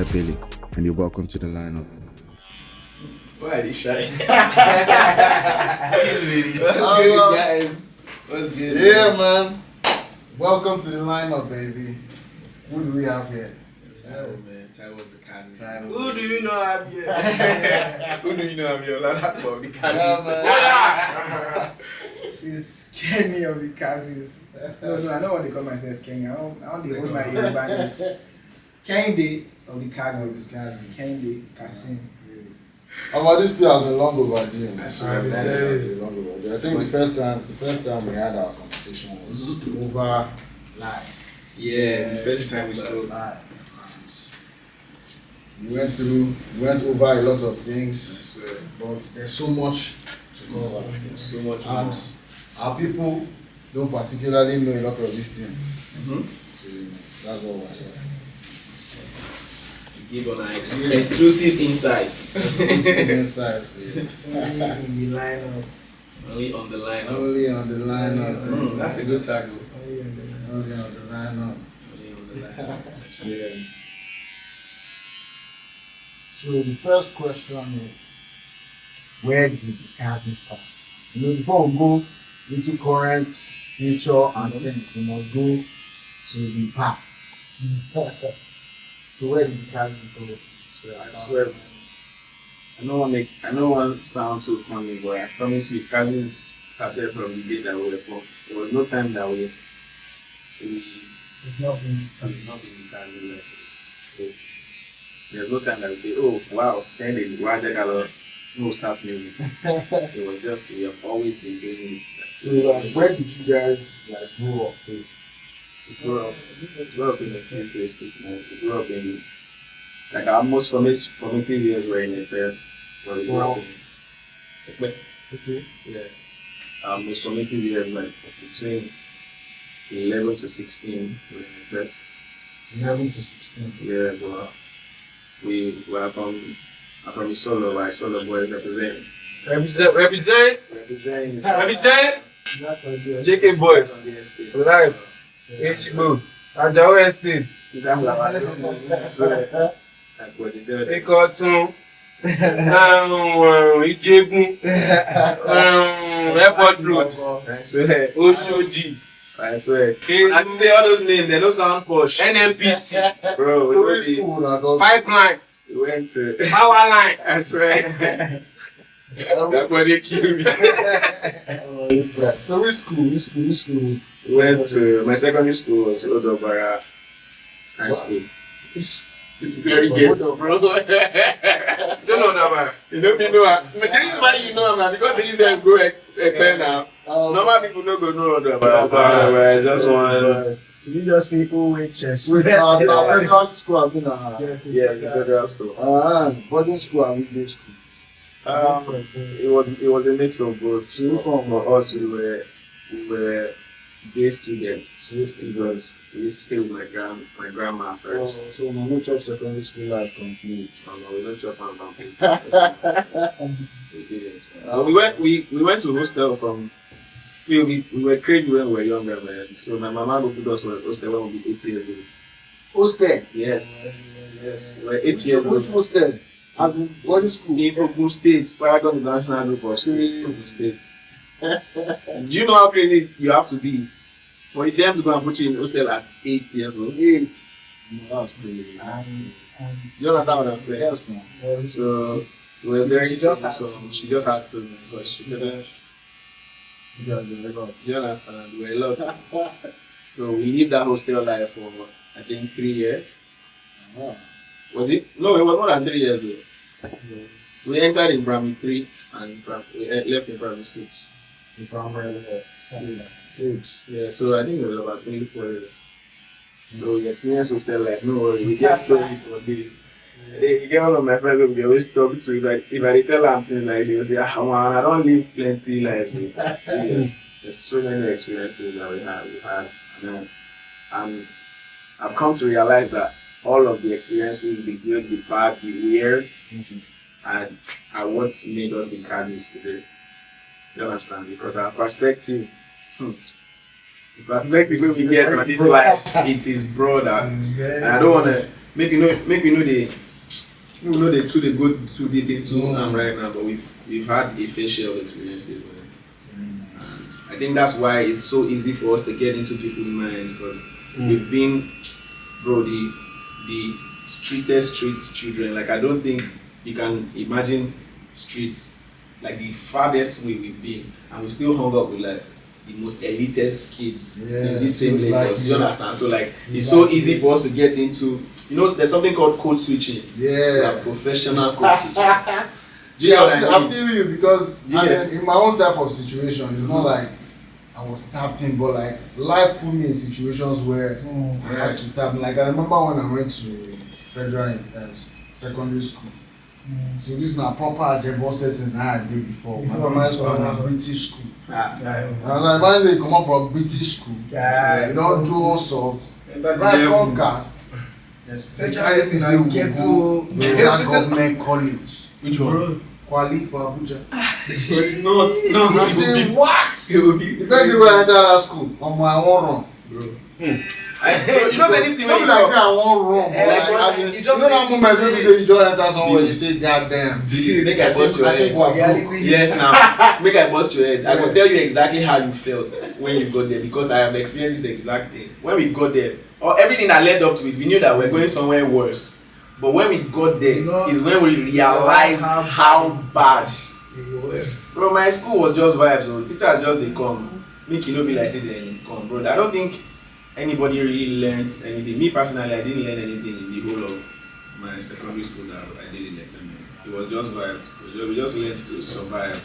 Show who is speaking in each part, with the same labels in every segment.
Speaker 1: guy Billy, and you're welcome to the lineup.
Speaker 2: Why are they shy?
Speaker 3: What's good, guys?
Speaker 2: What's good?
Speaker 3: Yeah, man. Welcome to the lineup, baby. Who do we have here?
Speaker 2: Tyler, man. Tyler with the Kazez.
Speaker 3: Who
Speaker 2: do you know I'm here? Who do you know I'm here? Like for the Kazez.
Speaker 3: Yeah,
Speaker 4: This is Kenny of the Kazez. No, I don't want to call myself Kenny. I don't want my Yoruba names. Kendi of the Kazez. Kendi, Kasim.
Speaker 3: about this bill has been long overdue.
Speaker 2: That's right.
Speaker 3: Long overdue. I think the first time we had our conversation was over live.
Speaker 2: Yeah, the first time we spoke.
Speaker 3: Live. We went over a lot of things, but there's so much to cover.
Speaker 2: So much
Speaker 3: And
Speaker 2: more.
Speaker 3: our people don't particularly know a lot of these things.
Speaker 2: Mm-hmm.
Speaker 3: So that's what we're here for.
Speaker 2: Give on our exclusive insights.
Speaker 3: Exclusive insights.
Speaker 4: Only in the lineup.
Speaker 2: Only on the line.
Speaker 3: Only on the lineup.
Speaker 2: That's a good tackle.
Speaker 4: Only on the lineup.
Speaker 3: Only on the lineup.
Speaker 2: Only on the line.
Speaker 3: Yeah. So the first question is, where did the Kazez start? Before we go into current, future, and things, we must go to the past. So where did the Kazez go?
Speaker 5: So I swear, I don't want to sound too funny, but I promise you, Kazez started from the day that we were born. There was no time that we
Speaker 4: It's not been
Speaker 5: have not been in Kazez like this. There's no time that we say, oh wow, then they wanted a lot. No start music. It was just we have always been doing this.
Speaker 3: So where did you guys grow up?
Speaker 5: We grew up in a few places. Man. We grew up in like our most formative years were in Efe. Where we grew up in Efe.
Speaker 3: Okay.
Speaker 5: Yeah. Our most formative years like between 11 to 16 were in Efe.
Speaker 3: 11 to 16.
Speaker 5: Yeah, but we were from the solo, like solo boy represent.
Speaker 6: Represent. JK boys. Live. H-Boom. Ajawo Estate. Ikotun. Ijegun. Airport Road. Oshoji.
Speaker 5: I swear.
Speaker 2: As you say all those names, they don't sound posh.
Speaker 6: NNPC.
Speaker 5: Bro, we
Speaker 3: Which
Speaker 5: really
Speaker 3: school that does?
Speaker 6: Pipeline.
Speaker 5: went to.
Speaker 6: Power line.
Speaker 5: I swear. That boy they kill me.
Speaker 3: So which school?
Speaker 5: We went to my secondary school was Odobara High School. It's very ghetto, bro.
Speaker 6: Don't know that man. You know me know. The reason why you know man because they use them go Ekpe now. Normal people don't go know Odobara.
Speaker 5: I just want.
Speaker 4: You just say, oh, wait, chess.
Speaker 3: With federal school, I've been
Speaker 5: Yeah, the federal school.
Speaker 3: boarding school and English school.
Speaker 5: It was a mix of both. So for us, we were day students because we used to stay with my grandma first.
Speaker 3: So my no secondary school life complete.
Speaker 5: No, we don't chop and complete. We didn't. We went to hostel from. We were crazy when we were younger, man. So my mama would put us to hostel when we were 8 years old.
Speaker 3: Hostel?
Speaker 5: Yes. We were 8 years old.
Speaker 3: Which hostel? As in boarding school?
Speaker 5: In Ogun State, Paragon International Group of Schools, Ogun State. Do you know how crazy you have to be for them to go and put you in hostel at 8 years old?
Speaker 3: 8. No, that's crazy.
Speaker 5: You understand what I'm saying?
Speaker 3: Yes, no.
Speaker 5: So we were very she just had to because she couldn't. You understand? We were lucky. So we lived that hostel life for I think 3 years. Was it? No, it was more than 3 years old. We entered in primary 3 and we left in primary 6.
Speaker 3: The primary 6.
Speaker 5: Yeah, so I think it was about 24 years. So we experienced hostel life, no worry, we get stories for this. You get one of my friends who always talk to me, like, if I tell her things like she will say, man, I don't live plenty lives. There's so many experiences that we had. And I've come to realize that all of the experiences, the good, the bad, the weird, and are what made us the Kazez today. You understand? Because our perspective, this perspective we get on this life, it is broader. And I don't want to
Speaker 2: make you know they through the good too deep into right now, but we've had a fair share of experiences, man. And I think that's why it's so easy for us to get into people's minds, because we've been, bro, the streetest children. Like, I don't think you can imagine streets like the farthest way we've been, and we still hung up with like the most elitist kids in this same Lagos. You understand? So like it's so easy for us to get into, there's something called code switching.
Speaker 3: Yeah.
Speaker 2: Like professional code switching. Do you know what I mean?
Speaker 3: I feel you, because in my own type of situation, it's not like I was tapped in, but like life put me in situations where I had to tap in. Like I remember when I went to federal secondary school. So this is not proper Ajebo setting I had did before. My primary school was British school. And I was like, come up from British school. You don't do all soft. Right broadcast.
Speaker 4: Yes.
Speaker 3: The guys is a ghetto government college.
Speaker 2: Which one?
Speaker 3: Kwali for Abuja.
Speaker 2: No.
Speaker 3: I say what?
Speaker 2: It will be.
Speaker 3: The first day when I entered that school, on my own run.
Speaker 2: Bro. You know this thing when you
Speaker 3: like say I want run, but
Speaker 2: you
Speaker 3: know that moment when you say you just enter somewhere, you say goddamn.
Speaker 2: Make I bust your head. Yes, now. Make I bust your head. I will tell you exactly how you felt when you got there, because I have experienced this exact thing. When we got there, or everything that led up to it, we knew that we're going somewhere worse. But when we got there, is when we realized how bad it was. Bro, my school was just vibes. So teachers just they come, make you be like say they come, bro. I don't think anybody really learned anything. Me personally, I didn't learn anything in the whole of my secondary school that I did in Ekpeme. It was just vibes. We just learned to survive.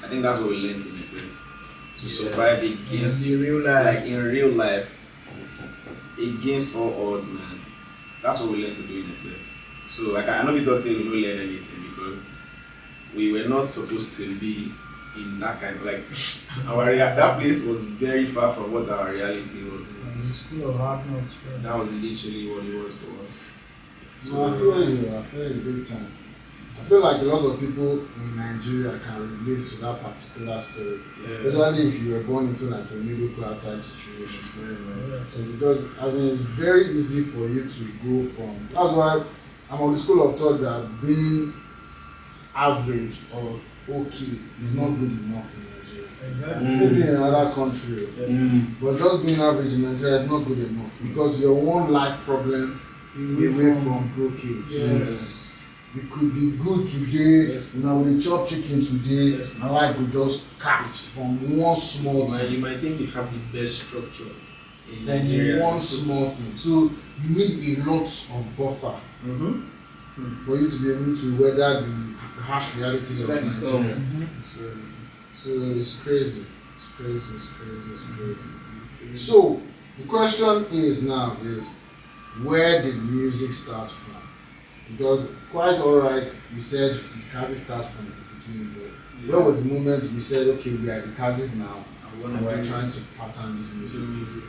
Speaker 2: I think that's what we learned in Ekpeme. To survive against
Speaker 4: in real life.
Speaker 2: Like in real life, against all odds, man. That's what we learned to do in Ekpeme. So like I know we don't say we don't learn anything, because we were not supposed to be in that kind of like that place was very far from what our reality was.
Speaker 4: It's a school of hard knocks, bro.
Speaker 2: That was literally what it was for us.
Speaker 3: So I feel you big time. I feel like a lot of people in Nigeria can relate to that particular story.
Speaker 2: Yeah.
Speaker 3: Especially if you were born into like a middle class type situation. So because as in, it's very easy for you to go from, that's why I'm of the school of thought that being average or okay is not good enough in Nigeria.
Speaker 4: Exactly.
Speaker 3: Maybe in another country. But just being average in Nigeria is not good enough, because your one life problem away from brokerage.
Speaker 4: Yes.
Speaker 3: You could be good today, we chop chicken today,
Speaker 2: Yes.
Speaker 3: and life will just cast from one small thing.
Speaker 2: You might think you have the best structure in
Speaker 3: From
Speaker 2: Nigeria.
Speaker 3: one small thing. So you need a lot of buffer for you to be able to weather the harsh realities of Nigeria. So it's crazy. It's crazy. So the question is now is, where did music start from? Because quite alright, you said Kazez starts from the beginning, but where was the moment we said, okay, we are the Kazez now, and we're trying to pattern this music?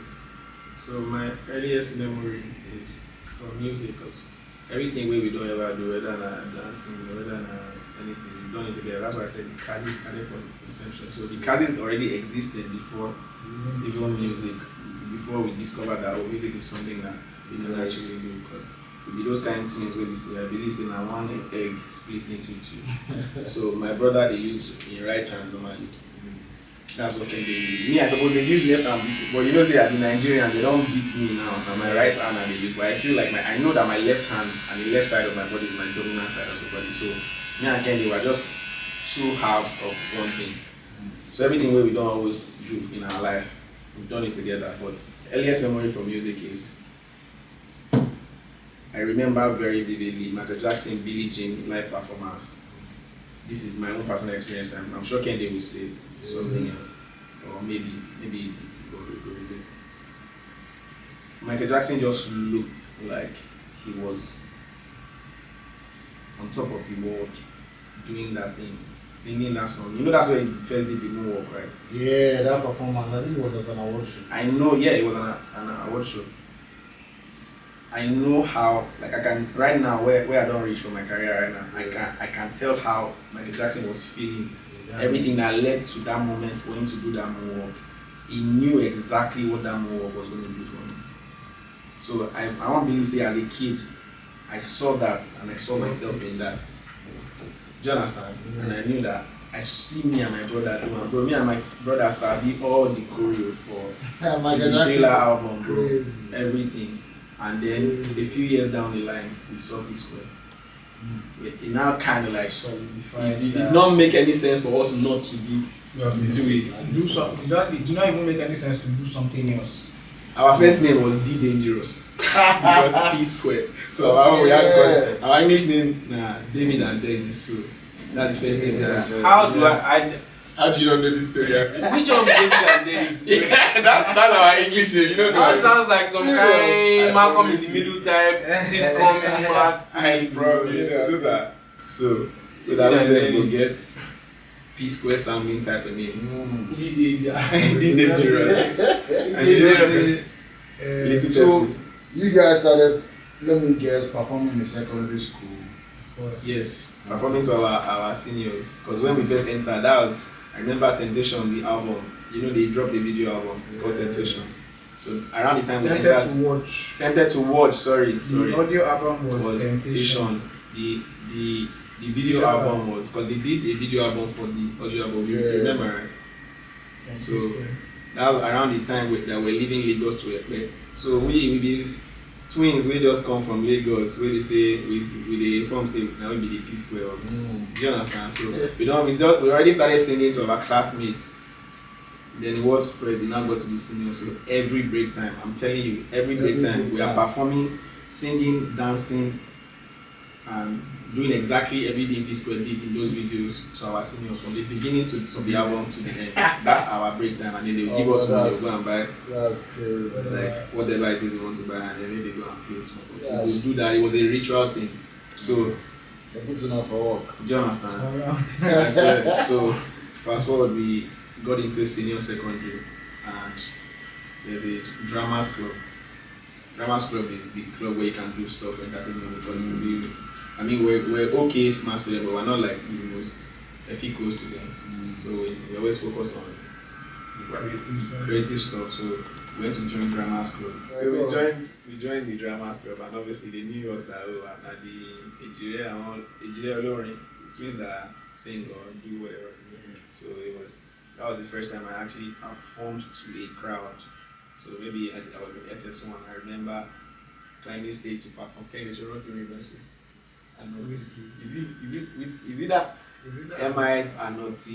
Speaker 2: So my earliest memory is from music, because everything we don't ever do, whether dancing, whether anything, we've done it together. That's why I said the Kazez started from inception. So the Kazez already existed before even music, before we discovered that music is something that we can actually do. Because with those kind of things where we say, I believe in one egg split into two. So my brother, they use in right hand normally. That's what they use. Me, I suppose they use left hand, but you know, say I'm Nigerian, they don't beat me now. On my right hand, and they use. But I feel like I know that my left hand and the left side of my body is my dominant side of the body. So me and Kenny were just two halves of one thing. So everything we don't always do in our life, we've done it together. But earliest memory from music is, I remember very vividly Michael Jackson, Billie Jean live performance. This is my own personal experience. I'm sure Kendi will say something else, or maybe will relate. Michael Jackson just looked like he was on top of the world, doing that thing, singing that song. You know that's where he first did the moonwalk, right?
Speaker 3: Yeah, that performance, I think it was at an award show.
Speaker 2: I know, yeah, it was an award show. I know how, like I can, right now, where I don't reach for my career right now, I can tell how Michael Jackson was feeling, everything that led to that moment for him to do that moonwalk. He knew exactly what that moonwalk was going to do for him. So I won't believe, say as a kid, I saw that and I saw myself in that. Do you understand? And I knew that I see me and my brother do, and bro, me and my brother sabi all the choreo for the Taylor album, bro, everything. And then a few years down the line, we saw P-Square. It now kind of like it did not make any sense for us not to do it.
Speaker 4: Do something. It did not even make any sense to do something else.
Speaker 2: Our first name was D Dangerous because P-Square. So we had our English name, David and Dennis. So that's the first name.
Speaker 6: How do you not know this story?
Speaker 5: Which one David and Dennis?
Speaker 6: Yeah, that's our English name. You know
Speaker 5: That sounds like some kind Malcolm in the Middle type sitcom.
Speaker 2: Bro, those are so that was it. We get P-Square sounding type of name.
Speaker 4: D
Speaker 2: Dangerous. And
Speaker 3: So you guys started, let me guess, performing in secondary school.
Speaker 2: yes, performing to our seniors. Because when we first entered, I remember Temptation, the album. You know, they dropped the video album. It's called Temptation. So around the time we entered, Tempted to Watch. Sorry.
Speaker 4: The audio album was
Speaker 2: Temptation. The video album was, because they did a video album for the audio album. You remember, right? So that was around the time that we're leaving Lagos to Ekpe. So we with these twins, we just come from Lagos, where they say we the form say now we be the P-Square. Do you understand? So we already started singing to our classmates. Then the word spread. We now got to the seniors. So every break time, I'm telling you, every break time we are performing, singing, dancing, and doing exactly everything P-Square did in those videos to our seniors from the beginning to the album to the end. That's our break time, and then they'll give us money to go and buy.
Speaker 3: That's crazy.
Speaker 2: Like whatever it is we want to buy, and then they go and play small. We'll do that. It was a ritual thing. So
Speaker 3: they're good enough for work.
Speaker 2: do you understand? So fast forward, we got into senior secondary, and there's a dramas club. Dramas club is the club where you can do stuff for entertainment, because we're okay smart students, but we're not like the most ethical students. So we always focus on creative stuff. So we went to join Dramas Club. So we joined the Dramas Club, and obviously they knew us that at the Ejire Olorin, twins that sing or do whatever. So that was the first time I actually performed to a crowd. So maybe I was in SS1. I remember climbing stage to perform. Kazez, you wrote to me eventually. Is it that MIs are not C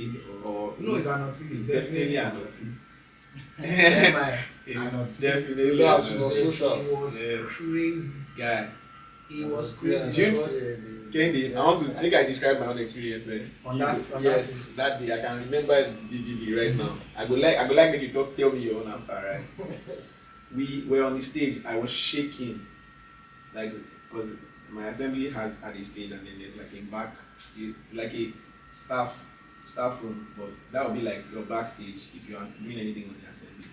Speaker 2: or
Speaker 4: no? It's not C.
Speaker 2: It's definitely a not C.
Speaker 4: It's
Speaker 2: definitely
Speaker 3: That's
Speaker 2: a
Speaker 3: for social.
Speaker 4: It was crazy.
Speaker 2: Guy.
Speaker 4: It was crazy.
Speaker 2: Kendi, I want to think I described my own experience. Yes, that day I can remember it vividly right now. I go like make you tell me your own after, right? We were on the stage. I was shaking, like, because my assembly has at a stage, and then there's like like a staff room, but that would be like your backstage if you are doing anything on the assembly.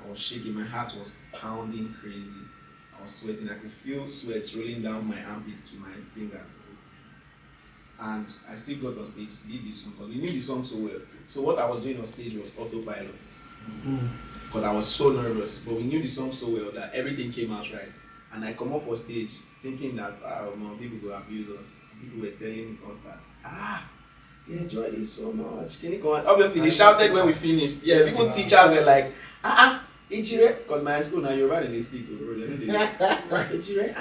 Speaker 2: I was shaking. My heart was pounding crazy. I was sweating. I could feel sweat rolling down my armpits to my fingers. And I still got on stage, did this song, because we knew the song so well. So what I was doing on stage was autopilot. Because I was so nervous, but we knew the song so well that everything came out right. And I come off for stage thinking that people will abuse us. People were telling us that they enjoyed it so much. Can you go on? Obviously they shouted when we finished. Yes, even teachers were like, Ejire, because my school now you're right and they speak Ejire,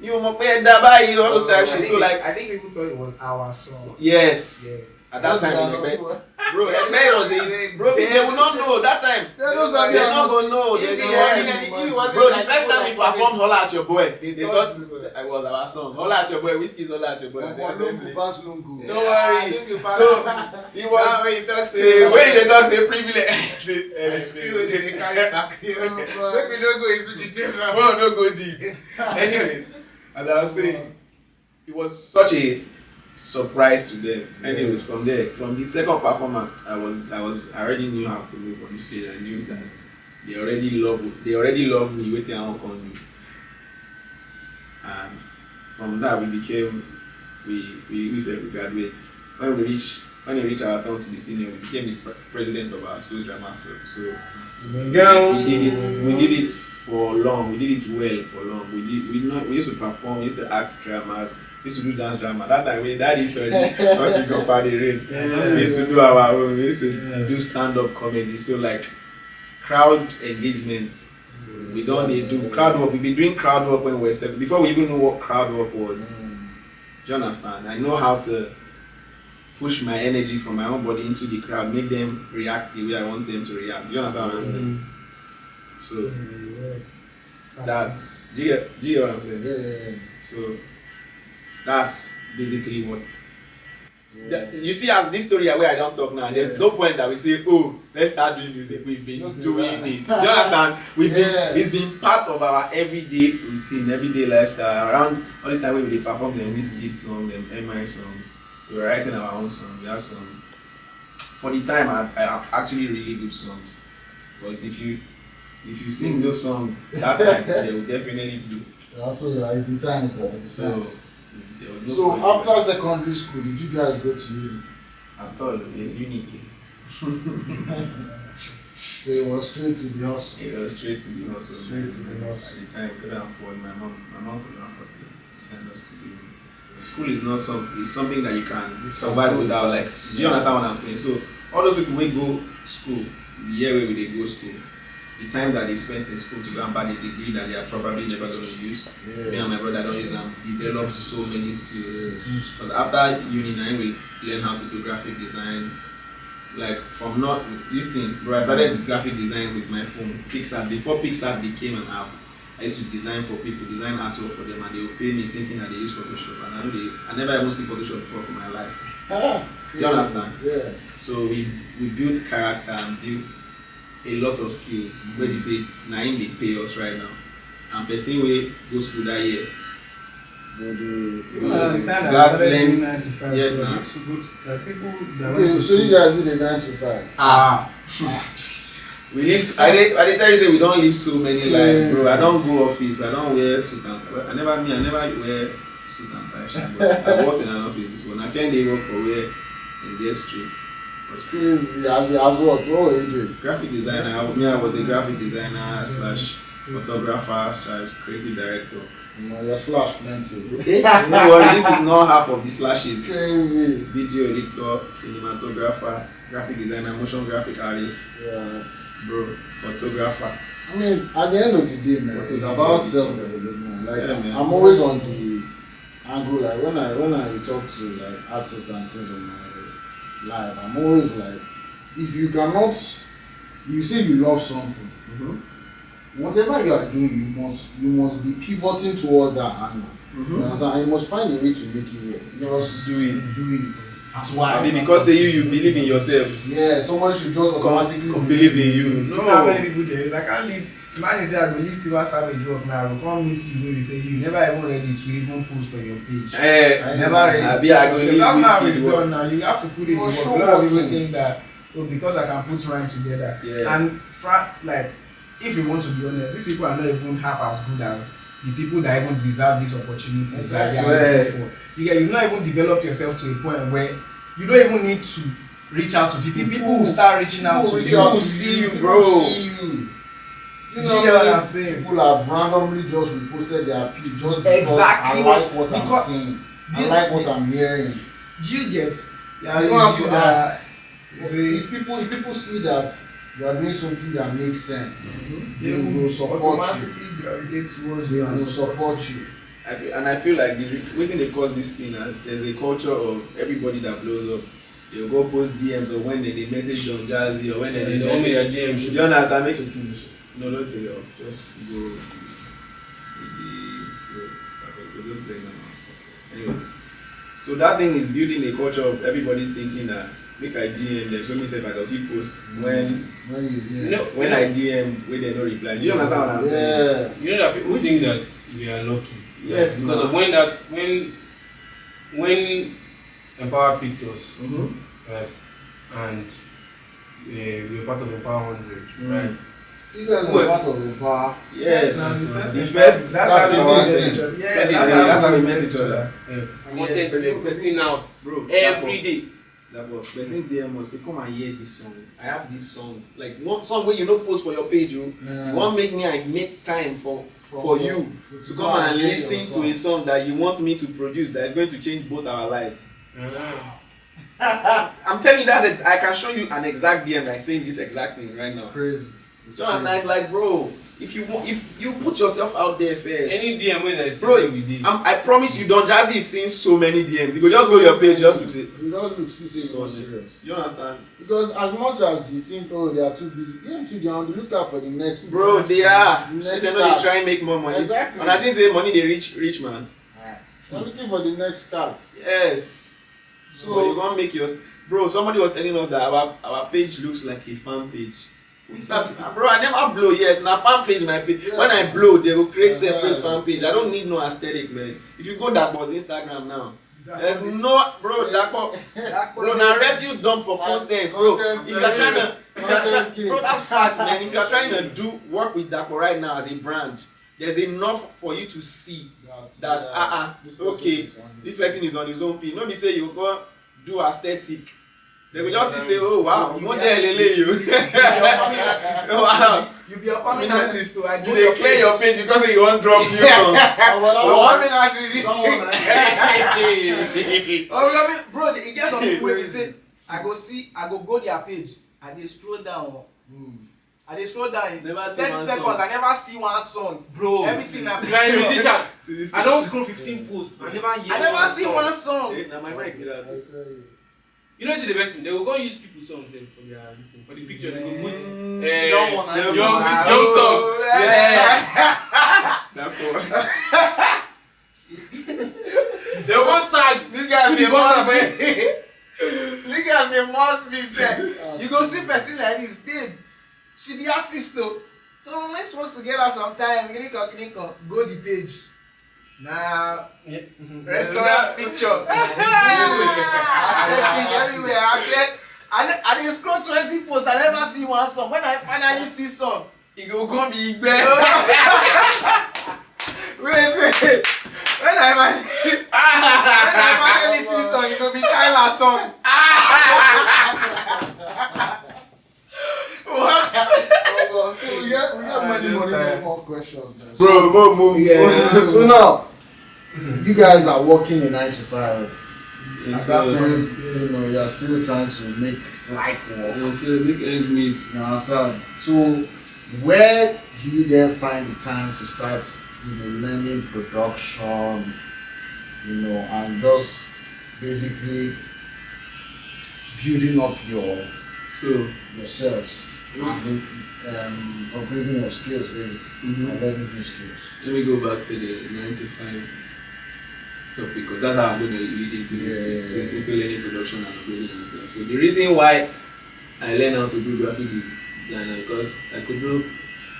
Speaker 2: you all those type shit. So like
Speaker 4: I think people thought it was our song.
Speaker 2: Yes. At that time, they will not know that time. They're not gonna know. Bro, the first time we performed Holla at Your Boy, they thought it was our song. Holla at Your Boy, Whiskey's Holla at Your Boy. Don't worry. So it was when they talk say privilege. They carry back. Let me not go into details. No go deep. Anyways, as I was saying, it was such a surprise to them. Anyways, from the second performance, I already knew how to move on the stage. I knew that they already love me waiting on me. And from that we said we graduate. When we reached when it reached our turn to be senior, we became the president of our school's drama club. So
Speaker 6: Girl.
Speaker 2: we did it for long. We did it well for long. We used to perform, we used to act dramas, we used to do dance drama. That time we daddy surgery, once you go party rain. We used to do our own, we used to do stand-up comedy. So like crowd engagements. We don't need to do crowd work. We've been doing crowd work when we were 7 before we even knew what crowd work was. Do you understand? I know how to push my energy from my own body into the crowd, make them react the way I want them to react. Do you understand what I'm saying? So that do you get what I'm saying?
Speaker 3: Yeah.
Speaker 2: So that's basically what you see as this story where I don't talk now. There's no point that we say, oh, let's start doing music. We've been doing it. Do you understand? It's been part of our everyday routine, everyday lifestyle. Around all this time when we perform the Wizkid song, the MI songs, we were writing our own song. We have some. For the time, I have actually really good songs. Because if you sing those songs that time, they will definitely do.
Speaker 3: Also, like the times,
Speaker 2: So, there was no
Speaker 3: So
Speaker 2: point.
Speaker 3: after secondary school, did you guys go to uni?
Speaker 2: At all, unique.
Speaker 3: So it was straight to the hustle.
Speaker 2: It was straight to the hustle.
Speaker 3: Straight to the hustle.
Speaker 2: At the time, couldn't afford. My mom couldn't afford to send us to uni. School is not it's something that you can survive without. Like, do you understand what I'm saying? So all those people who go school, the year where they go school, the time that they spent in school to go and buy the degree that they are probably never going to use. Me and my brother don't use them. Develop so many skills. Because after uni, now we learn how to do graphic design. Like from not this thing, bro. I started graphic design with my phone. Pixar. Before Pixar became an app, I used to design for people, design artwork for them, and they would pay me thinking that they use Photoshop. And I never even seen Photoshop before for my life. Do you understand?
Speaker 3: Yeah.
Speaker 2: So we built character and built a lot of skills. Where we say, now they pay us right now. And person way go school that year. Last learn. Yes, now.
Speaker 3: So you guys did a 9 to 5.
Speaker 2: We live. I did tell you say we don't live so many like, bro. I don't go office. I don't wear suit and I never wear suit and tie. But I worked in an office before. Now can they work for where in their street?
Speaker 3: Crazy. As what? What were you doing?
Speaker 2: Graphic designer. I was a graphic designer / photographer / creative director.
Speaker 3: Your slash plenty.
Speaker 2: No worry, this is not half of the slashes.
Speaker 3: Crazy.
Speaker 2: Video editor, cinematographer, graphic designer, motion graphic artist,
Speaker 3: Yeah.
Speaker 2: bro, photographer.
Speaker 3: I mean, at the end of the day, man, it's about self-development. Like,
Speaker 2: Yeah, man.
Speaker 3: I'm always on the angle. Like when I talk to like artists and things on my live, I'm always like, if you cannot, you say you love something. Whatever you are doing, you must be pivoting towards that angle. You understand? And you must find a way to make it work. Just
Speaker 2: Do it.
Speaker 3: That's why.
Speaker 2: I mean, because say you believe in yourself.
Speaker 3: Yeah, somebody should just automatically
Speaker 2: Believe in you.
Speaker 4: You know how many people there is. I can't leave. Imagine say I will leave Tiwa Savage work now. I will come meet you when they say you never even ready to even post on your page.
Speaker 2: Never
Speaker 4: Never ready.
Speaker 2: I be I go
Speaker 4: So
Speaker 2: leave
Speaker 4: that's how
Speaker 2: this
Speaker 4: it's
Speaker 2: kid
Speaker 4: done
Speaker 2: work.
Speaker 4: now. You have to put in the
Speaker 3: Oh,
Speaker 4: work.
Speaker 3: sure
Speaker 4: A lot of people
Speaker 3: working.
Speaker 4: think that because I can put rhyme together.
Speaker 2: Yeah.
Speaker 4: And like, if you want to be honest, these people are not even half as good as the people that even deserve these opportunities that they are looking for. You've not even developed yourself to a point where you don't even need to reach out to people. People will start reaching out to you.
Speaker 2: People will see you, bro.
Speaker 3: See you. You
Speaker 4: Do
Speaker 3: know
Speaker 4: you get what
Speaker 3: many
Speaker 4: I'm saying?
Speaker 3: People have randomly just reposted their page just because
Speaker 4: Exactly
Speaker 3: I like what
Speaker 4: because
Speaker 3: I'm seeing. I like what I'm hearing.
Speaker 4: Do you get? Yeah,
Speaker 3: You don't have to ask.
Speaker 4: See,
Speaker 3: If people see that you are doing something that makes sense,
Speaker 4: they
Speaker 3: will support you.
Speaker 4: automatically gravitate towards
Speaker 3: They
Speaker 4: you
Speaker 3: will
Speaker 4: and
Speaker 3: support you.
Speaker 2: I feel like waiting they cause this thing as there's a culture of everybody that blows up. They'll go post DMs or when they message on Jazzy or when they message DMs. Do you understand? Make no, don't take it off. Just go with the flow. We'll just play now. Anyways, so that thing is building a culture of everybody thinking that make I DM them. So me say if I got few posts when I DM when they no reply. Do you understand what I'm saying?
Speaker 3: Yeah.
Speaker 6: You know that people think that we are lucky.
Speaker 2: Yes,
Speaker 6: Because of when Empower picked us, right, and we were part of Empower 100, right.
Speaker 3: You guys are part of Empower.
Speaker 2: Yes,
Speaker 4: the
Speaker 2: the
Speaker 4: first.
Speaker 2: first.
Speaker 4: That's how we
Speaker 2: what
Speaker 4: met
Speaker 2: I
Speaker 4: each
Speaker 2: said.
Speaker 4: other. Yeah,
Speaker 2: That's how we met each other.
Speaker 6: Yes.
Speaker 5: Content we are putting out
Speaker 2: Bro,
Speaker 5: every day.
Speaker 2: That was person DM us say come and hear this song. I have this song. Like one song where you don't post for your page, you won't make me I make time for you to come and listen to a song that you want me to produce that is going to change both our lives. I'm telling you I can show you an exact DM like saying this exact thing right now.
Speaker 3: It's crazy.
Speaker 2: So it's like, bro, if you put yourself out there first.
Speaker 6: Any DM when I
Speaker 2: bro, I promise you, Don Jazzy is seeing so many DMs. You go just go to your page, just look it.
Speaker 3: You just look so serious.
Speaker 2: You understand?
Speaker 3: Because as much as you think, oh, they are too busy, them too, they are on the lookout for the next.
Speaker 2: Bro, they are.
Speaker 3: The
Speaker 2: So
Speaker 3: next
Speaker 2: they know they try and make more money.
Speaker 3: Exactly.
Speaker 2: And I think say money they rich man.
Speaker 3: They're looking for the next start.
Speaker 2: Yes. So you want to make yours. Bro, somebody was telling us that our page looks like a fan page. Bro, I never blow yet. Now fan page my page. Yes. When I blow, they will create separate fan page. I don't need no aesthetic, man. If you go that was Instagram now, there's no bro. Bro, now refuse dump for content, bro. If you're trying to, bro, that's fact, man. If you're trying to do work with Dapo right now as a brand, there's enough for you to see that okay, this person is on his own page. Nobody say you go do aesthetic. They will just say, oh wow, you want to lele you. Wow.
Speaker 4: You be a coming artist, so I
Speaker 2: you dey clear your page because you want drop new song.
Speaker 4: Bro, it gets some people wey say, I go go their page, and they scroll down. I dey scroll down in 30 seconds, I never see one song. Bro, everything na
Speaker 6: musician. I don't scroll 15 posts. I
Speaker 4: never see one song.
Speaker 2: Na my mic be that.
Speaker 6: You know, it's the best thing. They will go use people's songs for their listing, for the picture. They will put young song. Yeah.
Speaker 4: They won't sag. Niggas, they must be said. You go see person like this, babe. She be artist though. So we're supposed to get her some time. Go the page. Nah, restaurant pictures. Aesthetic everywhere. I did scroll 20 posts. I never see one song. When I finally see song, it go come big bad. Wait. When I finally see song, it go be Tyler song.
Speaker 3: We got many more questions.
Speaker 2: Bro, move.
Speaker 3: Yeah. So now, you guys are working a 9 to 5.
Speaker 2: Yes,
Speaker 3: At that point, you are still trying to make life work.
Speaker 2: Yeah, so make ends meet.
Speaker 3: You understand? So, where do you then find the time to start, learning production, and just basically building up yourselves? Upgrading your skills basically and learning new skills.
Speaker 2: Let me go back to the 95 topic because that's how I'm going to lead into this into learning production and upgrading myself. So the reason why I learned how to do graphic design because I could not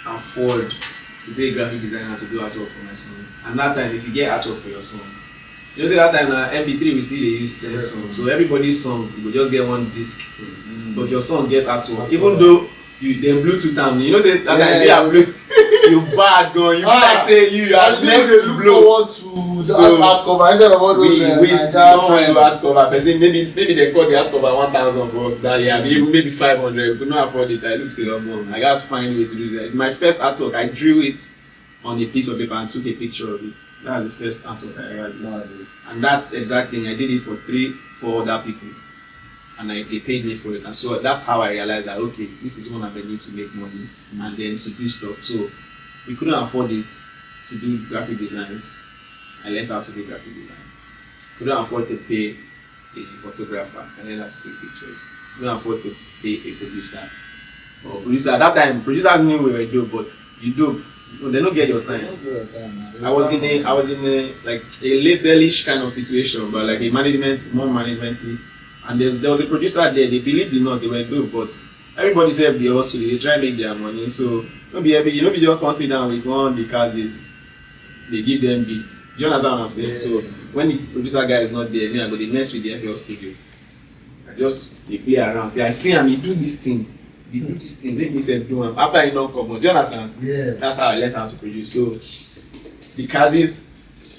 Speaker 2: afford to pay a graphic designer to do artwork for my song. And that time, if you get artwork for your song, you know, say that time now MP3 we see they use song. So everybody's song you will just get one disc thing. But if your song get artwork, even though you then Bluetooth them, you know say that time you have Bluetooth, you bad going, you like say you are next to blow.
Speaker 3: Forward to the art cover instead of all those
Speaker 2: we don't want to do art cover. Person maybe they call the art cover 1,000 for us that year, maybe 500. We could not afford it. I look say I just find a way to do that. My first artwork, I drew it on a piece of paper and took a picture of it. That was the first artwork I ever did. And that's the exact thing. I did it for 3-4 other people. And they paid me for it. And so that's how I realized that, okay, this is one avenue to make money and then to do stuff. So we couldn't afford it to do graphic designs. I learned how to do graphic designs. Couldn't afford to pay a photographer. I learned how to take pictures. Couldn't afford to pay a producer. At that time, producers knew we were dope, but you dope. They don't get your time. I was in a like a labelish kind of situation, but like more managementy. And there was a producer there. They believed in us. They were dope, but everybody said they also they try to make their money. So don't be if you just come sit down with one of the Kazez, they give them beats. Do you understand what I'm saying? Yeah. So when the producer guy is not there, I go they mess with the FL studio. I just they play around. Say I see him. He do this thing. Make me say do him. After he don't come on. Do you understand?
Speaker 3: Yeah.
Speaker 2: That's how I learned how to produce. So the Kazez,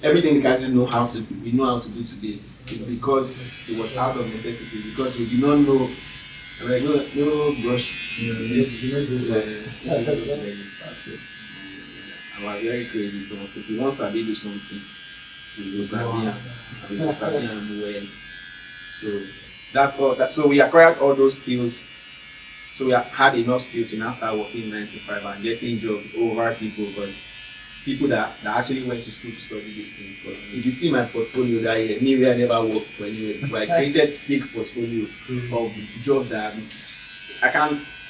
Speaker 2: everything the Kazez we know how to do today. is because it was out of necessity, because we did not know. Like no brush. This I was very crazy. If you want to do something, we go sabi and we go sabi and well. So that's all. So we acquired all those skills. So we had enough skills to now start working 9 to 5 and getting jobs over people, because people that actually went to school to study this thing. Because if you see my portfolio that year, me I never worked for anywhere before. I created fake portfolio of jobs that I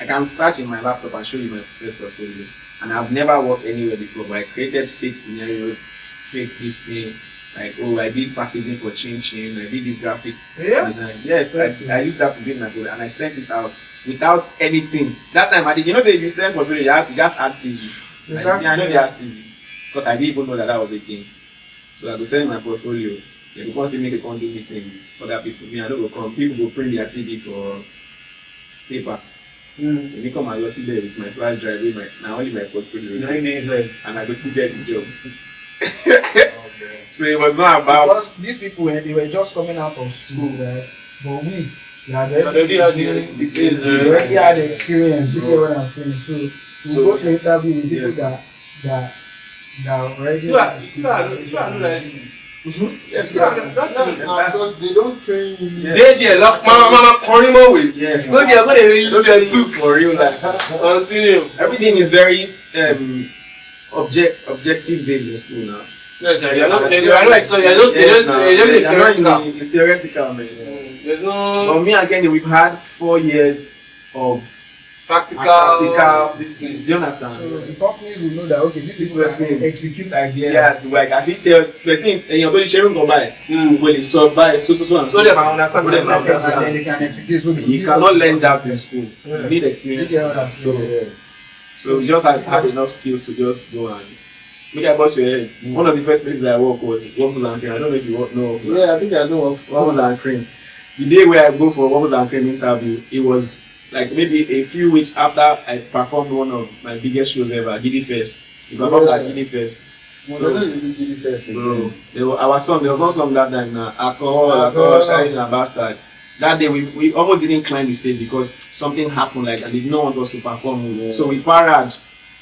Speaker 2: can search in my laptop and show you my first portfolio. And I've never worked anywhere before, but I created fake scenarios, fake this thing. Like, oh, I did packaging for Chin Chin, I did this graphic design. Yes, I used that to build my portfolio, and I sent it out without anything. That time I did, say if you send portfolio, you have to just add CV. I know they have CV, because I didn't even know that was a thing. So I go send my portfolio. They go see me to come do meetings with other people. Me, I don't go come. People go print their CV for paper. They come and just sit there with my flash drive with now only my portfolio. And I go still get the job. So it was not about,
Speaker 4: because these people they were just coming out of school, right? But we had already had the experience. You get what I'm saying? So we go to interview with people that already.
Speaker 3: Because they don't train you.
Speaker 6: They there, lock mama calling my way.
Speaker 2: yes,
Speaker 6: Go there, go there, you do the book.
Speaker 2: for real life.
Speaker 6: Continue.
Speaker 2: Everything is very objective based in school now.
Speaker 6: You're not
Speaker 2: It's theoretical, man.
Speaker 6: There's no
Speaker 2: But me again, we've had 4 years of
Speaker 6: practical.
Speaker 2: This do you understand?
Speaker 4: So the companies will know that okay, this people
Speaker 2: person
Speaker 4: can execute ideas.
Speaker 2: Yes, like I think the person your body sharing go by. Well, it's so by so and
Speaker 6: So they can understand
Speaker 2: They
Speaker 6: what
Speaker 2: can
Speaker 6: they're
Speaker 2: understand.
Speaker 4: And then they can execute. So
Speaker 2: You cannot learn that in school. You need experience.
Speaker 4: You get what I'm
Speaker 2: So
Speaker 4: saying?
Speaker 2: so we just had enough skill to just go and make a boss your head. One of the first places I work was Waffles and Cream. I don't know if you know.
Speaker 3: Yeah, I think I know of
Speaker 2: Waffles and Cream. The day where I go for Waffles and Cream interview, it was like maybe a few weeks after I performed one of my biggest shows ever, Giddy Fest. We performed at Giddy Fest. So, bro, our song, there was one song that time now, Alcohol, Shining and Bastard. That day we almost didn't climb the stage because something happened, like, and they did not want us to perform. So we parad.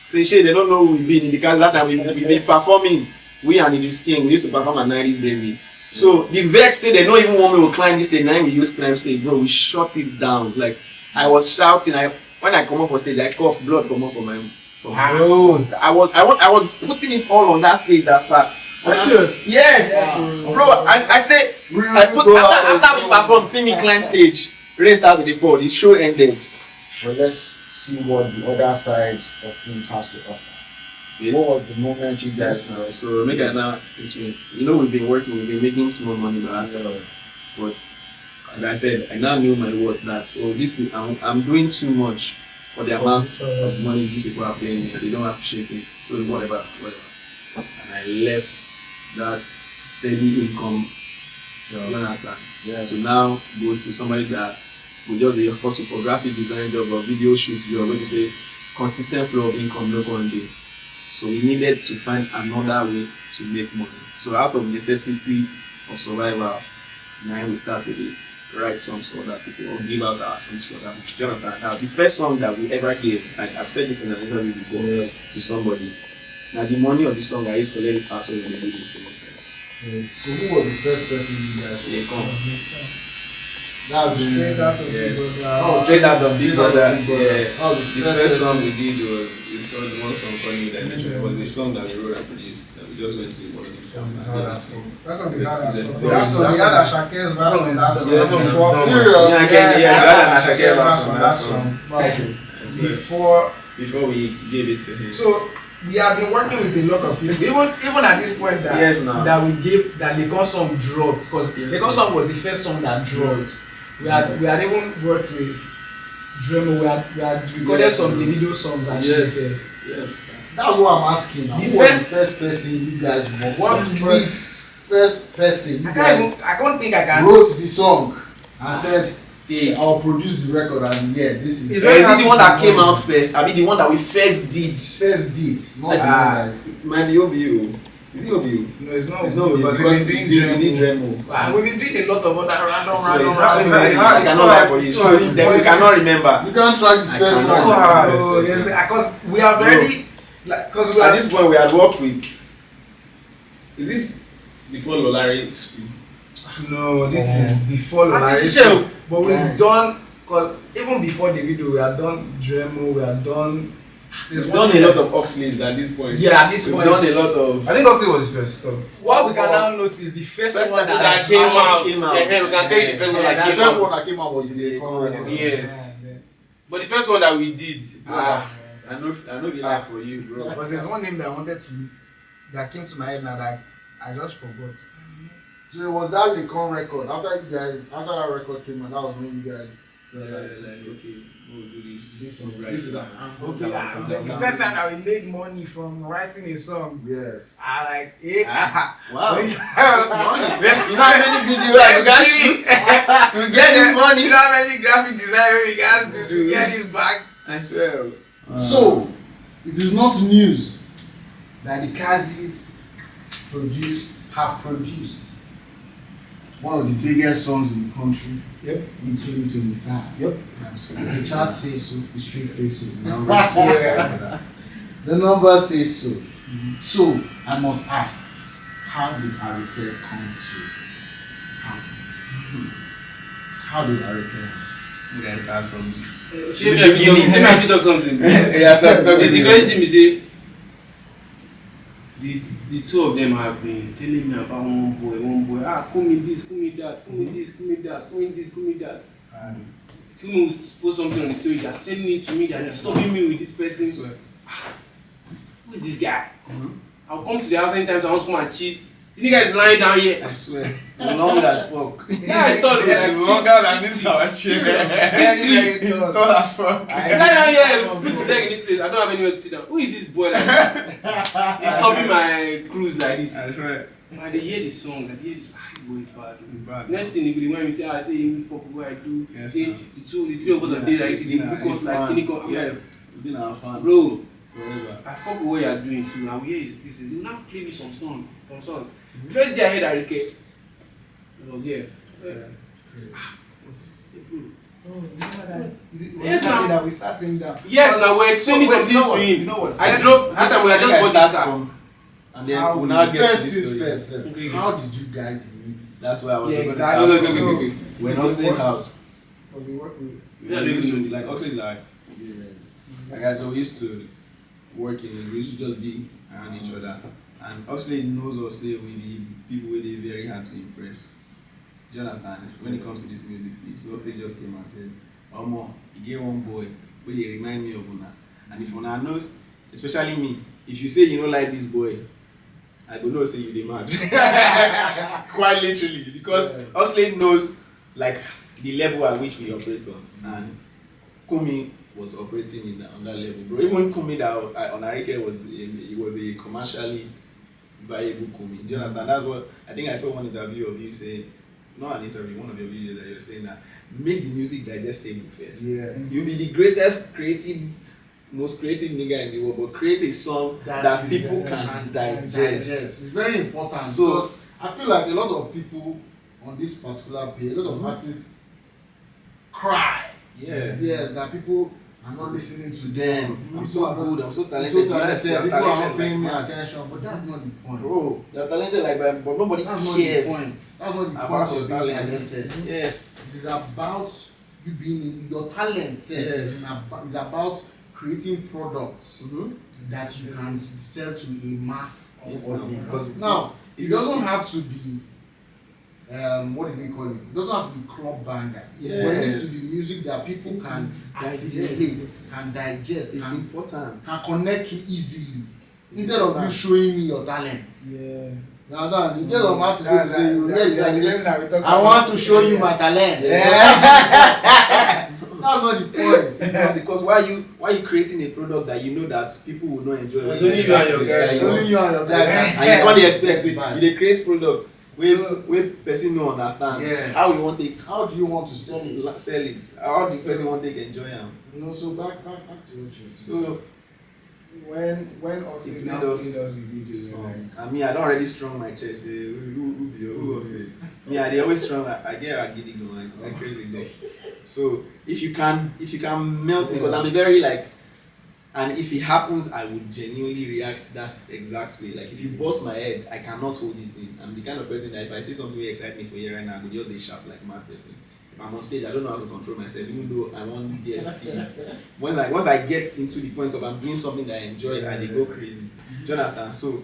Speaker 2: Say, shit, they don't know who we've been, because that time we've been performing. We and the King, we used to perform at 90s Baby. So the Vex say they don't even want me to climb this stage. Now we use climb stage, bro. We shut it down. Like, I was shouting. When I come up for stage, I cough, blood come up from my nose. I was putting it all on that stage that start. Yes, bro. I say after we performed, see me climb stage. Rain started with the fall. The show ended.
Speaker 3: But let's see what the other side of things has to offer.
Speaker 2: Yes.
Speaker 3: What was the moment you guys
Speaker 2: Yes, now. So make it now. We've been working. We've been making small money by ourselves. But as I said, I now know my worth that I'm doing too much for the amount of money these people are paying me, and they don't appreciate me. So whatever. And I left that steady income. You understand?
Speaker 3: Yeah.
Speaker 2: So now go to somebody that will just be hustle for graphic design job or video shoot job, where you say consistent flow of income, no one day. So we needed to find another way to make money. So out of necessity of survival, now we started to write songs for other people or give out our songs for them. Do you understand? Now the first song that we ever gave, I've said this in an interview before to somebody. Now the money of the song I used to let this household when they do this thing.
Speaker 3: So who was the first person you guys
Speaker 2: They come.
Speaker 3: That's
Speaker 4: Straight out of
Speaker 2: Yes.
Speaker 4: Big Brother.
Speaker 2: Oh, straight out of Big Brother.
Speaker 3: Big Brother.
Speaker 2: Yeah.
Speaker 3: Oh,
Speaker 2: The first song we did is called One Song Called Me That Nature. It was a song that we wrote and produced. That we just went to one of these camps and did it.
Speaker 4: That's what we had.
Speaker 2: Is it-
Speaker 4: That's what we had. Ashake's version. That's
Speaker 2: Yes,
Speaker 4: before.
Speaker 3: serious?
Speaker 2: Yeah, Ashake version. Before we gave it to him.
Speaker 4: So we have been working with a lot of people, even at this point that
Speaker 2: Yes, now.
Speaker 4: that we gave that Lekon song dropped, because Lekon song was the first song that dropped. We had even worked with Dremo. We had recorded some Davido songs actually.
Speaker 2: Yes.
Speaker 3: That's what I'm asking now.
Speaker 4: The
Speaker 3: Who was the first person you guys wrote?
Speaker 4: What
Speaker 3: First person you guys
Speaker 4: I can't think I can
Speaker 3: wrote the song and said, hey, I'll produce the record and yeah, this is
Speaker 2: Is it the one that came out first? I mean the one that we first did.
Speaker 3: first did, not the one
Speaker 2: It might be OBU.
Speaker 5: Is it OBU?
Speaker 4: No, it's not.
Speaker 5: It's not
Speaker 4: because
Speaker 5: because
Speaker 4: we've been
Speaker 5: we
Speaker 4: doing
Speaker 5: did
Speaker 4: Dremel.
Speaker 5: Dremel.
Speaker 4: And we've been doing a lot of other random.
Speaker 5: I cannot lie for you. So then we cannot remember.
Speaker 3: You can't track the first
Speaker 5: cannot.
Speaker 3: one.
Speaker 4: Oh, yes, because we have already, like, because we
Speaker 5: At
Speaker 4: are
Speaker 5: this point, we had worked with. Is this before Lolari?
Speaker 4: No, this is before
Speaker 6: That's
Speaker 4: Lolari.
Speaker 6: show.
Speaker 4: But we've done, because even before the video, we had done Dremel, we had done.
Speaker 5: We've done a lot of Oxleys at this point.
Speaker 4: Yeah, at this
Speaker 5: We've
Speaker 4: point.
Speaker 5: done a lot of.
Speaker 4: I think Oxley was the first. So what we can now notice, the first one
Speaker 6: That came out. We can tell you the first one that
Speaker 3: The
Speaker 6: came
Speaker 3: first
Speaker 6: out.
Speaker 3: one that came out was the current.
Speaker 6: Yes. But the first one that we did,
Speaker 5: I know you lie for you, bro.
Speaker 4: Because there's one name that I wanted to, that came to my head now that I just forgot.
Speaker 3: So it was that Lecon record. After that record came out, that was when you guys felt like,
Speaker 5: Okay, we'll do this.
Speaker 3: this is an anthem.
Speaker 4: Okay, the first time that we made money from writing a song,
Speaker 3: Yes.
Speaker 4: I like it.
Speaker 5: Wow.
Speaker 4: You
Speaker 5: You know how many videos I got shoot to get this money?
Speaker 4: You know how many graphic design we guys do to get this back?
Speaker 5: I swear.
Speaker 3: So, it is not news that the Kazez have produced one of the biggest songs in the country in 2025.
Speaker 4: Yep.
Speaker 3: The chart says so, the street says so, the numbers say so. The numbers say so. So, I must ask, how did ARIKE come to happen? How did ARIKE happen?
Speaker 5: You guys start from
Speaker 6: She might talk something.
Speaker 5: Yeah,
Speaker 6: The crazy thing is say the two of them have been telling me about one boy. Kumi this, Kumi that, Kumi this, Kumi that, Kumi this, Kumi that. Kumi will post something on the story that send me to me that disturbing me with this person. Who is this guy? I'll come to the house anytime I want to come and cheat. The nigga is lying down here.
Speaker 5: I swear. Long as fuck.
Speaker 6: Yeah, I thought it was like
Speaker 5: Longer than this our chair. Very tall as fuck.
Speaker 6: lie down here, put his leg in this place. I don't have anywhere to sit down. Who is this boy like this? He's stopping my cruise like this.
Speaker 5: I swear.
Speaker 6: And they hear the songs, and they hear this, this boy is bad.
Speaker 5: Bad.
Speaker 6: Next thing he will when we say, I say him fuck what I do.
Speaker 5: Yes,
Speaker 6: Say
Speaker 5: sir.
Speaker 6: the three of us are there, like say they book us like clinical. I'm like,
Speaker 5: Yes. You've been our fan.
Speaker 6: bro,
Speaker 5: Forever.
Speaker 6: I fuck with what you are doing too. And we hear this. They will now play me some songs. First day I heard ARIKE, it was here.
Speaker 4: Oh, is it
Speaker 6: Yes, now.
Speaker 4: that we sat him down?
Speaker 6: Yes, now we're explaining some things to him.
Speaker 4: You know what?
Speaker 6: I dropped, that time we are just bought this car.
Speaker 5: And then we'll now get to
Speaker 3: First
Speaker 5: this
Speaker 3: is
Speaker 5: story.
Speaker 3: first.
Speaker 6: Okay.
Speaker 3: How did you guys meet?
Speaker 5: That's why I was
Speaker 4: Yeah,
Speaker 5: going to
Speaker 4: exactly.
Speaker 5: start.
Speaker 6: Okay.
Speaker 5: We're not Oxley's house.
Speaker 4: But we work with.
Speaker 6: Yeah,
Speaker 5: We used to,
Speaker 6: really.
Speaker 5: like, Oxley, like, guys, so we used to work in it. We used to just be around each other. And Oxley knows us, say, with the people where they very hard to impress. Do you understand? When it comes to this music, so Oxley just came and said, Omo, you get one boy where they remind me of Una. And if Una knows, especially me, if you say you don't like this boy, I go know say you dey mad. Quite literally, because Oxley knows like the level at which we operate on, and Kumi was operating on that level, bro. Even Kumi that on ARIKE was a commercially viable Kumi. Do you understand? That's what I think I saw one interview of you saying, not an interview, one of your videos that you're saying that make the music digestible first.
Speaker 3: Yes.
Speaker 5: You'll be the greatest most creative nigga in the world, but create a song that people can digest.
Speaker 3: It's very important.
Speaker 5: So-
Speaker 3: Because I feel like a lot of people on this particular page, a lot of artists cry.
Speaker 5: Yeah.
Speaker 3: Yes, that people are not listening to them.
Speaker 5: I'm so good, I'm so
Speaker 3: I'm
Speaker 5: talented.
Speaker 3: so talented.
Speaker 5: Yes,
Speaker 3: People are not
Speaker 5: talented
Speaker 3: paying me
Speaker 5: like mad.
Speaker 3: attention, but that's not the point.
Speaker 5: Bro, you're talented like that, but nobody
Speaker 3: That's not the
Speaker 5: cares
Speaker 3: point. That's not the
Speaker 5: about
Speaker 3: point
Speaker 5: your
Speaker 3: of being
Speaker 5: talent.
Speaker 3: talented.
Speaker 5: Yes.
Speaker 3: It is about you being your talent set.
Speaker 5: Yes.
Speaker 3: It's about creating products
Speaker 5: Mm-hmm.
Speaker 3: that you can sell to a mass
Speaker 5: Yes,
Speaker 3: audience.
Speaker 5: because
Speaker 3: Now, it doesn't have to be what do they call it? It doesn't have to be club bangers. But it needs to be music that people can assimilate, can digest,
Speaker 5: It's
Speaker 3: can
Speaker 5: important.
Speaker 3: connect to easily. Instead of you showing me your talent.
Speaker 4: Yeah.
Speaker 3: Now that instead of artists go to say you, I
Speaker 4: I
Speaker 3: want to show you my talent. That's not the point.
Speaker 5: Because why you creating a product that you know that people will not enjoy?
Speaker 6: It's only you and your guys.
Speaker 3: Only you and your guys.
Speaker 5: And you can't expect it. You dey create products wey person no understand.
Speaker 3: Yeah.
Speaker 5: How you want take
Speaker 3: How do you want to sell it?
Speaker 5: sell it? How the person want take enjoy am?
Speaker 3: You know, so back to what you were saying.
Speaker 5: So
Speaker 4: when Oxlade
Speaker 5: It
Speaker 4: now
Speaker 5: made
Speaker 4: played
Speaker 5: us
Speaker 4: us the video, we're like,
Speaker 5: I mean, I don't already strong my chest. Who of this? Yeah, they always strong. I get a giddy going like crazy there. So if you can melt me, because I'm a very like, and if it happens, I would genuinely react that exact way. Like if you bust my head, I cannot hold it in. I'm the kind of person that if I see something that excites me for you right now, I would just shout like a mad person. If I'm on stage, I don't know how to control myself, even though I want DSTs. Once I get into the point of I'm doing something that I enjoy, and they go crazy. Do you understand? So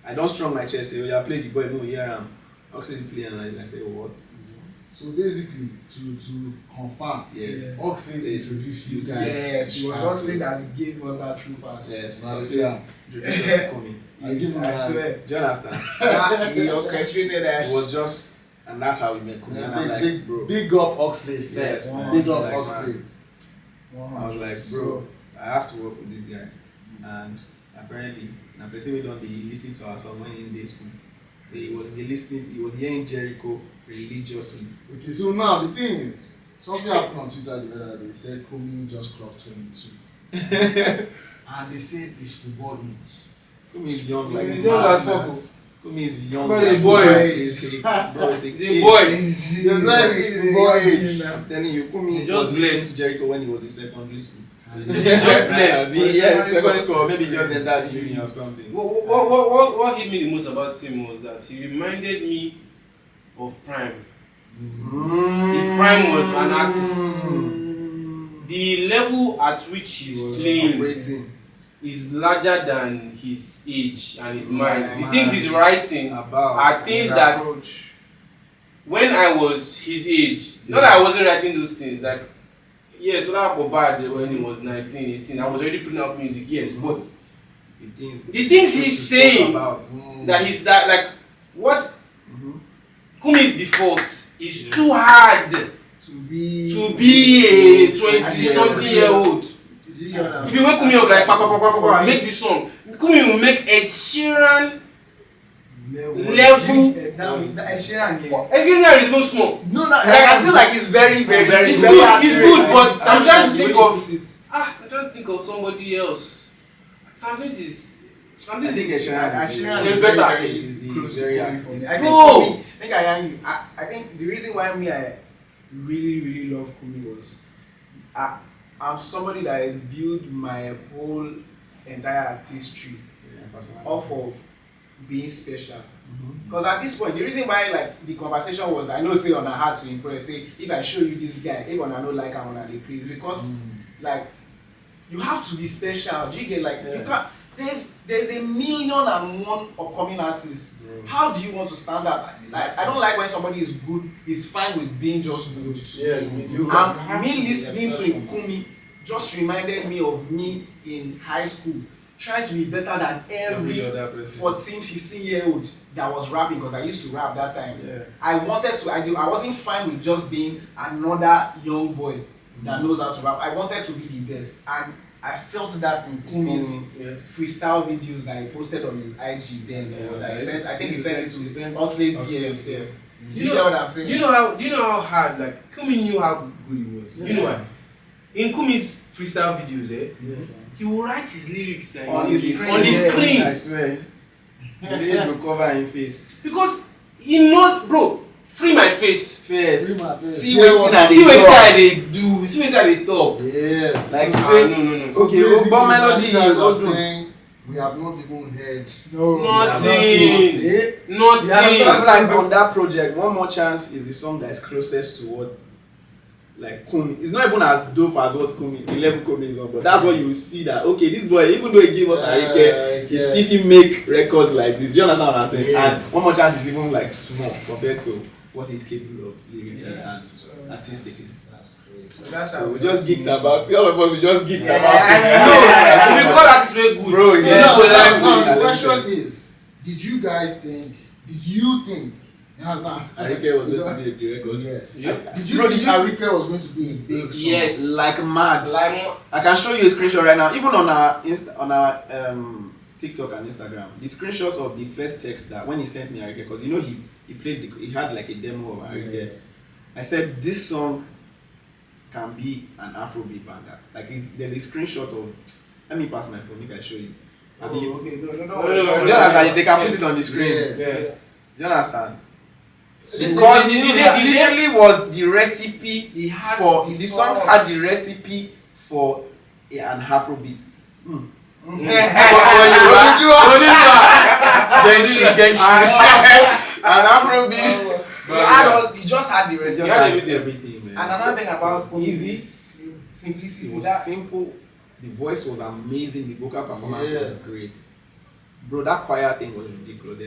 Speaker 5: I don't strong my chest. Say, oh yeah, play the boy, no, here Oxlade play, and I say, oh, what?
Speaker 3: So basically, to confirm,
Speaker 5: Yes.
Speaker 3: Oxlade introduced you guys.
Speaker 4: yes, it was Oxlade that gave us that true pass.
Speaker 5: Yes.
Speaker 3: Marcia.
Speaker 5: Introduce us to Kumi.
Speaker 4: I swear.
Speaker 5: Do you understand?
Speaker 4: He orchestrated that.
Speaker 5: It was just, and that's how we met Kumi. And I'm like, bro.
Speaker 3: Big up Oxlade first.
Speaker 5: Yes,
Speaker 3: man.
Speaker 5: man.
Speaker 3: Big up
Speaker 5: Like,
Speaker 3: Oxlade.
Speaker 5: I was like, bro, I have to work with this guy. And apparently, the person we don't listen to our song when in day school. So he was hearing Jericho religiously.
Speaker 3: Okay, so now the thing is, something happened on Twitter the other day. Said Kumi just clocked 22. And they said it's football age.
Speaker 5: Kumi is young, like
Speaker 6: He's
Speaker 5: he's
Speaker 6: young
Speaker 5: mad,
Speaker 6: as fuck.
Speaker 5: man. Kumi is young.
Speaker 6: But
Speaker 5: like
Speaker 6: he's boy.
Speaker 5: He's a bro, he's a
Speaker 6: He's
Speaker 5: kid.
Speaker 6: a boy.
Speaker 3: Just like it's football age.
Speaker 5: I'm telling you, Kumi
Speaker 6: He's
Speaker 5: was
Speaker 6: just
Speaker 5: listening
Speaker 6: blessed.
Speaker 5: to Jericho when he was in secondary school.
Speaker 6: He's just blessed.
Speaker 5: Yeah, secondary school, or maybe just in that uni or something.
Speaker 6: What hit me the most about him was that he reminded me of Prime. If Prime was an artist, the level at which he's playing
Speaker 5: Operating
Speaker 6: is larger than his age and his mind. The
Speaker 5: man.
Speaker 6: things he's writing
Speaker 5: about
Speaker 6: are things
Speaker 5: his
Speaker 6: that
Speaker 5: approach.
Speaker 6: when I was his age, not that I wasn't writing those things, like, yes, so that was bad when he was 19, 18. I was already putting out music, yes, but
Speaker 5: the
Speaker 6: things he's saying
Speaker 5: about.
Speaker 6: that he's that, like, what
Speaker 5: Mhm.
Speaker 6: Kumi's default is too hard
Speaker 4: to be
Speaker 6: a 20-something-year-old.
Speaker 4: Did you hear what I'm
Speaker 6: If you wake Kumi up like, pa, pa, pa, pa, pa, pa, make this song, Kumi will make Ed Sheeran level. Everything there is no small.
Speaker 5: No, I feel like it's very, very, very,
Speaker 6: It's
Speaker 5: very
Speaker 6: good,
Speaker 5: accurate.
Speaker 6: it's good, but I'm trying to
Speaker 5: The
Speaker 6: think
Speaker 5: way
Speaker 6: of.
Speaker 5: you put it.
Speaker 6: I'm trying to think of somebody else. Something
Speaker 5: I
Speaker 6: is
Speaker 5: think Sheeran
Speaker 6: is better.
Speaker 5: Is very accurate.
Speaker 4: I think
Speaker 6: No.
Speaker 4: for me, make I yarn you. I think the reason why I really love Kumi was I'm somebody that built my whole entire artistry off of being special. Because at this point, the reason why like the conversation was, I know say on a hard to impress. Say if I show you this guy, even I know like I'm on a decrease because like you have to be special. Do you get like you can't? There's a million and one upcoming artists. How do you want to stand out? Like I don't like when somebody is good, is fine with being just good.
Speaker 5: Yeah,
Speaker 4: And me listening to Kumi just reminded me of me in high school, trying to be better than every
Speaker 5: other person.
Speaker 4: 14, 15-year-old that was rapping because I used to rap that time.
Speaker 5: Yeah.
Speaker 4: I wasn't fine with just being another young boy that knows how to rap. I wanted to be the best. And I felt that in Kumi's freestyle videos that he posted on his IG then. That he sent, I think he sent it to Oxlade DM himself. Do you get what I'm saying?
Speaker 6: Do you know how hard, like, Kumi knew how good he was. You know why? In Kumi's freestyle videos, he will write his lyrics like
Speaker 4: On
Speaker 6: on
Speaker 4: the
Speaker 6: the screen.
Speaker 5: I swear. The lyrics will cover him face.
Speaker 6: Because he knows, bro, free my face.
Speaker 5: Face.
Speaker 3: Free my face.
Speaker 5: See
Speaker 3: Yeah,
Speaker 5: what
Speaker 6: See what they do. See what they talk.
Speaker 3: Yeah.
Speaker 5: Like
Speaker 6: Ah,
Speaker 5: say,
Speaker 6: no.
Speaker 5: okay,
Speaker 3: Basically,
Speaker 5: but melody
Speaker 3: you guys
Speaker 5: is
Speaker 3: are
Speaker 5: also
Speaker 3: saying we have not even heard.
Speaker 6: Nothing.
Speaker 5: Yeah,
Speaker 6: Nothing.
Speaker 5: like on that project, One More Chance is the song that's closest to what like Kumi. It's not even as dope as what Kumi, the level Kumi is on, but that's what you will see that okay, this boy, even though he gave us ARIKE, he still make records like this. Do you understand what I'm saying?
Speaker 3: Yeah.
Speaker 5: And One More Chance is even like small compared to what he's capable of lyrically and artistically. So we just geeked about. See, all of us we just geeked about.
Speaker 6: We call artists very good.
Speaker 5: Bro,
Speaker 6: So
Speaker 5: yeah.
Speaker 6: now we
Speaker 3: Now,
Speaker 6: like
Speaker 3: now,
Speaker 5: good.
Speaker 3: the question is, did you think, you understand?
Speaker 5: ARIKE was going to be a record.
Speaker 3: Yes.
Speaker 6: Yep.
Speaker 3: Did you
Speaker 5: Bro,
Speaker 3: think
Speaker 5: did you see-
Speaker 3: ARIKE was going to be a big song?
Speaker 6: Yes.
Speaker 5: Like mad.
Speaker 6: Like,
Speaker 5: I can show you a screenshot right now. Even on our TikTok and Instagram, the screenshots of the first text that when he sent me ARIKE, because you know he had like a demo of ARIKE.
Speaker 3: Yeah.
Speaker 5: I said this song can be an Afrobeat banger. Like there's a screenshot of
Speaker 2: Let me pass my phone, make I show you.
Speaker 4: Oh,
Speaker 2: Abi,
Speaker 4: okay, no.
Speaker 2: do you understand? They can put it on the screen.
Speaker 6: Yeah.
Speaker 2: Do you understand?
Speaker 6: The-
Speaker 2: Because
Speaker 6: the- the-
Speaker 2: it
Speaker 6: the-
Speaker 2: literally was the recipe
Speaker 4: He had
Speaker 2: for
Speaker 4: the
Speaker 2: the song
Speaker 4: sauce.
Speaker 2: had the recipe for an Afrobeat. An Afrobeat.
Speaker 4: He just had the
Speaker 2: It
Speaker 4: recipe.
Speaker 2: just had everything, man.
Speaker 4: And another thing about
Speaker 2: Easy.
Speaker 4: simplicity.
Speaker 2: It was
Speaker 4: That
Speaker 2: simple. The voice was amazing. The vocal performance
Speaker 3: Yeah.
Speaker 2: was great. Bro, that choir thing was ridiculous.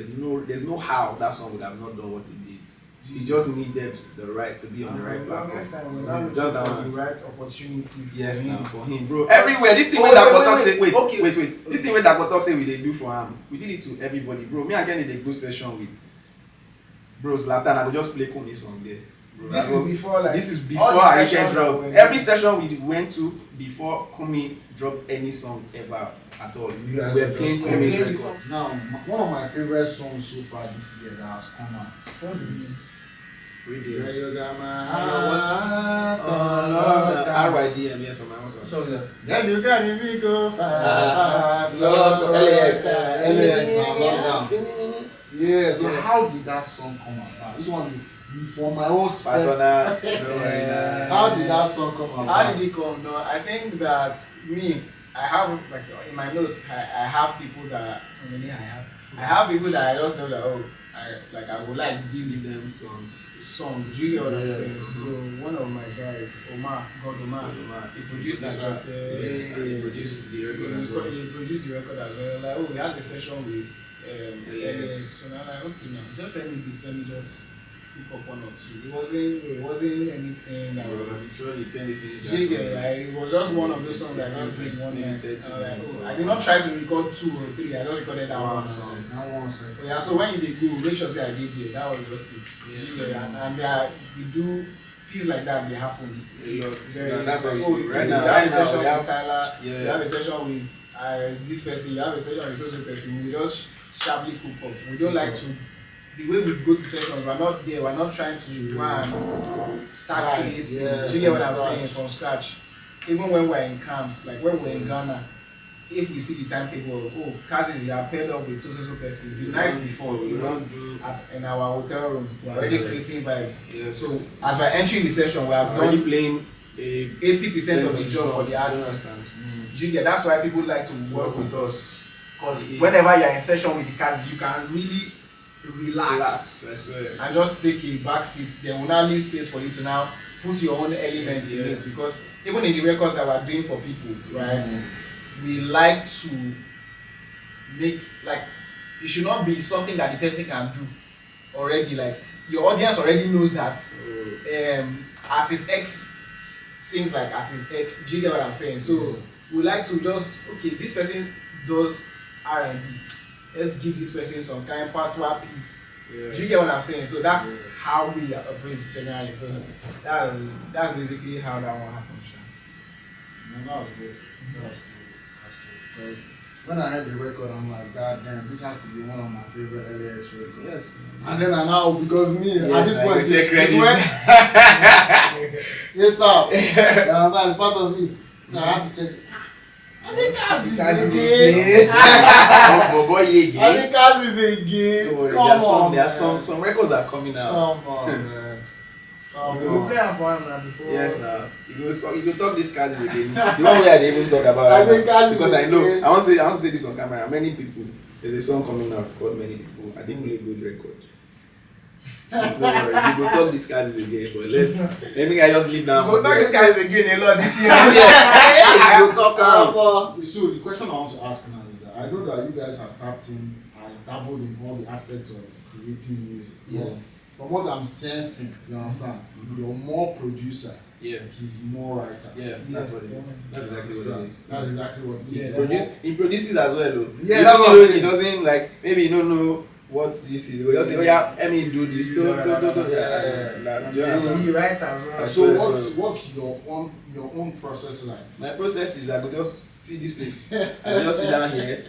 Speaker 2: There's no how that song would have not done what it did. He just needed the right to be on the right platform.
Speaker 4: Next time we're not
Speaker 2: Just
Speaker 4: looking
Speaker 2: that
Speaker 4: for
Speaker 2: one.
Speaker 4: the right opportunity.
Speaker 2: Yes,
Speaker 4: for
Speaker 2: now
Speaker 4: him.
Speaker 2: for him, bro. Everywhere, this thing
Speaker 4: Oh,
Speaker 2: when that
Speaker 4: wait,
Speaker 2: Botok
Speaker 4: wait,
Speaker 2: say, wait,
Speaker 4: okay.
Speaker 2: wait. This thing when that Botok say we they do for him, we did it to everybody, bro. Me and Kenny they go session with bro Zlatan. I go just play Kumi song there. Bro,
Speaker 4: This
Speaker 2: I go-
Speaker 4: is before like
Speaker 2: This is
Speaker 4: all
Speaker 2: before
Speaker 4: the
Speaker 2: ARIKE
Speaker 4: sessions that
Speaker 2: dropped.
Speaker 4: were-
Speaker 2: Every session we went to before Kumi dropped any song ever at all.
Speaker 3: You guys
Speaker 2: We're
Speaker 3: are
Speaker 2: playing
Speaker 3: just
Speaker 2: Kumi's
Speaker 4: playing
Speaker 2: record.
Speaker 4: songs.
Speaker 3: Now, one of my favorite songs so far this year that has come out.
Speaker 4: What's this?
Speaker 2: Read
Speaker 3: Yeah,
Speaker 2: it.
Speaker 3: you got my
Speaker 4: what's
Speaker 3: heart.
Speaker 2: RYDM, yes, on my own song.
Speaker 6: So yeah.
Speaker 3: Yeah, you got me go fast.
Speaker 2: LAX.
Speaker 3: LAX, lockdown. Yeah, so how did that song come about? This one is for my own
Speaker 2: Persona.
Speaker 3: How did that song come about?
Speaker 4: How did it come? No, I think that I have like in my notes, I have people that I have people that I just know that I would like give them song. Do you get what I'm saying? So one of my guys, Omar, he produced that track.
Speaker 2: He produced the record as well.
Speaker 4: He produced the record as well. Like, we had a session with
Speaker 2: LAX.
Speaker 4: So I'm like, okay, now just send me this. Let me just pick up one or two. It wasn't anything that
Speaker 2: Bro, I'm
Speaker 4: was.
Speaker 2: sure the penny finished.
Speaker 4: Jiggy, like, it was just one of those songs that I just did one night. I did not try to record 2 or 3. I just recorded that one song.
Speaker 3: That one song.
Speaker 4: Oh, yeah, so when you dey go, make sure say I did it. That was just it. Jiggy, and we do pieces like that. They happen.
Speaker 2: Right
Speaker 4: You
Speaker 2: now,
Speaker 4: have a session
Speaker 2: we
Speaker 4: with
Speaker 2: have
Speaker 4: Tyler.
Speaker 2: yeah.
Speaker 4: You have a session with this person. You have a session with social person. We just sharply cook up. We don't like to. The way we go to sessions, we're not there. We're not trying to go and start creating.
Speaker 3: Yeah,
Speaker 4: Do you get what I'm
Speaker 3: from
Speaker 4: saying? From scratch. Even when we're in camps, like when we're in Ghana, if we see the timetable, oh, Kazez, you are paired up with so person. The night before,
Speaker 2: we
Speaker 4: we run
Speaker 2: don't do
Speaker 4: in our hotel room. We're already creating vibes.
Speaker 2: yes.
Speaker 4: So as we're entering the session, we have
Speaker 2: already
Speaker 4: done
Speaker 2: playing a
Speaker 4: 80% of the job for the artist. Do you get? That's why people like to work with us. Because whenever you're in session with the cast, you can really relax
Speaker 2: I swear.
Speaker 4: and just take a back seat. They will now leave space for you to now put your own elements in it. Because even in the records that we're doing for people, right, we like to make, like, it should not be something that the person can do already. Like, your audience already knows that artist X sings like artist X. Do you get what I'm saying? So we like to just, okay, this person does R&B. Let's give this person some kind patois piece. Do you get what I'm saying? So that's how we operate generally. So that's basically how that one happens.
Speaker 3: No, that was good. Because when I heard the record, I'm like, God damn, this has to be one of my favorite LAX records.
Speaker 2: Yes.
Speaker 3: And then I now, because me, at
Speaker 2: Yes,
Speaker 3: this
Speaker 2: I
Speaker 3: point,
Speaker 2: can take
Speaker 3: it's
Speaker 2: credit.
Speaker 3: when, yes, sir. That's part of it. So I had to check. I think Kazez is again. I think Kazez is again.
Speaker 2: Don't worry,
Speaker 3: Come on,
Speaker 2: there are
Speaker 3: man.
Speaker 2: some records are coming out.
Speaker 3: Come on, man. Come
Speaker 4: We
Speaker 3: on.
Speaker 4: play am for him now before.
Speaker 2: Yes, now you go talk this Kazez again. The one where I didn't even talk about.
Speaker 3: I think Kazez
Speaker 2: because I know
Speaker 3: again.
Speaker 2: I want to say this on camera. Many people, there's a song coming out called Many People. I didn't play good record. Don't worry, you go talk this Kazez again, but let me just leave now.
Speaker 4: We'll talk this guys again a lot this year.
Speaker 2: You go talk
Speaker 3: So the question I want to ask now is that I know that you guys have tapped in and dabbled in all the aspects of creating music.
Speaker 2: Yeah.
Speaker 3: But from what I'm sensing, you understand, you're more producer.
Speaker 2: Yeah.
Speaker 3: He's more writer.
Speaker 2: Yeah, that's what it is. That's exactly what it is.
Speaker 3: That's exactly what it is.
Speaker 2: He produces as well though.
Speaker 3: Yeah,
Speaker 2: Even
Speaker 3: that's what
Speaker 2: though
Speaker 3: I'm
Speaker 2: he
Speaker 3: saying.
Speaker 2: doesn't like, maybe he don't know what this is. He just say, oh yeah, let me do this. Do.
Speaker 3: Yeah.
Speaker 2: Do you understand?
Speaker 4: He writes as well.
Speaker 3: So
Speaker 2: So-
Speaker 3: what's your own process like?
Speaker 2: My process is I go just see this place. I just sit down here.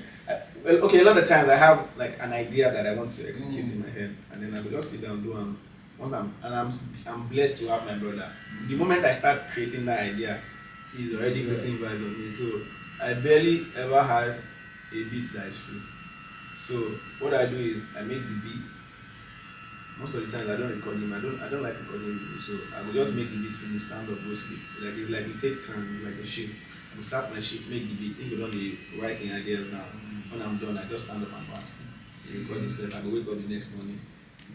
Speaker 2: Well, okay, a lot of times I have like an idea that I want to execute in my head, and then I will just sit down, do them. I'm blessed to have my brother. The moment I start creating that idea, he's already putting vibes on me. So I barely ever had a beat that is free. So what I do is I make the beat. Most of the times I don't record him. I don't like recording him. So I will just make the beat from the stand up, go sleep. Like it's like we take turns. It's like a shift. I will start my shift, make the beat. If you don't be writing ideas now, when I'm done, I just stand up and pass. You record yourself. I go wake up the next morning.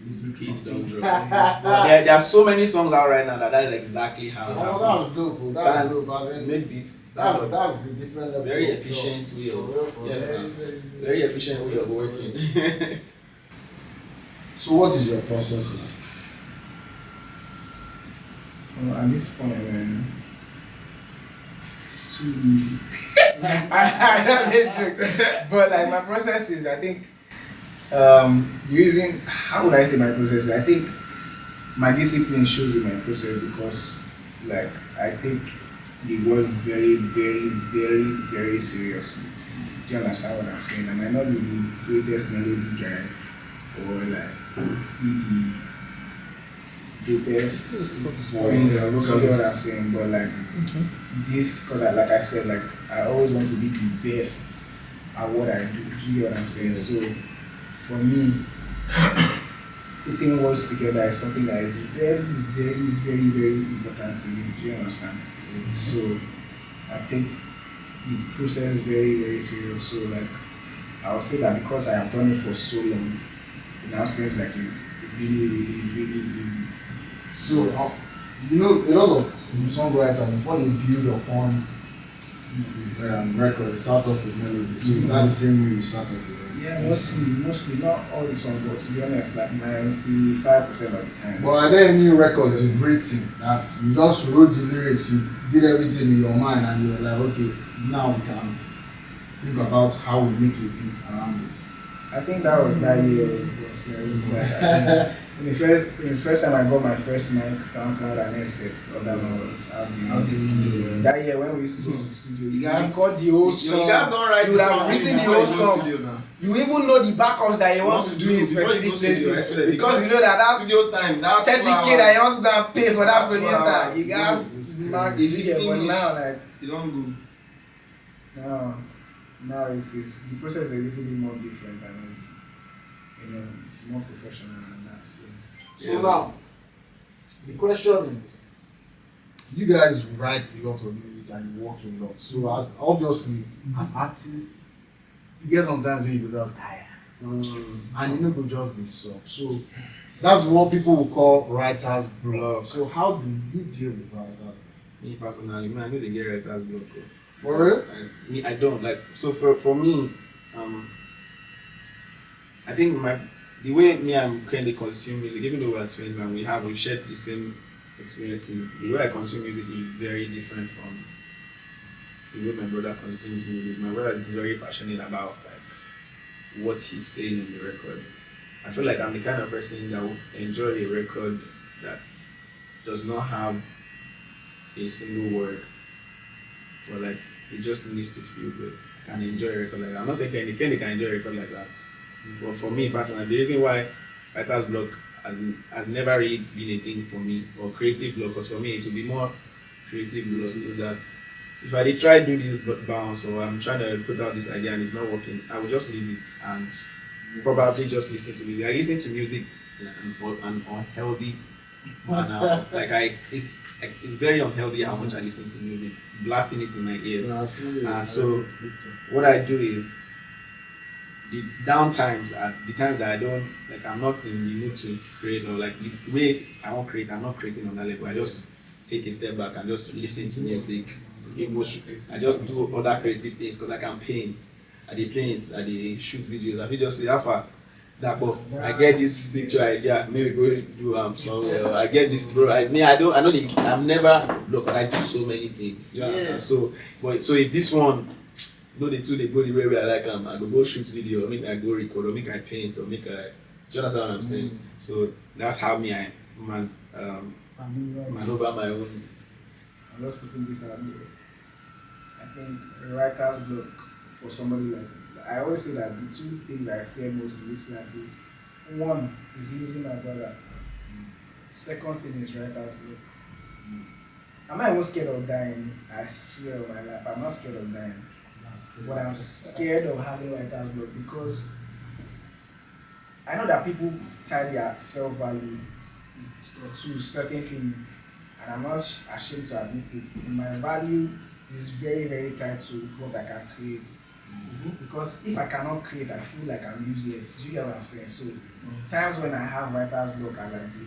Speaker 2: Hits don't drop. But there are so many songs out right now that is exactly how.
Speaker 3: Oh, that's dope. That's dope. As in,
Speaker 2: Make beats. Stand up.
Speaker 3: that's a different level.
Speaker 2: Very
Speaker 3: of
Speaker 2: efficient
Speaker 3: job.
Speaker 2: way
Speaker 3: For
Speaker 2: of
Speaker 3: real, for
Speaker 2: yes,
Speaker 3: real.
Speaker 2: sir. Very efficient way of working.
Speaker 3: So what is your process like?
Speaker 4: Well, at this point, man, it's too easy. I don't say joke, but like my process is, I think, the reason, how would I say my process is, I think my discipline shows in my process because, like, I take the work very, very, very, very seriously. Do you understand what I'm saying? I might not be the greatest melody guy or like be the best voice. You get what I'm saying? But like this, because like I said, like I always want to be the best at what I do. You get what I'm saying? So for me, putting words together is something that is very, very, very, very important to me. Do you understand? So I take the process very, very serious. So like I would say that because I have done it for so long, it now seems like it's really, really, really easy.
Speaker 3: So, you know, a lot of songwriters, before they build upon records, they start off with melody. So, is that the same way you start off with?
Speaker 4: Yeah, mostly, not all the songs, but to be honest, like 95% of the time.
Speaker 3: But are there any records you've written that you just wrote the lyrics, you did everything in your mind, and you were like, okay, now we can think about how we make a beat around this?
Speaker 4: I think that was that year. The first time I got my first mic, SoundCloud and headsets, or that was out the that year when we used to go to the studio. You guys got the whole song.
Speaker 2: You guys don't write
Speaker 4: You
Speaker 2: the
Speaker 4: have
Speaker 2: song
Speaker 4: written the
Speaker 2: before
Speaker 4: whole
Speaker 2: you go
Speaker 4: song.
Speaker 2: studio now.
Speaker 4: You even know the backups that he wants to do in
Speaker 2: Before you
Speaker 4: specific
Speaker 2: go studio,
Speaker 4: places
Speaker 2: especially
Speaker 4: because you know that
Speaker 2: studio time, that
Speaker 4: 30K that he wants to go and pay for that
Speaker 2: That's 2
Speaker 4: producer.
Speaker 2: hours.
Speaker 4: You guys mark the video, but now like
Speaker 2: you don't go.
Speaker 4: now it's the process is a little bit more different and it's it's more professional than that.
Speaker 3: So now, the question is, you guys write a lot of music and you work a lot. So as obviously as artists, you get sometimes you go just tire. And you know go just this song. So that's what people will call writer's block. So how do you deal with writer's block?
Speaker 2: Me personally, man, I know they get writer's block.
Speaker 3: For real?
Speaker 2: I don't like. So for me, I think the way me and currently consume music, even though we're twins and we've shared the same experiences, the way I consume music is very different from the way my brother consumes music. My brother is very passionate about like what he's saying in the record. I feel like I'm the kind of person that would enjoy a record that does not have a single word, but like it just needs to feel good. I can enjoy a record like that. I'm not saying Kenny can enjoy a record like that. But for me personally, the reason why writer's block has never really been a thing for me, or creative block, because for me it will be more creative block in that if I did try to do this bounce or I'm trying to put out this idea and it's not working, I will just leave it and probably just listen to music. I listen to music in an unhealthy manner. It's very unhealthy how much I listen to music, blasting it in my ears. So what I do is the downtimes are the times that I don't like. I'm not in the mood to create, or like the way I want to create. I'm not creating on that level. I just take a step back and just listen to music. I just do other creative things because I can paint. I paint. I shoot videos. I just say, "Alpha, that but I get this picture idea. Maybe go do somewhere. I get this, bro. I'm never look. I do so many things. Yeah. So if this one. No, the two they go the way I like them. I go shoot video, or make I go record, or make I paint, or make I. Do you understand what I'm saying? So that's how I maneuver my own.
Speaker 4: I'm just putting this out there. I think a writer's block for somebody like I always say that the two things I fear most in this life is one is losing my brother. Second thing is writer's block. I'm not even scared of dying. I swear on my life, I'm not scared of dying. But I'm scared of having writer's block because I know that people tie their self-value to certain things, and I'm not ashamed to admit it. My value is very, very tied to what I can create. Because if I cannot create, I feel like I'm useless. Do you get what I'm saying? So times when I have writer's block are like the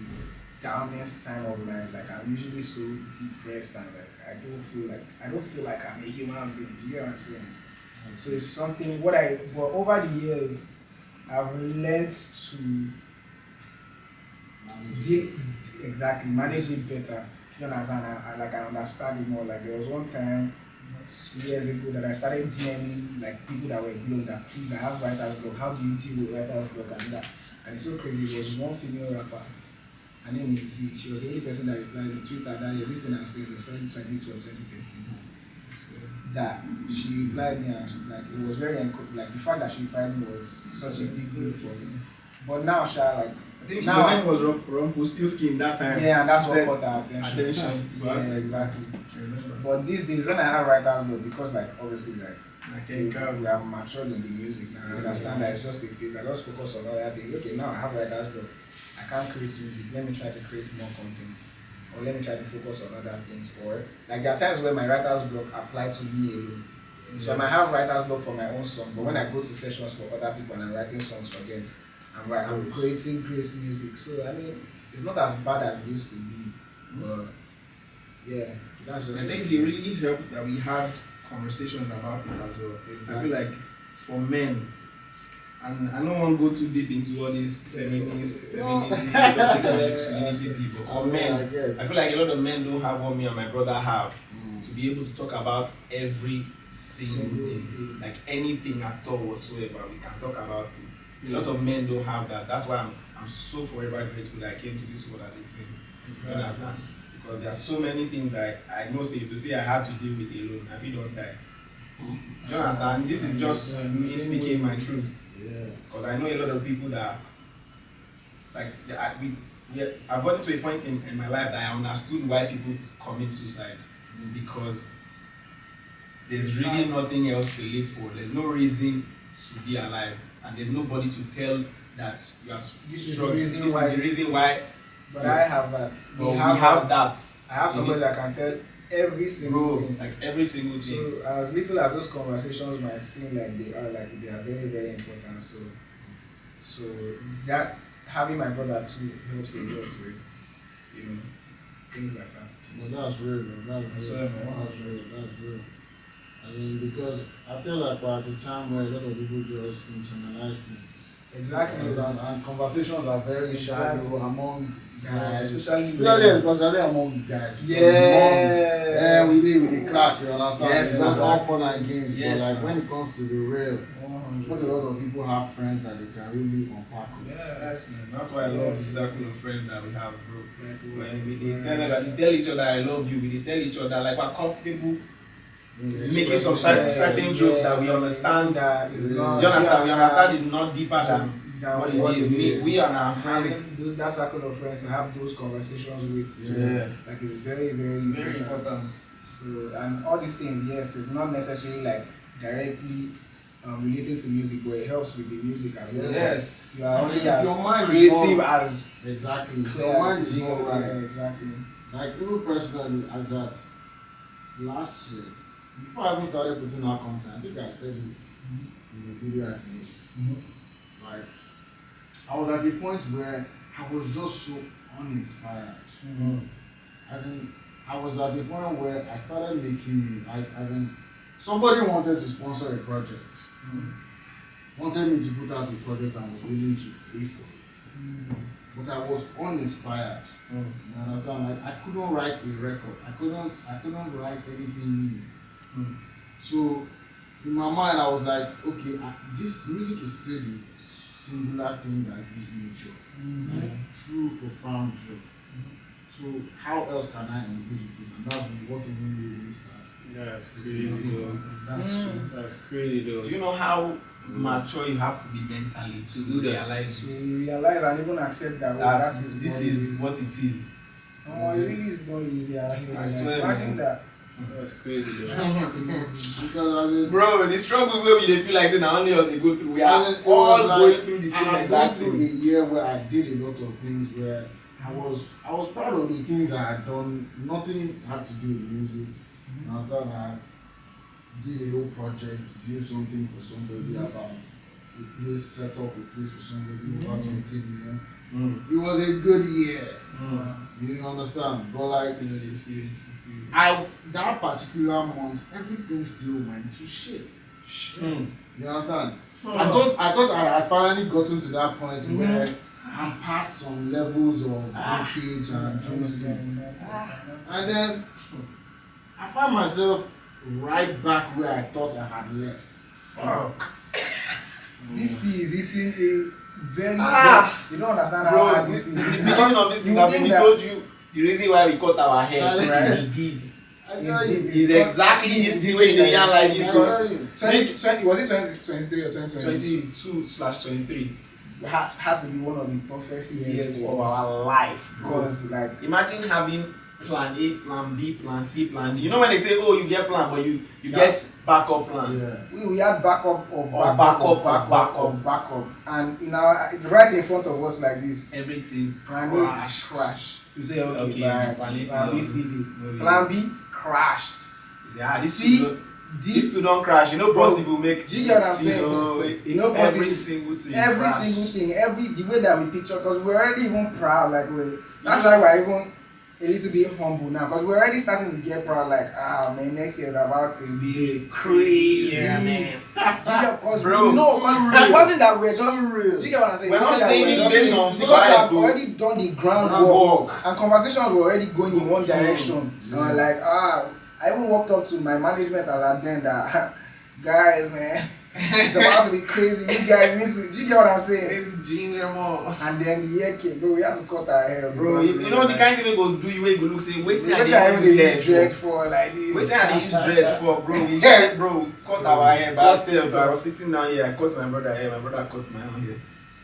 Speaker 4: downest time of my life. Like I'm usually so depressed and like I don't feel like I'm a human being. Do you get what I'm saying? So it's something but over the years I've learned to manage it better. You understand? I understand it more. Like there was one time years ago that I started DMing like people that were blown that please I have writer's block. How do you deal with writer's block and that? And it's so crazy. There was one female rapper. Her name is Z. She was the only person that replied on Twitter that year. This thing I'm saying was probably 2012, 2013. So that she replied me and she, like it was very like the fact that she replied me was such a big deal for me. But now like
Speaker 2: I think her name was Rumpelstiltskin that time.
Speaker 4: Yeah, and that's what caught her attention.
Speaker 2: Yeah,
Speaker 4: exactly. But these days when I have writer's block, because like obviously like we have matured in the music now. I understand that it's just a phase. I just focus on other things. Okay, now I have writer's block. I can't create music. Let me try to create more content. Or let me try to focus on other things. Or like there are times where my writer's block applies to me alone. So I might have writer's block for my own songs, but when I go to sessions for other people and I'm writing songs for them, I'm creating great music. So I mean, it's not as bad as it used to be. But yeah, that's just.
Speaker 2: I think it really helped that we had conversations about it as well. Exactly. I feel like for men, and I don't want to go too deep into all these feminism, toxic masculinity people. For men, I feel like a lot of men don't have what me and my brother have to be able to talk about every single thing, like anything at all whatsoever. We can talk about it. A lot of men don't have that. That's why I'm so forever grateful that I came to this world as a twin. You understand? Because there are so many things that I know to say I had to deal with alone. I feel don't die. Do you understand? This is just me speaking my truth.
Speaker 3: Yeah.
Speaker 2: Because I know a lot of people that, like, I got to a point in my life that I understood why people commit suicide. Because there's really nothing else to live for. There's no reason to be alive. And there's nobody to tell that you are struggling. This is the reason why.
Speaker 4: But I have that.
Speaker 2: We have that.
Speaker 4: I have somebody that can tell every single thing.
Speaker 2: Like every single thing.
Speaker 4: So as little as those conversations might seem like they are very, very important. So that having my brother too helps a lot with, things like that.
Speaker 3: Well, that's real, bro. That's real. I mean, because I feel like we're at a time where a lot of people just internalize things.
Speaker 4: Exactly.
Speaker 3: And conversations are very shallow among guys,
Speaker 4: especially
Speaker 3: among guys.
Speaker 4: Yeah.
Speaker 3: We did crack, you understand?
Speaker 2: Yes,
Speaker 3: that's all fun and games.
Speaker 2: Yes,
Speaker 3: but like when it comes to the real, not a lot of people have friends that they can really unpack with.
Speaker 2: Yeah, that's why I love the circle of friends that we have, bro. When we tell each other I love you, we tell each other like we're comfortable making some certain jokes that we understand. That is not, do you understand? We understand it's not deeper than what it is. We and our friends.
Speaker 4: That circle of friends to have those conversations with. Like it's very, very,
Speaker 2: very important.
Speaker 4: So and all these things, yes, it's not necessarily like directly relating to music, but it helps with the music as well.
Speaker 2: Yes.
Speaker 4: You are only as
Speaker 3: your mind
Speaker 4: creative as
Speaker 3: exactly.
Speaker 4: Clear,
Speaker 3: your mind is not right.
Speaker 4: Yeah, exactly.
Speaker 3: Like even personally, as that last year, before I even started putting out content, I think I said it in the video I made. Like I was at a point where I was just so uninspired. As in, I was at the point where I started making, as in, somebody wanted to sponsor a project, wanted me to put out the project and was willing to pay for it. But I was uninspired. You understand? Like I couldn't write a record. I couldn't write anything new. So in my mind, I was like, okay, this music is still the singular thing that gives me joy, like true, profound joy. So how else can I engage with it? And that's what even made me start.
Speaker 6: Yeah, that's crazy though. That's crazy though.
Speaker 2: Do you know how mature you have to be mentally to
Speaker 6: do that?
Speaker 2: realize this?
Speaker 4: So you realize and even accept that
Speaker 2: This is what it is.
Speaker 4: Oh, it really is not easy.
Speaker 2: I swear,
Speaker 4: Imagine
Speaker 2: man.
Speaker 4: that
Speaker 6: That's crazy, though.
Speaker 3: Because
Speaker 5: Bro, the struggles where we dey feel like say na only us dey go through. We are
Speaker 3: it
Speaker 5: all
Speaker 3: was
Speaker 5: going through the same
Speaker 3: I
Speaker 5: exact
Speaker 3: went through a
Speaker 5: thing.
Speaker 3: year where I did a lot of things where I was proud of the things I had done. Nothing had to do with music. I understand I did a whole project, built something for somebody about a place, set up a place for somebody about 20 million. It was a good year. You understand? But like that particular month, everything still went to shit. You understand? I thought I had finally gotten to that point where I'm past some levels of vintage and juicy. And then I found myself right back where I thought I had left.
Speaker 4: Fuck. This pea is eating a very you don't understand
Speaker 5: Bro,
Speaker 4: how hard this pea
Speaker 5: the
Speaker 4: is.
Speaker 5: beginning of this thing,
Speaker 4: You
Speaker 5: I've
Speaker 4: think
Speaker 5: been
Speaker 4: that-
Speaker 5: told you the reason why we cut our hair
Speaker 3: Right.
Speaker 5: is deep.
Speaker 3: I tell you,
Speaker 5: It's exactly this thing where you dey yarn like this.
Speaker 3: I
Speaker 5: So
Speaker 3: tell you.
Speaker 4: 2020 was it 2023 or 2022?
Speaker 5: 22/23.
Speaker 4: Has to be one of the toughest years
Speaker 5: Years
Speaker 4: of
Speaker 5: of
Speaker 4: our
Speaker 5: our life.
Speaker 4: because like
Speaker 5: Imagine having plan A, plan B, plan C, plan D. You know when they say, oh, you get plan, but you get backup plan.
Speaker 3: Yeah.
Speaker 4: we had backup of
Speaker 5: Or
Speaker 4: backup and in our right in front of us like this
Speaker 5: Everything
Speaker 4: plan
Speaker 5: crashed.
Speaker 4: A crash. You say okay,
Speaker 5: Okay,
Speaker 4: bye.
Speaker 5: plan A
Speaker 4: B,
Speaker 5: to
Speaker 4: C, D.
Speaker 5: no,
Speaker 4: Plan B crashed.
Speaker 5: You say, ah,
Speaker 4: See,
Speaker 5: these two don't crash. You know,
Speaker 4: Bro,
Speaker 5: possible make.
Speaker 4: do you get what I'm
Speaker 5: see,
Speaker 4: saying?
Speaker 5: no,
Speaker 4: You know,
Speaker 5: every
Speaker 4: possible-
Speaker 5: single thing.
Speaker 4: every
Speaker 5: crashed.
Speaker 4: single thing, the way that we picture, because we're already even proud, like that's why we're even a little bit humble now, because we're already starting to get proud, like man, next year is about to be
Speaker 5: Crazy,
Speaker 4: Yeah,
Speaker 5: man.
Speaker 4: because
Speaker 5: Bro,
Speaker 4: we know, because it wasn't that we're just
Speaker 3: real.
Speaker 4: do you get what I'm saying?
Speaker 5: We're not
Speaker 4: It wasn't that
Speaker 5: saying
Speaker 4: we're
Speaker 5: it
Speaker 4: just
Speaker 5: based
Speaker 4: saying-
Speaker 5: on
Speaker 4: because we
Speaker 5: vibe,
Speaker 4: have
Speaker 5: bro.
Speaker 4: already done the groundwork
Speaker 3: Groundwork.
Speaker 4: and conversations were already going in one direction. And like I even walked up to my management as at then that guys, man, it's about to be crazy. You guys need to. Do you get what I'm saying?
Speaker 5: It's ginger more.
Speaker 4: And then the year came, bro. We had to cut our hair,
Speaker 5: Bro, you know the kind of thing we go do you wey go look say wetin I
Speaker 4: Wetin
Speaker 5: dey use
Speaker 4: use
Speaker 5: hair
Speaker 4: dread
Speaker 5: for?
Speaker 4: for like this?
Speaker 5: Wetin I dey use dread for, bro? We shit, bro. We cut our hair by ourselves. I was sitting down here. I cut my brother hair. My brother cut my own hair.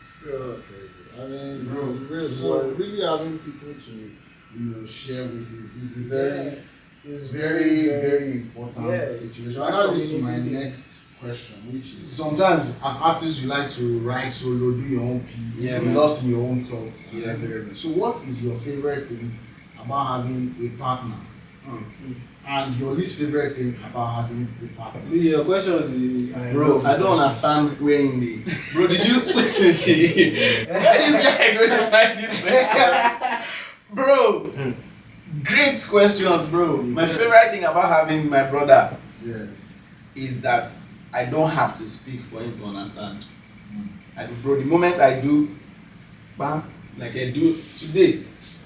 Speaker 3: So that's crazy. I mean,
Speaker 5: Bro.
Speaker 3: it's real. So really having people to share with is a very,
Speaker 4: It's
Speaker 3: very important
Speaker 4: Yeah.
Speaker 3: situation. And that leads to my
Speaker 4: Community.
Speaker 3: next question, which is sometimes as artists you like to write solo, do your own P,
Speaker 5: Yeah,
Speaker 3: be
Speaker 5: man.
Speaker 3: lost in your own thoughts.
Speaker 5: Yeah.
Speaker 3: So what is your favorite thing about having a partner? And your least favorite thing about having a partner?
Speaker 6: Your question is
Speaker 5: Bro, I don't understand where in the. Bro, did you? This guy going to find this question. Bro, great questions, bro. My favorite thing about having my brother
Speaker 3: Yeah.
Speaker 5: is that I don't have to speak for him to understand. Bro, the moment I do, bam, like I do today,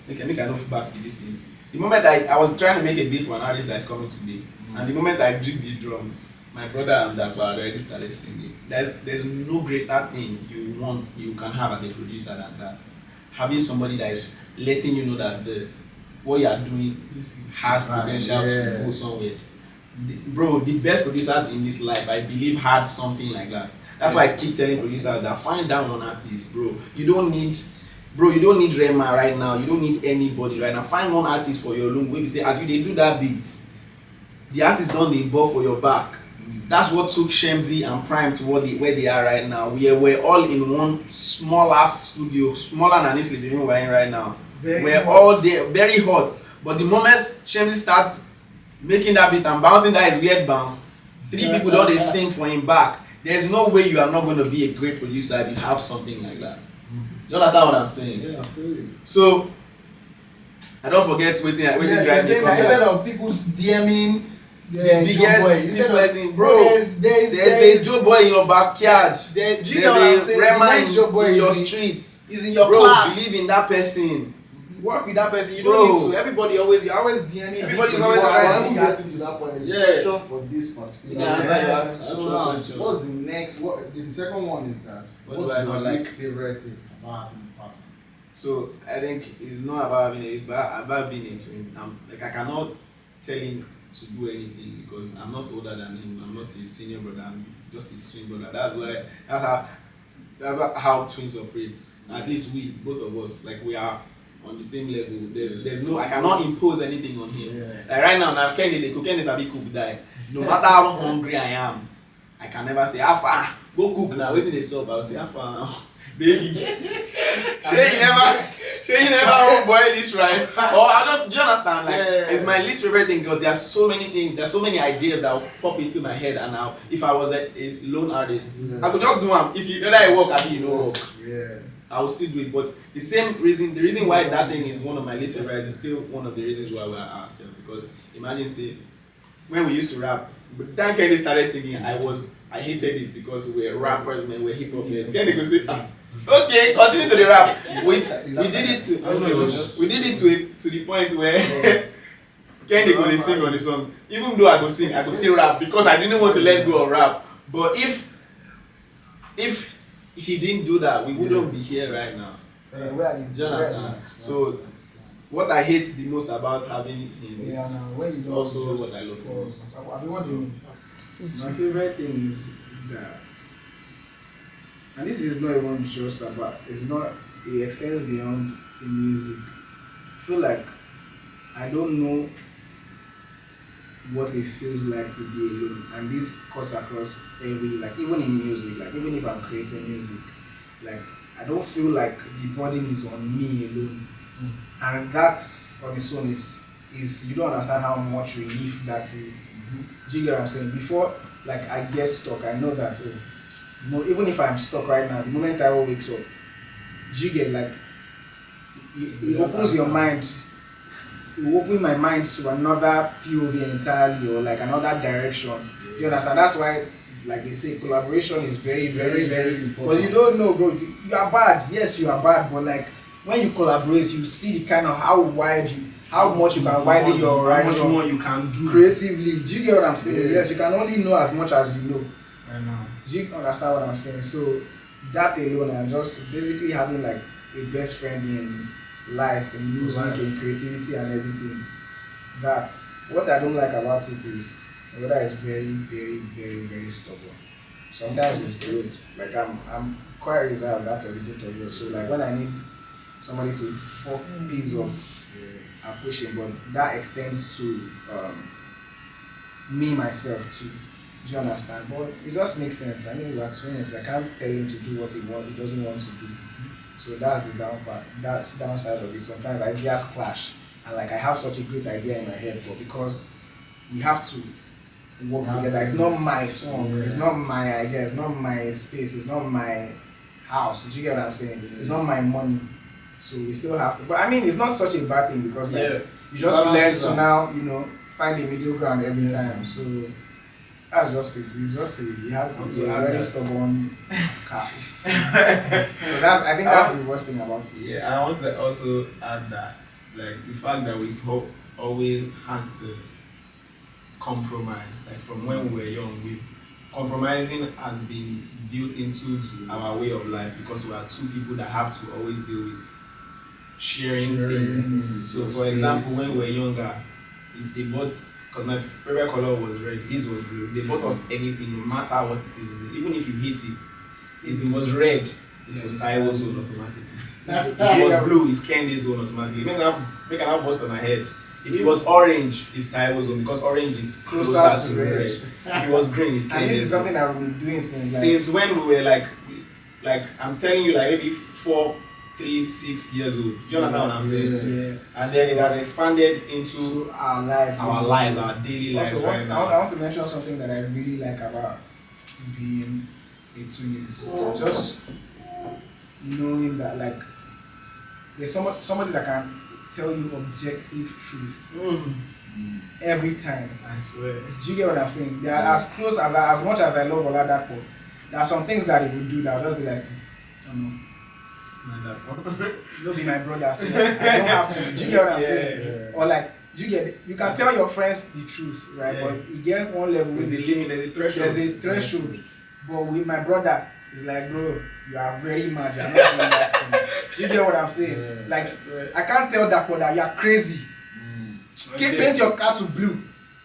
Speaker 5: make I know back to this thing. The moment I was trying to make a beat for an artist that's coming today, and the moment I did the drums, my brother and that already started singing. There's no greater thing you can have as a producer than that. Having somebody that is letting you know that what you are doing has potential to go somewhere. Bro, the best producers in this life, I believe, had something like that. That's why I keep telling producers that find down one artist, bro. You don't need Rema right now. You don't need anybody right now. Find one artist for your room. Where you say, as you they do that beat, the artist don't dey ball for your back. That's what took Shemzy and Prime to where they are right now. We're all in one small ass studio, smaller than this living room we're in right now. We're all there, very hot. But the moment Shemzy starts making that beat and bouncing that his weird bounce, three people don't they sing for him back. There's no way you are not going to be a great producer if you have something like that. Do you understand what I'm saying?
Speaker 3: Yeah, I feel you.
Speaker 5: So I don't forget waiting drive me.
Speaker 4: Instead of people DMing
Speaker 5: The biggest person, bro. There's a Joe boy in your backyard.
Speaker 4: Do you get what I'm
Speaker 5: There's a
Speaker 4: saying?
Speaker 5: Rema
Speaker 4: The next Joe boy
Speaker 5: in your
Speaker 4: is
Speaker 5: street.
Speaker 4: is in your
Speaker 5: Bro,
Speaker 4: class.
Speaker 5: believe in that person.
Speaker 4: Work with that person. You
Speaker 5: Bro.
Speaker 4: don't need to. You're always DMing.
Speaker 5: Everybody's always
Speaker 3: I
Speaker 5: trying
Speaker 3: want
Speaker 5: to
Speaker 3: to
Speaker 5: get
Speaker 3: get to that point.
Speaker 5: Yeah.
Speaker 3: Question for this particular.
Speaker 5: Yeah, answer your
Speaker 3: So
Speaker 5: actual
Speaker 3: now,
Speaker 5: question.
Speaker 3: what's the next? What the second one is that?
Speaker 5: What
Speaker 3: What's
Speaker 5: do I
Speaker 3: your
Speaker 5: not like?
Speaker 3: least favorite thing about having a partner?
Speaker 5: So I think it's not about having it's about being a twin. Like I cannot tell him to do anything because I'm not older than him. I'm not his senior brother. I'm just his twin brother. That's how twins operate. At least we, both of us, like we are
Speaker 2: on the same level. There's no, I cannot impose anything on him.
Speaker 3: Yeah.
Speaker 2: Like right now, Kenny is a big cook die. No matter how hungry I am, I can never say, Alpha, go cook now. Waiting the soup, I'll say, Alpha now. Baby. She never won't boil this rice. Or I just, do you understand? Like, it's my least favorite thing because there are so many things, there are so many ideas that will pop into my head. And now, if I was a lone artist, I could just do them. If you whether I work, I mean, you know, work.
Speaker 3: Yeah.
Speaker 2: I will still do it. But the reason why that thing is one of my least favorite is still one of the reasons why we are ourselves. Because imagine, say, when we used to rap, but then Kenny started singing, I hated it because we're rappers, man, we're hip hop heads. Kenny could say, okay, continue to the rap. We did it to the point where Kenny could sing on the song. Even though I could sing, I could still rap because I didn't want to let go of rap. But if he didn't do that, we wouldn't be here right now. Do you understand? So what I hate the most about having him is also what I love the most.
Speaker 4: My favorite thing is that, and this is not even just about, it extends beyond the music. I feel like I don't know what it feels like to be alone, and this cuts across every, like even in music, like even if I'm creating music, like I don't feel like the burden is on me alone. And that's on its own is you don't understand how much relief that is. Do you get what I'm saying? Before, like I get stuck, I know that even if I'm stuck right now, the moment I wakes up, do you get like it opens your mind. It will open my mind to another POV entirely, or like another direction. You understand? That's why, like they say, collaboration is very, very, very important. Because you don't know, bro. You are bad. Yes, you are bad, but like when you collaborate, you see the kind of how much you can widen your horizon,
Speaker 2: how much more you can do
Speaker 4: creatively. Do you get what I'm saying?
Speaker 3: Yeah.
Speaker 4: Yes, you can only know as much as you know.
Speaker 3: I know.
Speaker 4: Do you understand what I'm saying? So that alone, and just basically having like a best friend in life, in music, in creativity and everything. That's what I don't like about it is Oda is very, very, very, very stubborn. Sometimes it's good. Like I'm quite reserved after the both of us. So like when I need somebody to fuck peace up, I push him. But that extends to me myself too. Do you understand? But it just makes sense. I mean, we are twins. I can't tell him to do what he doesn't want to do. So that's the down part. That's the downside of it. Sometimes ideas clash, and like I have such a great idea in my head, but because we have to work together, it's not my song, it's not my idea, it's not my space, it's not my house. Do you get what I'm saying? It's not my money, so we still have to. But I mean, it's not such a bad thing because like you just learn to now find a middle ground every time. So that's just it. It's just he has a very stubborn car. So I think that's the worst thing about it.
Speaker 2: Yeah, I want to also add that, like the fact that we always had to compromise, like from when we were young, compromising has been built into our way of life because we are two people that have to always deal with sharing things. So, for example, when we were younger, if they bought, because my favorite color was red, his was blue. They bought us anything, no matter what it is. Even if you hate it, if it was red, it was Taiwo's own automatically. If it was blue, it's Kendi's own automatically. Make an bust on my head. If it was orange, it's Taiwo's own because orange is closer to red. If it was green, it's Kendi's.
Speaker 4: And this is something that we've been doing
Speaker 2: since when we were like I'm telling you, like maybe 4, 3, 6 years old. Do you understand what I'm saying?
Speaker 4: Yeah.
Speaker 2: And then it has expanded into
Speaker 4: our lives,
Speaker 2: our daily lives right now.
Speaker 4: I want to mention something that I really like about being a twin is just knowing that like there's somebody that can tell you objective truth every time.
Speaker 2: I swear.
Speaker 4: Do you get what I'm saying? They are as close as much as I love Oladapo. There are some things that he would do that I'll just be like, I don't know. You'll be my brother, so I don't have to. Do you get what I'm saying? Yeah. Or like, you can tell your friends the truth, right? Yeah. But you get one level with there's a threshold. But with my brother, it's like, bro, you are very mad. You're not doing that thing. Do you get what I'm saying? Yeah. Like, I can't tell that brother you're crazy. Paint your car to blue,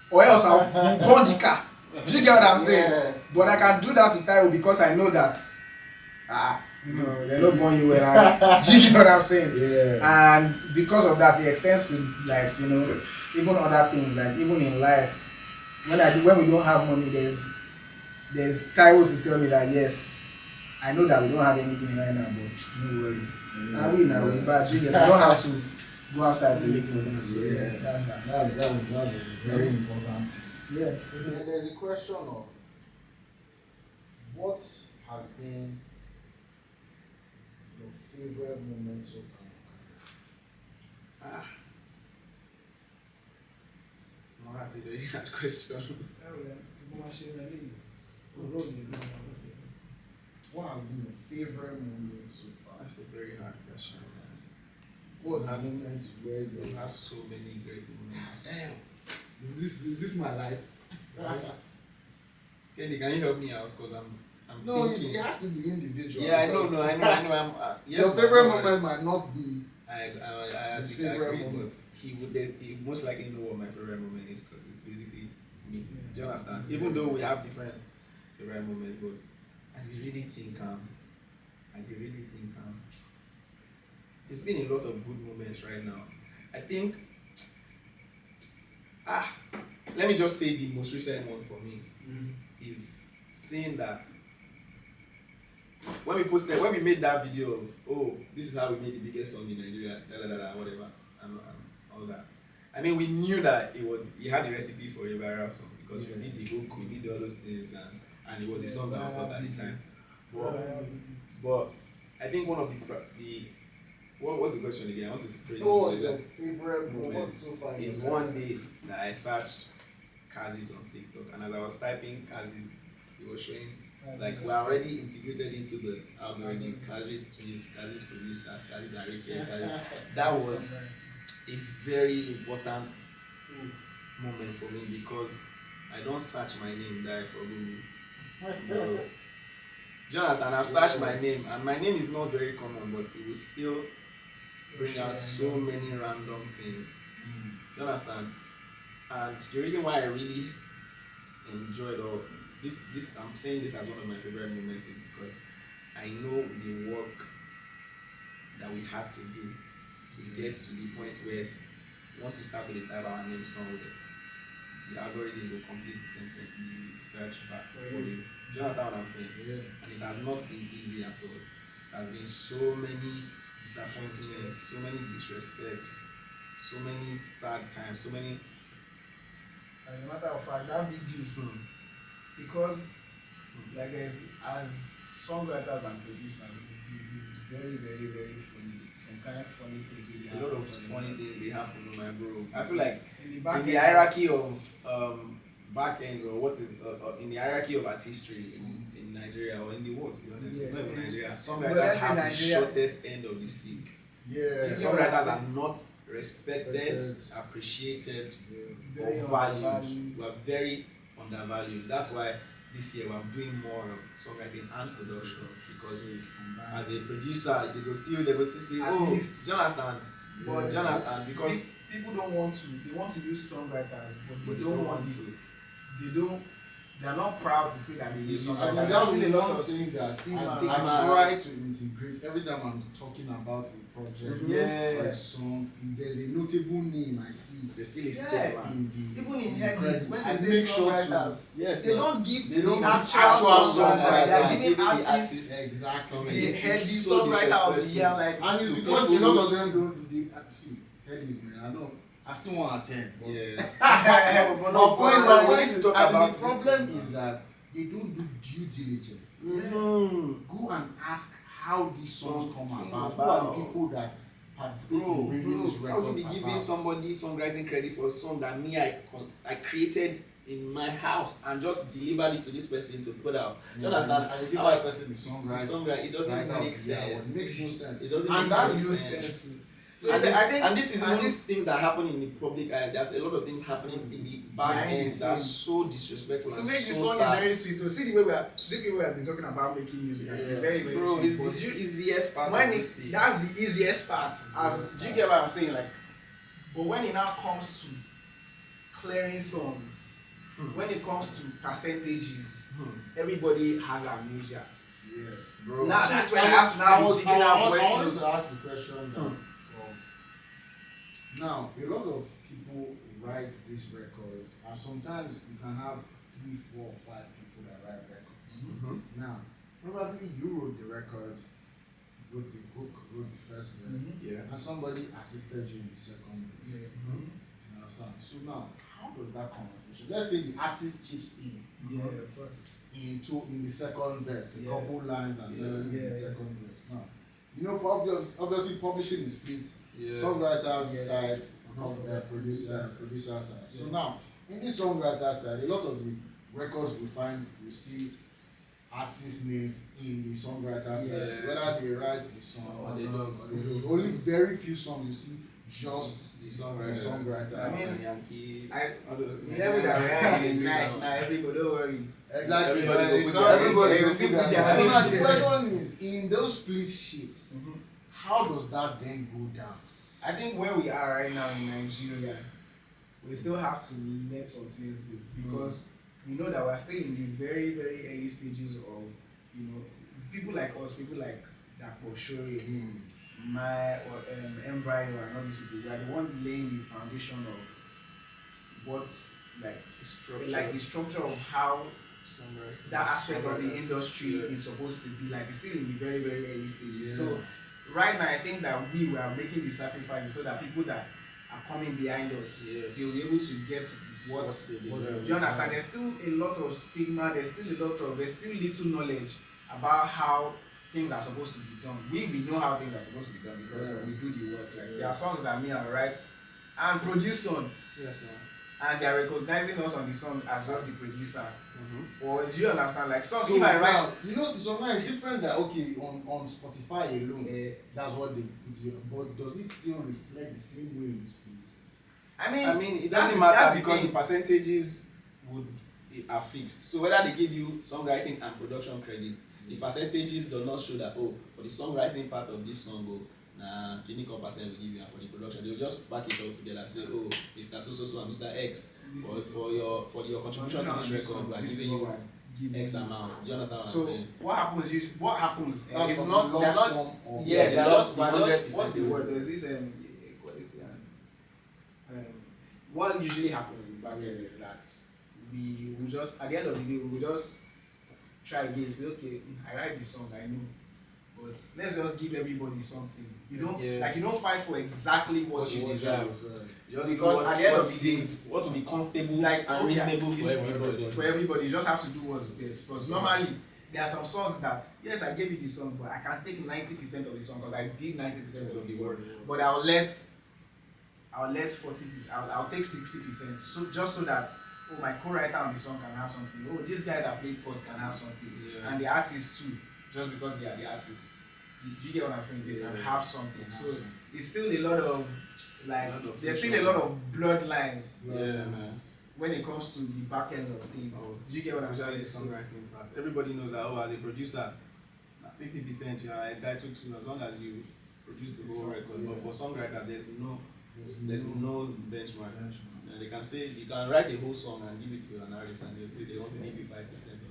Speaker 4: or else I'll burn the car. Do you get what I'm saying? Yeah. But I can do that to Taiwo because I know that No, they're not born you well. Do you know what I'm saying?
Speaker 3: Yeah.
Speaker 4: And because of that, it extends to like, you know, even other things, like even in life. When we don't have money, there's Taiwo to tell me that yes, I know that we don't have anything right now, but no worry. Now we bad. I don't have to go outside to look for things. So yeah, that's that.
Speaker 3: That's very important.
Speaker 4: Yeah.
Speaker 3: And there's a question of what has been your favorite moment so far?
Speaker 5: No, that's a very hard question.
Speaker 3: What has been your favorite moment so far?
Speaker 5: That's a very hard question, man.
Speaker 3: What was the moment where
Speaker 5: We
Speaker 3: you
Speaker 5: have so many great moments.
Speaker 3: damn, is this my life?
Speaker 5: Right? Kenny, can you help me out? Because I'm
Speaker 3: No,
Speaker 5: thinking.
Speaker 3: it has to be individual.
Speaker 5: Yeah, I
Speaker 3: because
Speaker 5: know. Yes,
Speaker 3: your favorite moment might not be.
Speaker 5: I
Speaker 3: His
Speaker 5: actually
Speaker 3: favorite
Speaker 5: agree,
Speaker 3: moment.
Speaker 5: but he most likely know what my favorite moment is because it's basically me. Do you understand? Even though we have different favorite moments, but I really think it's been a lot of good moments right now. I think let me just say the most recent one for me is saying that when we made that video of, oh, this is how we made the biggest song in Nigeria, whatever, and all that. I mean, we knew that he had the recipe for a viral song because we did the hook, we did all those things, and it was the song that was hot at the time. But I think one of the what was the question again? I want to phrase it.
Speaker 3: What was your favorite moment so far?
Speaker 5: It's one day that I searched Kazez on TikTok, and as I was typing Kazez, it was showing like we're already integrated into the algorithm. Kazez twins, Kazez producers, Kazez ARIKE. Kazez. That was a very important moment for me because I don't search my name die for Google. No. Do you understand? I've searched my name, and my name is not very common, but it will still bring out so many random things. Do you understand? And the reason why I really enjoyed all this I'm saying this as one of my favorite moments is because I know the work that we had to do to get to the point where once you start to type our name somewhere, the algorithm will complete the same thing, the search back for you. Do you understand what I'm saying?
Speaker 3: Yeah.
Speaker 5: And it has not been easy at all. It has been so many disappointments, so many disrespects, so many sad times, so many.
Speaker 4: As a matter of fact, that video, because like as songwriters and producers, it's very, very, very funny. Some kind of funny things really happen.
Speaker 5: A lot of funny things they happen on my bro. I feel like
Speaker 4: in
Speaker 5: in the hierarchy of back ends or what is in the hierarchy of artistry in Nigeria or in the world, to be honest, not even Nigeria, songwriters have the shortest end of the stick.
Speaker 3: Yeah.
Speaker 5: Songwriters are not respected, appreciated, or valued. We are very undervalued. That's why this year we're doing more of songwriting and production because as a producer, they will still say, oh, do you understand? But do you understand? Because
Speaker 4: people don't want to. They want to use songwriters, but they don't want to. They are not proud to say that they use songwriters.
Speaker 3: And that's still a lot of things that I try to integrate every time I'm talking about a project or a song. If there's a notable name I see,
Speaker 5: there's still a stigma.
Speaker 4: Even in headings, when they
Speaker 3: I
Speaker 4: say
Speaker 3: make sure
Speaker 4: songwriters,
Speaker 5: yes,
Speaker 4: they don't give
Speaker 3: they don't
Speaker 4: the
Speaker 3: give
Speaker 4: actual
Speaker 3: songwriter.
Speaker 4: songwriter. They are giving
Speaker 5: the
Speaker 4: artists
Speaker 3: exactly.
Speaker 4: the
Speaker 5: It's
Speaker 4: heady
Speaker 5: so
Speaker 4: songwriter of the year.
Speaker 5: disrespectful.
Speaker 4: Like,
Speaker 3: And it's
Speaker 5: to
Speaker 3: because
Speaker 5: people
Speaker 3: a lot of them don't do the see headies, man. I still want to attend, but
Speaker 5: Yeah.
Speaker 3: but
Speaker 5: no,
Speaker 3: point
Speaker 5: we need to talk
Speaker 3: and
Speaker 5: about
Speaker 3: the
Speaker 5: this
Speaker 3: problem
Speaker 5: thing.
Speaker 3: is that they don't do due diligence.
Speaker 5: Mm-hmm.
Speaker 3: Go and ask how these songs come
Speaker 5: Something
Speaker 3: about. Who
Speaker 5: about-
Speaker 3: are the people that participate in bringing these
Speaker 5: How
Speaker 3: records
Speaker 5: would you be giving
Speaker 3: about?
Speaker 5: somebody songwriting credit for a song that I created in my house and just delivered it to this person to put out? Do you understand?
Speaker 3: And you give
Speaker 5: How
Speaker 3: that person the songwriter.
Speaker 5: it doesn't make sense.
Speaker 3: It makes no sense.
Speaker 5: It doesn't
Speaker 3: And
Speaker 5: make
Speaker 3: that's
Speaker 5: no
Speaker 3: no
Speaker 5: sense.
Speaker 4: so
Speaker 5: And
Speaker 4: I think
Speaker 5: this is even things that happen in the public eye. There's a lot of things happening in the back
Speaker 4: Behind the
Speaker 5: ends that are
Speaker 4: scenes.
Speaker 5: so disrespectful
Speaker 4: to
Speaker 5: and
Speaker 4: make the
Speaker 5: so
Speaker 4: song
Speaker 5: sad.
Speaker 4: is very sweet. To see the way we have been talking about making music, and it's very, very
Speaker 5: Bro,
Speaker 4: sweet.
Speaker 5: it's
Speaker 4: But
Speaker 5: the easiest part
Speaker 4: when
Speaker 5: of
Speaker 4: it,
Speaker 5: this piece.
Speaker 4: that's the easiest part. As do you get what I'm saying? Like, but when it now comes to clearing songs, when it comes to percentages, everybody has amnesia.
Speaker 3: Yes.
Speaker 5: bro.
Speaker 4: Now that's when I have to now be digging out voice
Speaker 3: I wanted
Speaker 4: notes.
Speaker 3: to ask the question that now a lot of people write these records, and sometimes you can have 3, 4, 5 people that write records. Now, probably you wrote the record, wrote the hook, wrote the first verse,
Speaker 5: Yeah.
Speaker 3: and somebody assisted you in the second verse. You understand? So now, how does that conversation? Let's say the artist chips in. In the second verse, a couple lines and melody in the second verse. Now, you know, obviously publishing is split.
Speaker 5: Yes.
Speaker 3: Songwriter side, producer side. So now, in this songwriter side, a lot of the records we find, we see artist names in the songwriter side, whether they write the song or they don't. Only very few songs you see just the songwriter.
Speaker 4: I mean,
Speaker 5: Yankee,
Speaker 4: everybody don't worry.
Speaker 3: Exactly.
Speaker 5: Everybody
Speaker 3: will
Speaker 4: see
Speaker 3: put
Speaker 4: their
Speaker 3: their
Speaker 4: name.
Speaker 3: So the question is, in those split sheets, how does that then go down?
Speaker 4: I think where we are right now in Nigeria, we still have to let some things go because we know that we're still in the very, very early stages of, people like us, people like Dapo Shore, Embryo, and all these people. We are the one laying the foundation of what's the structure of how that aspect of the industry is supposed to be. Like, it's still in the very, very early stages. So right now, I think that we are making the sacrifices so that people that are coming behind us, they'll be able to get what do you understand? There's still a lot of stigma. There's still little knowledge about how things are supposed to be done. We know how things are supposed to be done because we do the work. Like there are songs that me and write and produce on.
Speaker 5: Yes, sir.
Speaker 4: And they are recognizing us on the song as just the producer. Or do you understand? Like songs,
Speaker 3: So
Speaker 4: if I write,
Speaker 3: sometimes it's different that on Spotify alone, that's what they put here. But does it still reflect the same way in splits?
Speaker 4: I mean,
Speaker 5: it doesn't matter because the percentages are fixed. So whether they give you songwriting and production credits, the percentages do not show that for the songwriting part of this song, clinical percent will give you, and for the production they'll just back it all together and say, Mr. So and Mr. X for your contribution to this record, we are giving you X amount. Do you understand what I'm saying?
Speaker 4: What happens?
Speaker 3: That's
Speaker 4: It's
Speaker 3: from
Speaker 4: not.
Speaker 3: the
Speaker 4: They're
Speaker 3: lump
Speaker 4: not.
Speaker 3: sum of-
Speaker 4: Yeah, they're
Speaker 5: lost
Speaker 4: not.
Speaker 5: 100%.
Speaker 4: What's the word? There's this equality and what usually happens in back end is that we will just at the end of the day we will just try again. Say, okay, I write this song, I know. But let's just give everybody something. You don't fight for exactly what you deserve. Because at the end of the day,
Speaker 5: what will be comfortable
Speaker 4: like
Speaker 5: and reasonable for everybody.
Speaker 4: For everybody, you just have to do what's best. Because normally there are some songs that yes, I gave you the song, but I can take 90% of the song because I did 90% of the work. But I'll let 40%. I'll take 60%. So just so that my co-writer on the song can have something. This guy that played chords can have something, and the artist too. Just because they are the artists. Do you get what I'm saying? They can have something. So it's still a lot of there's still a lot of bloodlines when it comes to the back ends of things. Do you get what I'm saying?
Speaker 5: The songwriting part. Everybody knows that as a producer, 50% you are entitled to as long as you produce the whole record. But for songwriters, there's no benchmark. They can say you can write a whole song and give it to an artist and they'll say they want to give you 5% or 10%.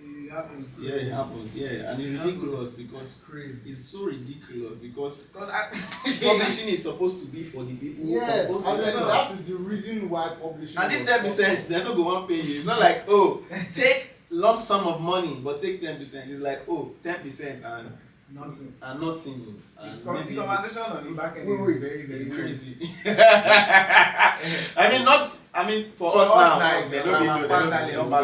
Speaker 4: It happens.
Speaker 5: Yeah, it happens. Yeah, and it's ridiculous because it's so ridiculous because publishing is supposed to be for the people.
Speaker 3: Yes, and then that is the reason why publishing.
Speaker 5: And this 10%, they're not going to pay you. It's not like take lump sum of money, but take 10%. It's like 10% and
Speaker 4: nothing.
Speaker 5: And nothing. And
Speaker 4: the conversation on the back end is very, very
Speaker 5: crazy. I mean, for us now, they don't know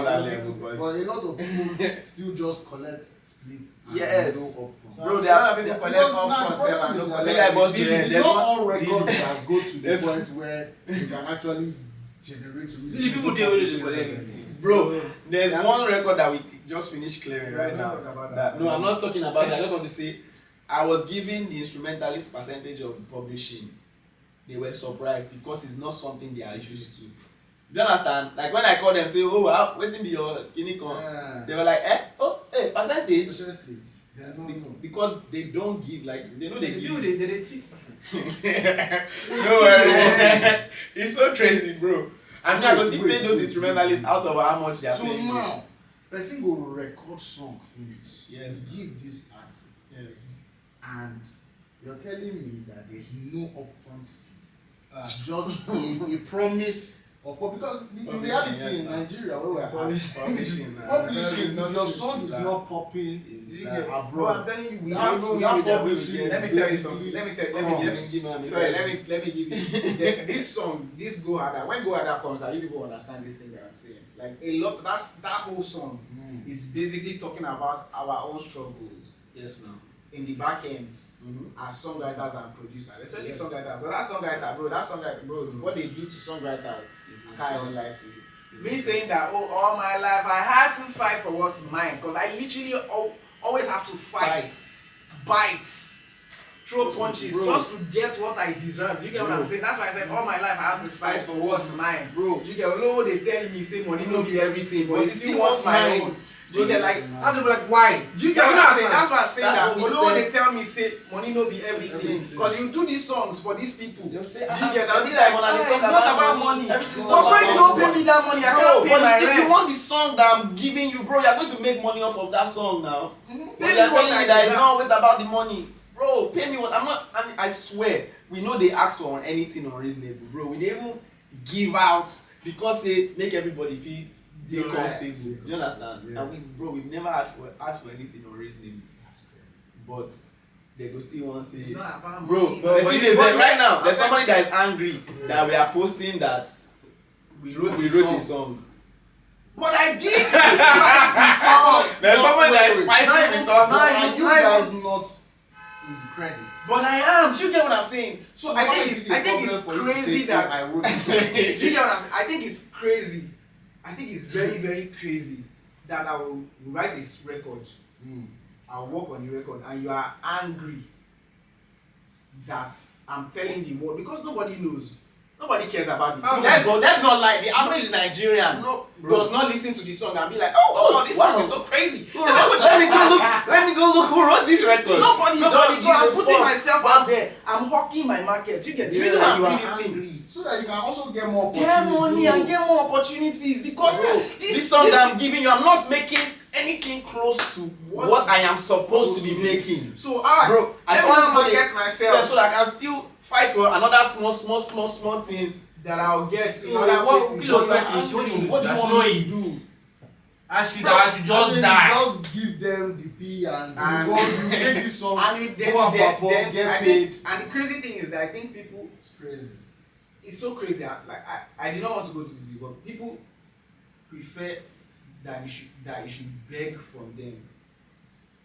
Speaker 5: that level.
Speaker 3: But a lot of people still just collect splits.
Speaker 5: Yes.
Speaker 4: Bro, there are people collect upfront and don't collect.
Speaker 3: It's not all records that go to the point where you can actually generate
Speaker 6: the people they always collect.
Speaker 5: Bro, there's one record that we just finished clearing right now. No, I'm not talking about that. I just want to say, I was giving the instrumentalist percentage of publishing. They were surprised because it's not something they are used to. Do you understand? Like when I call them, say, waiting be your kinikon. They were like, percentage.
Speaker 3: They don't know.
Speaker 5: Because they don't give, like, they know they give.
Speaker 4: They tip.
Speaker 5: No worry. It's so crazy, bro. And now, because he paid those instrumentalists out of how much they are paying.
Speaker 3: So now, person go record song finish.
Speaker 2: Yes.
Speaker 3: Give this artist.
Speaker 2: Yes.
Speaker 3: And you're telling me that there's no upfront fee. Just a promise of because in reality
Speaker 2: yes,
Speaker 3: in Nigeria where we're
Speaker 2: Publishing.
Speaker 3: publishing, your song is not popping
Speaker 4: Bro,
Speaker 3: abroad.
Speaker 4: I'm telling you, we
Speaker 3: That-
Speaker 4: even
Speaker 3: that
Speaker 4: with their
Speaker 3: publishing
Speaker 4: way. Let me
Speaker 3: is
Speaker 4: tell you
Speaker 3: basically
Speaker 4: something. Let me
Speaker 3: promise.
Speaker 4: give you. Sorry, let me give you. This song, this Go Harder. When Go Harder comes out, you people understand this thing that I'm saying. Like a lot. That whole song is basically talking about our own struggles.
Speaker 2: Yes, now.
Speaker 4: In the back ends as songwriters and producers, especially songwriters. But that songwriter, bro, what they do to songwriters I can't even lie to you. Me saying that, oh, all my life I had to fight for what's mine, because I literally always have to fight, bite, throw punches just to get what I deserve. Do you get what I'm saying? That's why I said all my life I have to fight for what's mine. Bro, you get although they tell me say money no be everything, but you still want my own. Do you get like, how do you like why? Do you get what I'm saying? That's why I'm saying that. Although they tell me say money no be everything, because you do these songs for these people. They'll say, do you get that? Be like, it's not about money. But when you don't pay me that money, I can't pay my rent.
Speaker 5: If you want the song that I'm giving you, bro, you're going to make money off of that song now. But
Speaker 4: Pay
Speaker 5: you're
Speaker 4: me what
Speaker 5: telling
Speaker 4: I
Speaker 5: me that it's
Speaker 4: deserve.
Speaker 5: not always about the money. Bro, pay me what I'm not. I swear, we know they ask for anything unreasonable, bro. We didn't even give out because they make everybody feel they comfortable. Do you understand?
Speaker 3: Yeah.
Speaker 5: And we've never asked for anything unreasonable. But they go still want to say,
Speaker 4: It's not about
Speaker 5: bro.
Speaker 4: money.
Speaker 5: But right now, there's
Speaker 4: I'm
Speaker 5: somebody that is angry that we are posting that
Speaker 4: we wrote
Speaker 5: a song.
Speaker 4: But I did write the song.
Speaker 5: There's somebody that is fighting with us.
Speaker 3: Are you guys not in the credits?
Speaker 4: But I am. Do you get what I'm saying? So I
Speaker 3: why
Speaker 4: think
Speaker 3: is
Speaker 4: it's
Speaker 3: it a
Speaker 4: I think it's
Speaker 3: problem for you to
Speaker 4: crazy
Speaker 3: say,
Speaker 4: that
Speaker 3: "Oh, I wrote
Speaker 4: do you get what I'm saying? I think it's crazy. I think it's very, very crazy that I will write this record. I'll work on the record and you are angry that I'm telling the world because nobody knows. Nobody cares about it. That's not like the average Nigerian does not listen to the song and be like, oh, this song is so crazy.
Speaker 5: Let me go look who wrote this record.
Speaker 4: Nobody does. So
Speaker 5: gives
Speaker 4: I'm
Speaker 5: a
Speaker 4: putting
Speaker 5: fuck.
Speaker 4: myself out there. I'm hawking my market. You get the reason why I'm doing this thing.
Speaker 3: So that you can also get more
Speaker 4: Get money
Speaker 3: opportunities.
Speaker 4: and get more opportunities because
Speaker 5: This song that I'm giving you, I'm not making anything close to what I am supposed to be making.
Speaker 4: So
Speaker 5: Bro, I
Speaker 4: let me
Speaker 5: can't
Speaker 4: market myself
Speaker 5: so that I can still fight for another small things.
Speaker 4: that I'll get in
Speaker 6: So
Speaker 4: other
Speaker 6: what
Speaker 4: places.
Speaker 6: kilo
Speaker 4: Like,
Speaker 6: fetish? What do you
Speaker 4: what do you want me to do?
Speaker 6: I should
Speaker 3: As
Speaker 6: just
Speaker 3: in,
Speaker 6: die.
Speaker 3: Just give them the P and
Speaker 4: And-
Speaker 3: you make this song,
Speaker 4: And you
Speaker 3: go and perform, get paid.
Speaker 4: And the crazy thing is that I think people,
Speaker 3: It's crazy.
Speaker 4: it's so crazy. I did not want to go to Z, but people prefer that you should beg from them.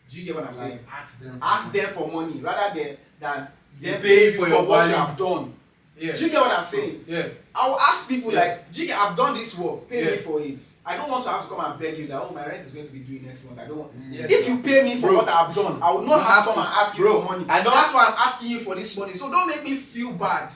Speaker 4: Do you get what I'm saying?
Speaker 3: Like,
Speaker 4: Ask them for money rather than them
Speaker 6: They
Speaker 4: pay
Speaker 6: pay
Speaker 4: you
Speaker 6: for
Speaker 4: for
Speaker 6: your
Speaker 4: what you
Speaker 6: value.
Speaker 4: have done.
Speaker 6: Yeah.
Speaker 4: Do you get what I'm saying?
Speaker 6: Yeah.
Speaker 4: I will ask people like, Jiggy, I've done this work, pay me
Speaker 6: Yeah.
Speaker 4: for it. I don't want to have to come and beg you that, oh, my rent is going to be due next month. I don't want.
Speaker 6: Yes,
Speaker 4: If
Speaker 6: sir.
Speaker 4: you pay me for what I've done, I will not
Speaker 5: You
Speaker 4: have
Speaker 5: have
Speaker 4: to come
Speaker 5: to.
Speaker 4: and ask you
Speaker 5: Bro,
Speaker 4: for money.
Speaker 5: I don't-
Speaker 4: That's why I'm asking you for this money. So don't make me feel bad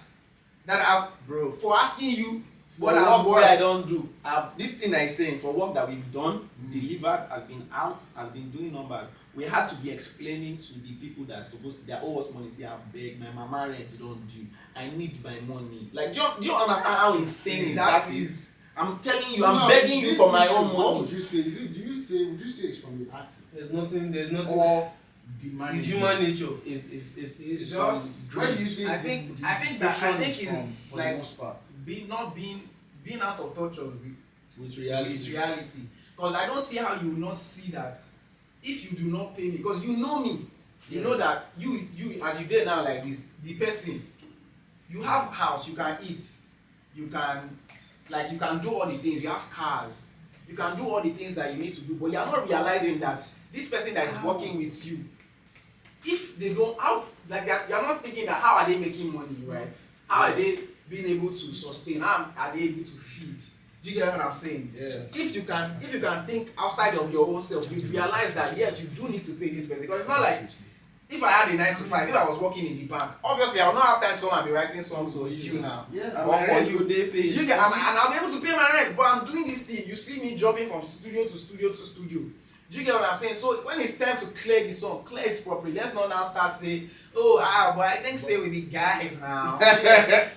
Speaker 4: that
Speaker 5: Bro,
Speaker 4: for asking you
Speaker 5: for
Speaker 4: what
Speaker 5: work
Speaker 4: I'm
Speaker 5: where I
Speaker 4: worth.
Speaker 5: don't do. This thing I saying for work that we've done, delivered, has been out, has been doing numbers. We had to be explaining to the people that are supposed to, that owe us money, say I beg, my mama rent don't due. I need my money. Like, do you understand how insane that is? I'm telling you,
Speaker 3: So
Speaker 5: I'm
Speaker 3: now,
Speaker 5: begging you
Speaker 3: this
Speaker 5: for my
Speaker 3: issue,
Speaker 5: own
Speaker 3: What
Speaker 5: money.
Speaker 3: would you say? Would you say it's from the artist
Speaker 6: There's nothing.
Speaker 3: or the management?
Speaker 6: It's human nature.
Speaker 5: It's
Speaker 4: Just
Speaker 3: Where do you think
Speaker 4: I think
Speaker 3: the
Speaker 4: that
Speaker 3: friction
Speaker 4: is
Speaker 3: is from, for
Speaker 4: like
Speaker 3: the most part?
Speaker 4: being out of touch with
Speaker 5: with
Speaker 4: reality. Because I don't see how you will not see that if you do not pay me, because you know me, you know that you as you did now like this, the person, you have house, you can eat, you can do all the things, you have cars, you can do all the things that you need to do, but you are not realizing that this person that is working with you, if they don't, you are not thinking that how are they making money, right? How are they being able to sustain? How are they able to feed? Do you get what I'm saying?
Speaker 3: Yeah.
Speaker 4: If you can think outside of your own self, you realize that yes, you do need to pay this person, because it's not like if I had a 9 to 5, if I was working in the bank, obviously I will not have time to come and be writing songs for you now.
Speaker 3: Yeah.
Speaker 5: And my rent go dey pay.
Speaker 4: And I'll be able to pay my rent, but I'm doing this thing. You see me jumping from studio to studio to studio. Do you get what I'm saying? So when it's time to clear the song, clear it properly. Let's not now start saying, oh, but I think say we be guys now.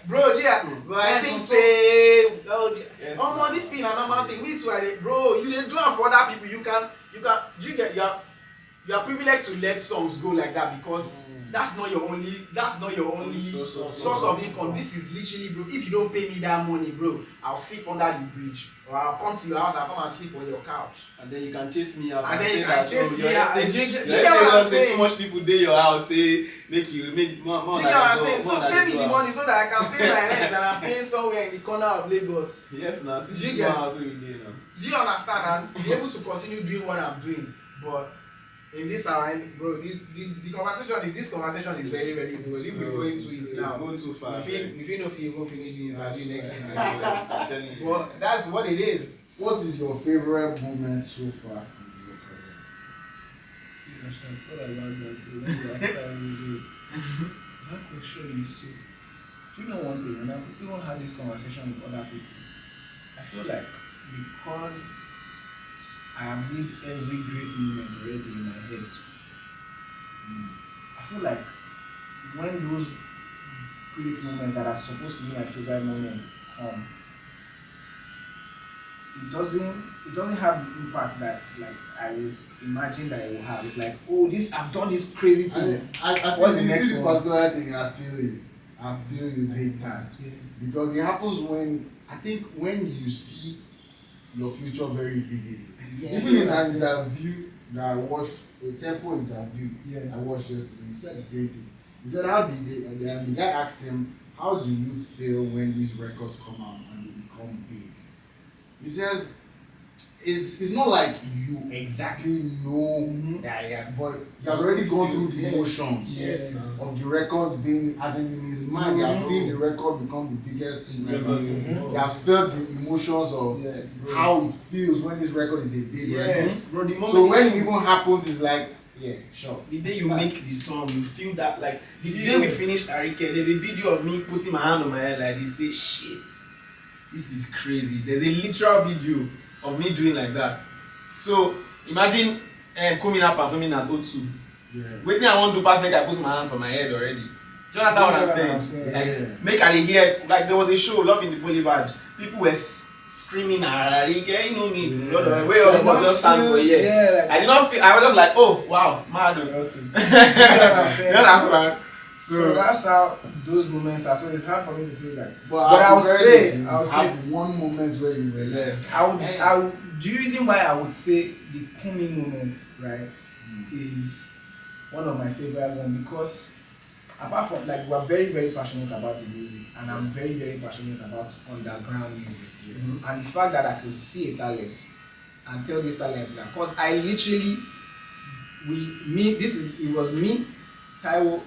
Speaker 4: Bro, yeah, but I think say, oh, man, this being a normal thing. This why, bro, you dey do it for other people. You can, do you get, you are privileged to let songs go like that because that's not your only source of income. This is literally, bro, if you don't pay me that money, bro, I'll sleep under the bridge. Or I'll come to your house, I'll come and sleep on your couch.
Speaker 5: And then you can chase me out.
Speaker 4: And then you can chase me out. Do you get
Speaker 5: what
Speaker 4: what I'm saying?
Speaker 5: Too much people dey your house say make more.
Speaker 4: Do you get what I'm saying? So pay me the money so that I can pay my rent and I'm paying somewhere in the corner of Lagos.
Speaker 5: Yes, now.
Speaker 4: Do you get?
Speaker 5: House we dey now.
Speaker 4: Do you understand? And be able to continue doing what I'm doing, but in this hour, bro, the conversation is very, very good. If we go into it now,
Speaker 5: go too far.
Speaker 4: if you know if you go finish this, I'll be next week.
Speaker 5: I'm telling you.
Speaker 4: Well, that's what it is.
Speaker 3: What is your favorite moment so far in your career?
Speaker 7: That question is so. Do you know one thing? And I've even had this conversation with other people. I feel like because I have lived every great moment already in my head. I feel like when those great moments that are supposed to be my favorite moments come, it doesn't have the impact that like I would imagine that it will have. It's like, oh, I've done this crazy thing.
Speaker 3: What's the next particular thing? I feel you big time.
Speaker 7: Yeah.
Speaker 3: Because it happens when you see your future very vividly.
Speaker 7: Yes.
Speaker 3: Even in an interview that I watched, a Tempo interview I watched yesterday, he said the same thing. He said, how did they, and the guy asked him, how do you feel when these records come out and they become big? He says, it's not like you exactly know that, but he has already gone through the emotions of the records being, as in his mind, he has seen the record become the biggest record. He has felt the emotions of how it feels when this record is a big record.
Speaker 4: Bro,
Speaker 3: So when it even happens, it's like, yeah, sure.
Speaker 4: The day you make the song, you feel that like the day we finished ARIKE, there's a video of me putting my hand on my head like this, say shit, this is crazy. There's a literal video of me doing like that. So imagine coming up performing at O2. Waiting I want to pass, make I put my hand on my head already. Do you understand what I'm saying? Like, make I hear, like there was a show, Love in the Boulevard. People were screaming ARIKE, you know me, way all the just stand for a year. I did not feel, I was just like, oh wow, mad.
Speaker 7: Okay.
Speaker 4: You know what I'm saying?
Speaker 7: So that's how those moments are. So it's hard for me to say that.
Speaker 3: But
Speaker 7: I would say,
Speaker 3: one moment where you were like,
Speaker 7: the reason why I would say the Kumi moment, right, is one of my favorite ones because apart from like we're very, very passionate about the music and I'm very, very passionate about underground music. And the fact that I could see a talent and tell these talents that, because I literally, it was me, Taiwo,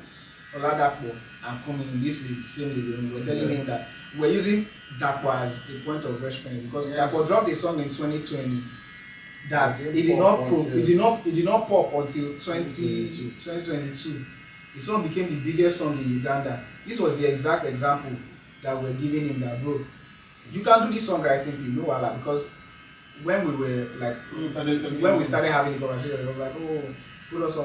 Speaker 7: Oladapo, and Kumi in this same living room. We were telling him that we're using Dapo as a point of reference because Dapo dropped a song in 2020 that it did not pop until 2022. The song became the biggest song in Uganda. This was the exact example that we're giving him that, bro, you can do this songwriting thing, no wala, because when we were like, when we started having the conversation, it was like, oh, put us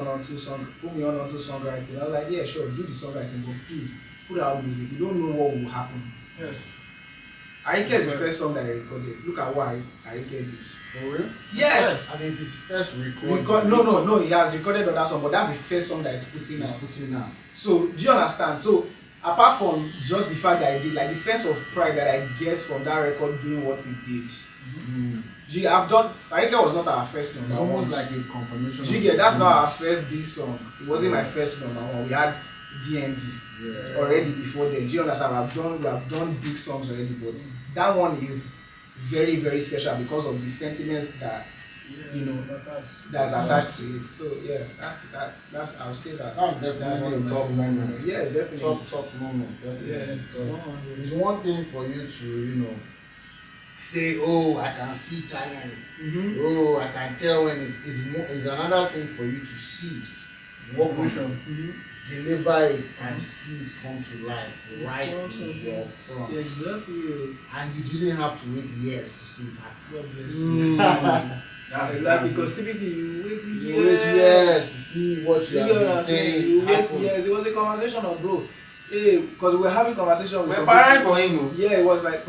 Speaker 7: put me on onto songwriting. I was like, yeah, sure, do the songwriting, but please put out music. We don't know what will happen.
Speaker 4: Yes.
Speaker 7: ARIKE is the first song that I recorded. Look at what ARIKE did.
Speaker 3: for real?
Speaker 7: Yes.
Speaker 3: I mean, it's his first record.
Speaker 7: No, he has recorded other songs, but that's the first song that he's putting out. So, do you understand? So, apart from just the fact that I did, like the sense of pride that I get from that record doing what he did. ARIKE was not our first number.
Speaker 3: It's almost like a confirmation.
Speaker 7: That's not our first big song. It wasn't my first number one. We had D&D already before then. Do you understand? We have done big songs already, but that one is very, very special because of the sentiments that that's attached to it. So yeah, that's I would say that.
Speaker 3: That's definitely a top moment.
Speaker 7: Yeah, definitely.
Speaker 3: Top moment. Definitely.
Speaker 7: Yeah.
Speaker 3: It's one thing for you to, say, oh, I can see talent. Oh, I can tell when it's another thing for you to see it, work on it, deliver it, and see it come to life right in your front.
Speaker 7: Yeah, exactly.
Speaker 3: And you didn't have to wait years to see it happen.
Speaker 7: God bless you.
Speaker 3: That's
Speaker 7: exactly, because typically
Speaker 3: You wait years to see what you have
Speaker 7: You know what
Speaker 3: been
Speaker 7: I'm saying?
Speaker 3: saying.
Speaker 7: You wait
Speaker 3: happen.
Speaker 7: years. It was a conversation of bro. Hey, because we were having conversation with
Speaker 2: We're
Speaker 7: some
Speaker 2: parent
Speaker 7: people.
Speaker 2: for him.
Speaker 7: Yeah, it was like,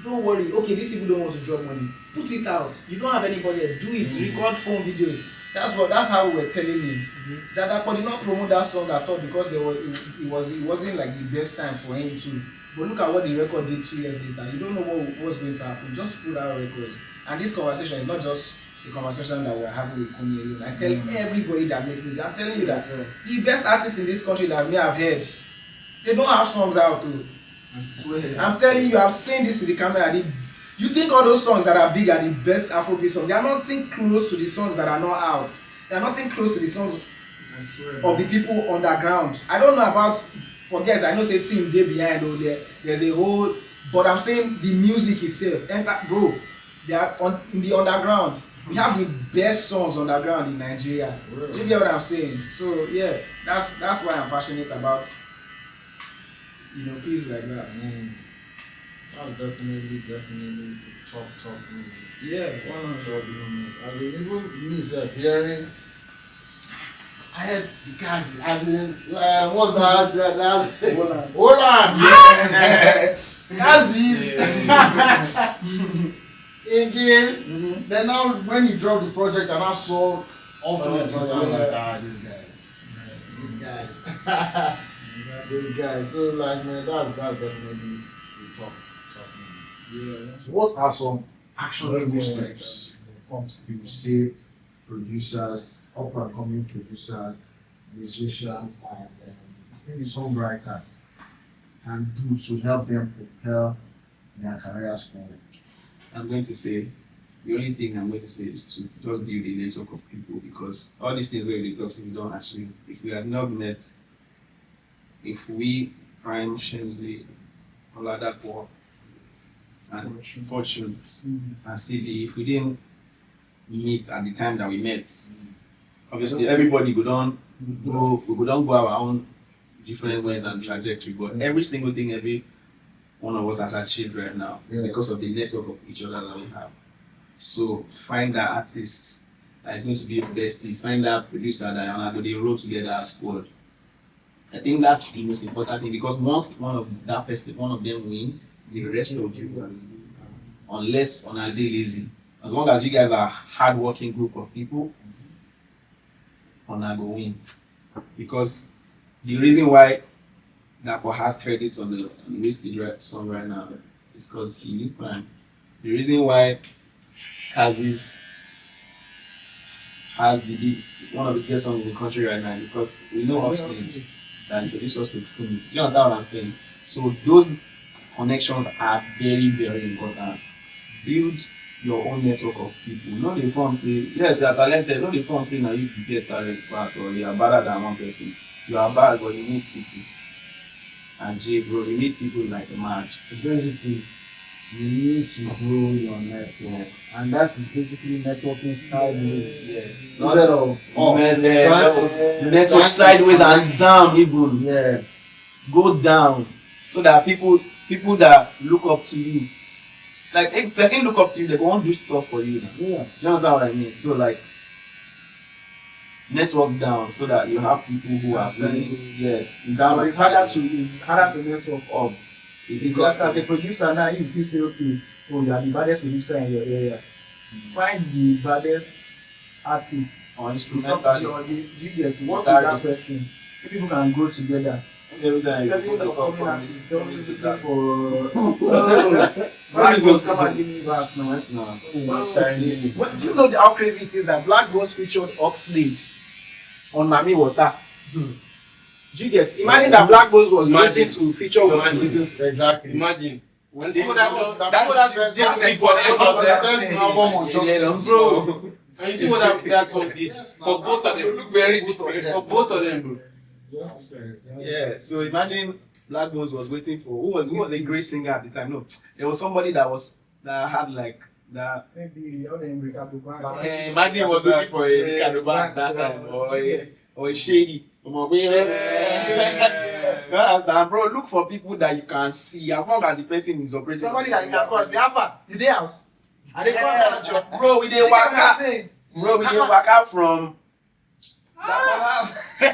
Speaker 7: don't worry. Okay, these people don't want to drop money. Put it out. You don't have anybody else. Do it. Record phone video. That's how we were telling him. That did not promote that song at all because it wasn't like the best time for him to. But look at what the record did 2 years later. You don't know what was going to happen. Just put out records. And this conversation is not just a conversation that we're having with Kumi alone. I tell everybody that makes music. I'm telling you that the best artists in this country that me have heard, they don't have songs out too.
Speaker 2: I swear.
Speaker 7: I'm telling you, I've seen this to the camera. You think all those songs that are big are the best Afrobeat songs? They are nothing close to the songs that are not out. They are nothing close to the songs
Speaker 2: I swear.
Speaker 7: of the people underground. I don't know about, forget, I know say team they behind or there's a whole, but I'm saying the music itself. Bro, they are in the underground. We have the best songs underground in Nigeria.
Speaker 3: Really?
Speaker 7: You get what I'm saying? So yeah, that's why I'm passionate about pieces like that.
Speaker 3: That's definitely the top movie.
Speaker 7: Yeah, 100.
Speaker 3: As in, even me self hearing, I had the Kazez, as in, what's that? Holland! Kazez! Again, then now when he dropped the project and I saw all the project, I was like, these guys. So like, man, that's definitely the top movie.
Speaker 7: Yeah.
Speaker 3: So what are some actionable steps when it comes to people say producers, up and coming producers, musicians, and maybe songwriters can do to help them propel their careers forward?
Speaker 2: I'm going to say, the only thing I'm going to say is to just build a network of people, because all these things where we talk, we don't actually, if we had not met, if we, Prime, Shemzi, Oladapo, and Fortune, and CD, if we didn't meet at the time that we met, obviously everybody would don't go our own different ways and trajectory, but every single thing every one of us has achieved right now because of the network of each other that we have. So find that artist that is going to be your bestie, find that producer that you're going to roll together as squad. I think that's the most important thing, because once one of them wins, the rest of you, unless on a day lazy, as long as you guys are a hard-working group of people, Ona go win. Because the reason why Dapo has credits on the Whiskey song right now is because he knew Prime. The reason why Kazez has one of the best songs in the country right now, because we know Upstage that introduced us to Kumi. You understand what I'm saying? So those connections are very, very important. Build your own network of people. Not the form say, yes, you are talented. Not the form say, now you get talent pass or you are better than one person. You are bad, but you need people. And Jay, bro, you need people like a match.
Speaker 3: Basically, you need to grow your networks, and that is basically networking sideways.
Speaker 2: Yes.
Speaker 3: Instead of
Speaker 2: Network sideways and down even.
Speaker 3: Yes.
Speaker 2: Go down. So that people that look up to you, like if person look up to you, they won't do stuff for you now.
Speaker 3: Yeah.
Speaker 2: You understand what I mean? So like network down so that you have people who are saying yes. Down.
Speaker 3: But it's harder to network up.
Speaker 2: It's
Speaker 3: Because as a producer now, if you say, okay, oh, you are the baddest producer in your area, find the baddest artist
Speaker 2: or
Speaker 3: or
Speaker 2: instrumentalist.
Speaker 3: you get work with that person. People can grow together.
Speaker 2: Every time
Speaker 3: Telling
Speaker 2: you
Speaker 3: the
Speaker 2: look up
Speaker 3: coming artist, don't
Speaker 2: promise
Speaker 3: looking
Speaker 2: that.
Speaker 3: for Black Bones, come and give me verse now.
Speaker 2: Yes, now.
Speaker 7: What, do you know how crazy it is that Black Bones featured Oxlade on Mami Water? Do you get? Imagine that Black Bones was waiting to feature Oxlade.
Speaker 3: Exactly.
Speaker 6: Imagine. When
Speaker 7: That's what
Speaker 3: That's the first album on Justice.
Speaker 6: bro. And you see what that song did for both of them.
Speaker 2: Look very different.
Speaker 6: For both of them, bro.
Speaker 2: Yeah, so imagine Black Bones was waiting for who was a great singer at the time. No, there was somebody that had like that.
Speaker 7: Maybe all the Ricardo
Speaker 2: Imagine he was looking for a Ricardo Banks that time, or a Shady. Understand, bro? Look for people that you can see, as long as the person is operating.
Speaker 7: Somebody that you can call, say, Alpha, you dey house? I dey come
Speaker 2: Yes,
Speaker 7: down,
Speaker 2: bro, we dey
Speaker 7: you get what I'm
Speaker 2: waka.
Speaker 7: saying?
Speaker 5: Bro, we dey waka from that house. We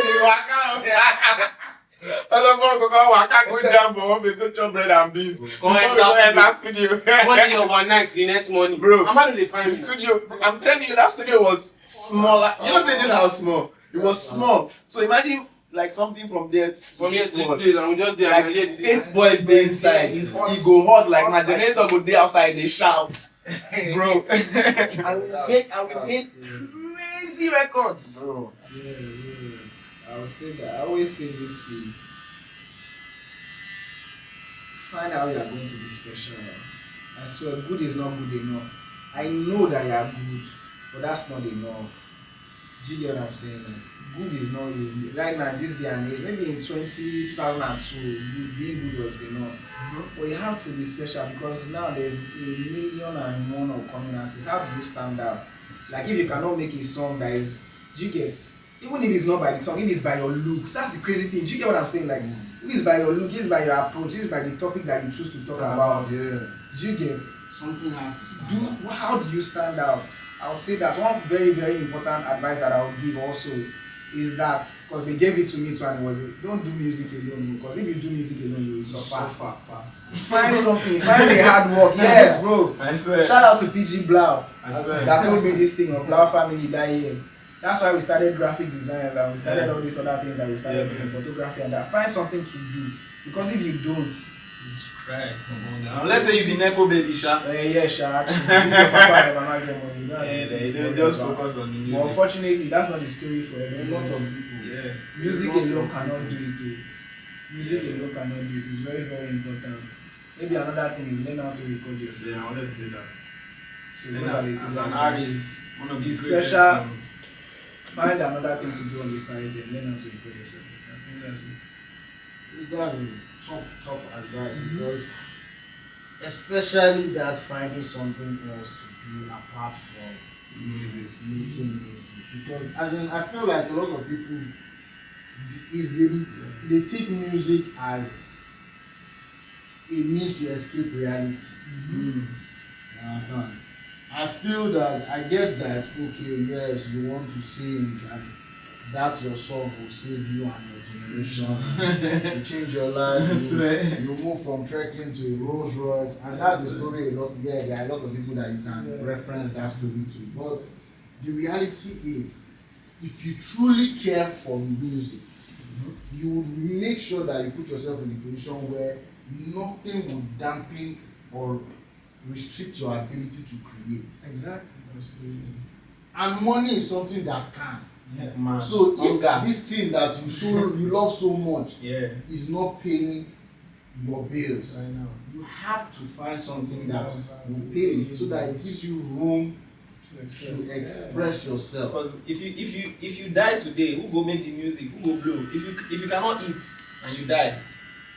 Speaker 5: dey waka. Ọlọ́gbọ́n go come waka go jam for one place go chop bread and beans.
Speaker 6: Come
Speaker 5: enter studio.
Speaker 6: One day overnight, the next morning.
Speaker 5: Bro,
Speaker 6: I'm not find
Speaker 5: the studio, I'm telling you, that studio was smaller. You know, say this house small. It was small. So imagine like something from there to
Speaker 6: from here
Speaker 5: this
Speaker 6: to this
Speaker 5: wall.
Speaker 6: place, I'm just there.
Speaker 5: Like
Speaker 6: I'm here.
Speaker 5: 8 boys dey inside. It go hot like my generator go dey outside. They shout, bro.
Speaker 7: And we made crazy records.
Speaker 5: Bro.
Speaker 7: Yeah. I will say that. I always say this way. Find out you are going to be special. I swear, good is not good enough. I know that you are good, but that's not enough. Do you get what I'm saying? Like, good is not easy. Right now, in this day and age, maybe in 2002, being good was enough. But you have to be special because now there's 1,000,001 upcoming artists. How do you stand out? Like, if you cannot make a song that is, do you get? Even if it's not by the song, if it's by your looks, that's the crazy thing. Do you get what I'm saying? Like, if it's by your look, if it's by your approach, if it's by the topic that you choose to talk about.
Speaker 3: Yeah.
Speaker 7: Do you get?
Speaker 3: Something has to stand out.
Speaker 7: How do you stand out? I'll say that one very, very important advice that I will give also is that, because they gave it to me too, and it was, don't do music alone, because if you do music alone, you will suffer. Find something, find a hard work. Yes, bro.
Speaker 5: I swear.
Speaker 7: Shout out to PG Blau
Speaker 5: I swear.
Speaker 7: that told me this thing of Blau family that year. That's why we started graphic design and we started all these other things that we started doing, photography and that. Find something to do, because if you don't,
Speaker 2: It's right. Unless say you be Nepo baby, Sha.
Speaker 7: yeah, Sha. Actually, your papa and mama get money. You don't have
Speaker 2: They
Speaker 7: to
Speaker 2: don't
Speaker 7: worry
Speaker 2: just
Speaker 7: about.
Speaker 2: focus on the music.
Speaker 7: But unfortunately, that's not the story for a lot of people.
Speaker 2: Yeah.
Speaker 7: Music alone cannot do it too. Music alone cannot do it. It's very, very important. Maybe another thing is learn how to record yourself.
Speaker 2: Yeah, I wanted to say that.
Speaker 7: So
Speaker 2: Then
Speaker 7: those are the
Speaker 2: as
Speaker 7: things
Speaker 2: an
Speaker 7: that
Speaker 2: artist, one of the
Speaker 7: It's
Speaker 2: greatest
Speaker 7: special.
Speaker 2: things.
Speaker 7: find another thing to do on the side, then learn how to record yourself. I think that's it.
Speaker 3: That is top advice because especially that finding something else to do apart from making music, because as in I feel like a lot of people they take music as a means to escape reality. You understand? I feel that I get that, okay, yes, you want to sing and that's your song will save you and your generation. You change your life, you move from trekking to Rolls Royce, and that's the story a lot. Yeah, there are a lot of people that you can reference that story to. But the reality is, if you truly care for music, you will make sure that you put yourself in a position where nothing will dampen or restrict your ability to create.
Speaker 7: Exactly. Absolutely.
Speaker 3: And money is something that can.
Speaker 2: Yeah, man.
Speaker 3: So if
Speaker 2: Hunger.
Speaker 3: this thing that you love so much
Speaker 2: Yeah.
Speaker 3: is not paying your bills,
Speaker 2: I know.
Speaker 3: you have to find something that will pay it so that it gives you room to express yourself.
Speaker 2: Because if you die today, who go make the music? Who go blow? If you cannot eat and you die,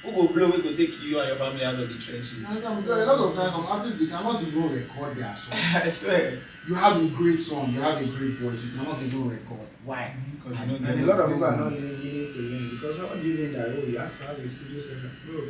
Speaker 2: who go blow? Who go take you and your family out of the trenches?
Speaker 3: Because a lot of times some artists they cannot even record their songs.
Speaker 2: I swear.
Speaker 3: You have a great song, you have a great voice, you cannot even record. Why?
Speaker 2: Because you know
Speaker 7: And a lot of people are not willing to learn, because how do you learn that? Oh, you have to have a studio session, bro.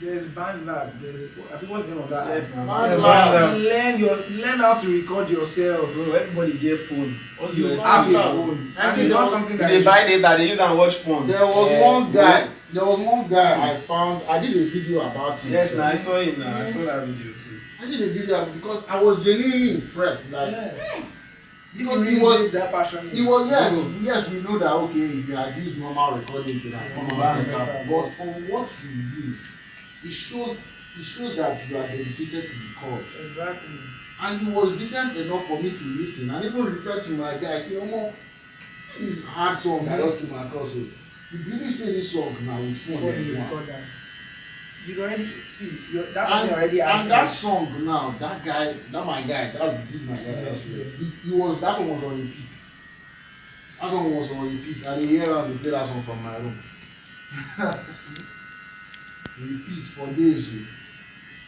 Speaker 7: There's band lab. I think what's the name of that?
Speaker 2: Yes,
Speaker 7: app?
Speaker 2: man.
Speaker 7: Learn how to record yourself, bro.
Speaker 2: Bro, everybody get phone. What's
Speaker 7: You
Speaker 2: your
Speaker 7: have a
Speaker 2: excuse?
Speaker 7: phone.
Speaker 3: I
Speaker 7: And
Speaker 3: see
Speaker 7: it's not
Speaker 3: those-
Speaker 7: something
Speaker 2: If
Speaker 7: that
Speaker 2: they
Speaker 7: you
Speaker 2: buy data, they use and watch porn.
Speaker 3: There was
Speaker 7: Yeah.
Speaker 3: one guy I found, I did a video about him.
Speaker 2: Yes, now I saw him now. I saw that video too.
Speaker 3: I did a video because I was genuinely impressed. Like,
Speaker 7: Because
Speaker 3: he was
Speaker 7: that passion.
Speaker 3: yes, we know that okay, if you had used normal recording to like come out better, but for what you use, it shows that you are dedicated to the cause.
Speaker 7: Exactly.
Speaker 3: And it was decent enough for me to listen and even refer to my guy. I say, Omo, see this hard song I just came across with. You believe say this song now with phone
Speaker 7: Before
Speaker 3: dem
Speaker 7: you
Speaker 3: do am.
Speaker 7: record that, you already see that person already has.
Speaker 3: And that song now, that my guy, this my guy. That song was on repeat. That song was on repeat. And they hear and they play that song from my room. Repeat for days.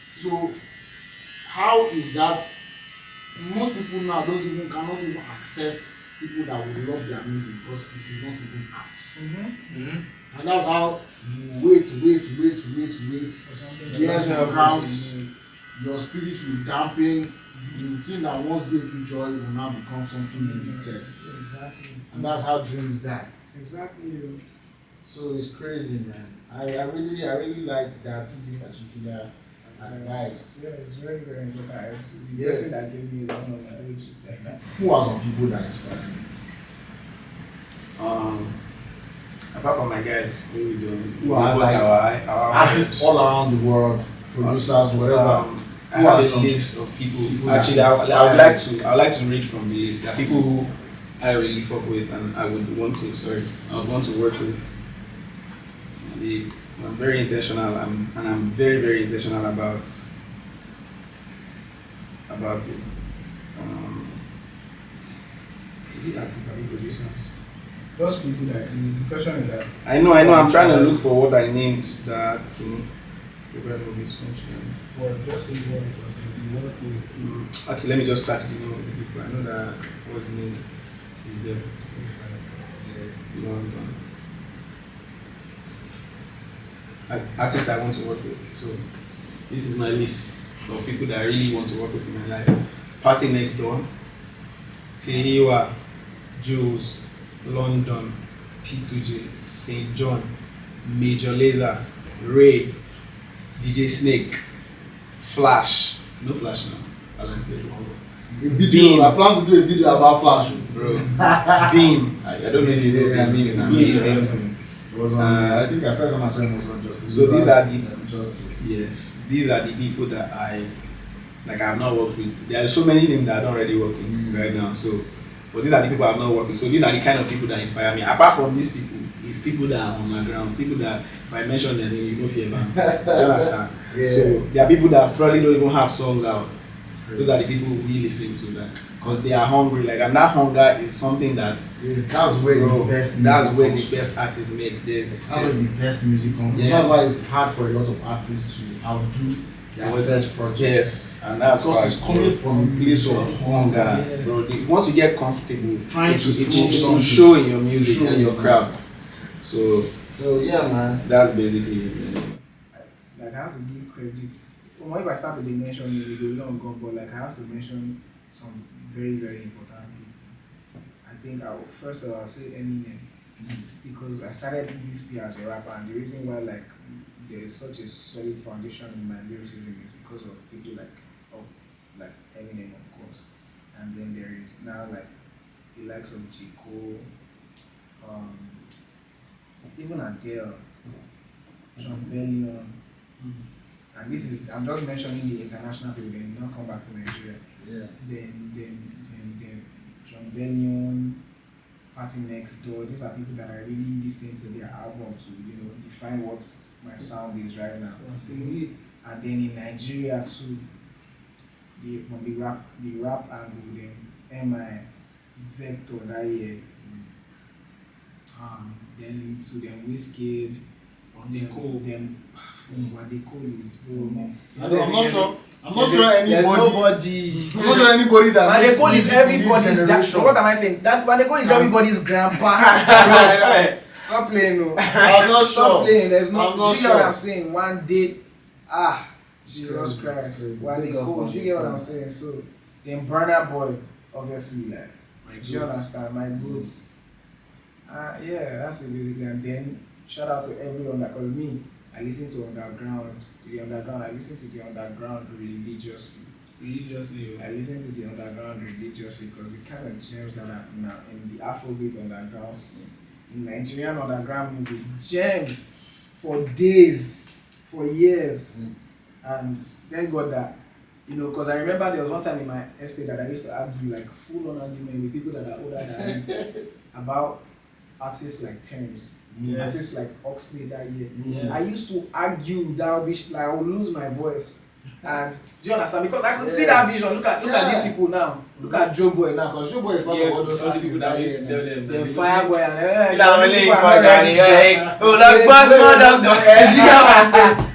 Speaker 3: So how is that? Most people now cannot even access people that would love their music because it is not even out. And that's how you wait. Years will count, your spirit will dampen, You think that once gave you joy, it will now become something you detest.
Speaker 7: Exactly.
Speaker 3: And that's how dreams die.
Speaker 7: Exactly.
Speaker 3: So it's crazy, man. I really like that particular advice.
Speaker 7: Yeah, it's very, very important. It's the
Speaker 3: Yeah.
Speaker 7: person that gave me one of my ages like that.
Speaker 3: Who are some people that inspire you?
Speaker 2: Apart from my guys, we do
Speaker 3: Who are
Speaker 2: post
Speaker 3: like
Speaker 2: our
Speaker 3: artists all around the world, producers, whatever.
Speaker 2: I
Speaker 3: Who are
Speaker 2: have a
Speaker 3: some
Speaker 2: list of people.
Speaker 3: that
Speaker 2: Actually, I would
Speaker 3: inspire
Speaker 2: like to read from the list. There are people who I really fuck with, and I would want to work with. I'm very intentional, and I'm very, very intentional about it. Is it artists or producers?
Speaker 7: Those people that the question is that
Speaker 2: I know. I'm trying to look for what I named that favorite movies French.
Speaker 7: well, just say what it was you work with.
Speaker 2: Okay, let me just search the name of the people. I know that what's the name is there. Artists I want to work with. So this is my list of people that I really want to work with in my life. Party Next Door, Tehiwa, Jules, London, P2J, St. John, Major Lazer, Ray, DJ Snake, Flash. No Flash now. Balance it.
Speaker 3: A video. I plan to do a video about Flash.
Speaker 2: Bro. Beam. I don't know if you know Beam is amazing.
Speaker 3: I think I first time I saw him was on Justice.
Speaker 2: So these are the
Speaker 3: Justice.
Speaker 2: Yes, these are the people that I have not worked with. There are so many names that I don't already work with right now. So, but these are the people I have not worked with. So these are the kind of people that inspire me. Apart from these people, it's people that are on my ground. People that if I mention their name, you know fear them. Do you understand?
Speaker 3: Yeah.
Speaker 2: So there are people that probably don't even have songs out. Those are the people we listen to, like, because they are hungry. Like, and that hunger is something that's
Speaker 3: where the
Speaker 2: best artists make.
Speaker 3: That's where the best music comes from.
Speaker 2: Yeah.
Speaker 3: That's why it's hard for a lot of artists to outdo their first project.
Speaker 2: Yes, and that's
Speaker 3: because
Speaker 2: why
Speaker 3: it's coming from a place of hunger.
Speaker 2: yes. Bro, once you get comfortable,
Speaker 3: Trying to
Speaker 2: it
Speaker 3: prove
Speaker 2: will
Speaker 3: something.
Speaker 2: show in your music
Speaker 3: Show
Speaker 2: and your
Speaker 3: in
Speaker 2: craft. So
Speaker 3: yeah, man.
Speaker 2: that's basically it.
Speaker 7: Like I have to give credit. From what if I start to mention it will be long gone, but like I have to mention some very, very important people. I think I'll say Eminem because I started this year as a rapper, and the reason why like there is such a solid foundation in my lyricism is because of people like Eminem, of course, and then there is now like the likes of J. Cole, even Adele, John Bellion. And this is, I'm just mentioning the international people, then you now come back to Nigeria.
Speaker 3: Yeah.
Speaker 7: Then John Bellion, Party Next Door, these are people that I really listen to their album to, define what my sound is right now.
Speaker 2: Simulate.
Speaker 7: And then in Nigeria too, from the rap angle, then MI, Vector that year. Then to them Wizkid, what they call is
Speaker 3: I'm not sure anybody.
Speaker 7: There's nobody.
Speaker 3: I'm not sure anybody that.
Speaker 7: What they call is everybody's. What am I saying? What they call is everybody's grandpa. Stop playing, no.
Speaker 3: I'm not
Speaker 7: Stop
Speaker 3: sure.
Speaker 7: playing. There's no.
Speaker 3: I'm not
Speaker 7: You get what
Speaker 3: sure.
Speaker 7: I'm saying? One day, Jesus Christ. What they call? You get what I'm saying? So then Burna Boy, obviously, like. Do you understand? My goods. Yeah, that's it basically. And then shout out to everyone that, cause me, I listen to underground. I listen to the underground religiously. I listen to the underground religiously because the kind of gems that are in the Afrobeat underground scene, in Nigerian underground music, gems for days, for years, and thank God that. Because I remember there was one time in my estate that I used to argue, like full-on argument with people that are older than me about artists like Thames, artists like Oxley that year.
Speaker 3: Yes.
Speaker 7: I used to argue that I would lose my voice. And do you understand? Because I could see that vision. Look at these people now. Look at Joe Boy now, because Joe Boy is part of all those artists that used to tell them. The Fireboy and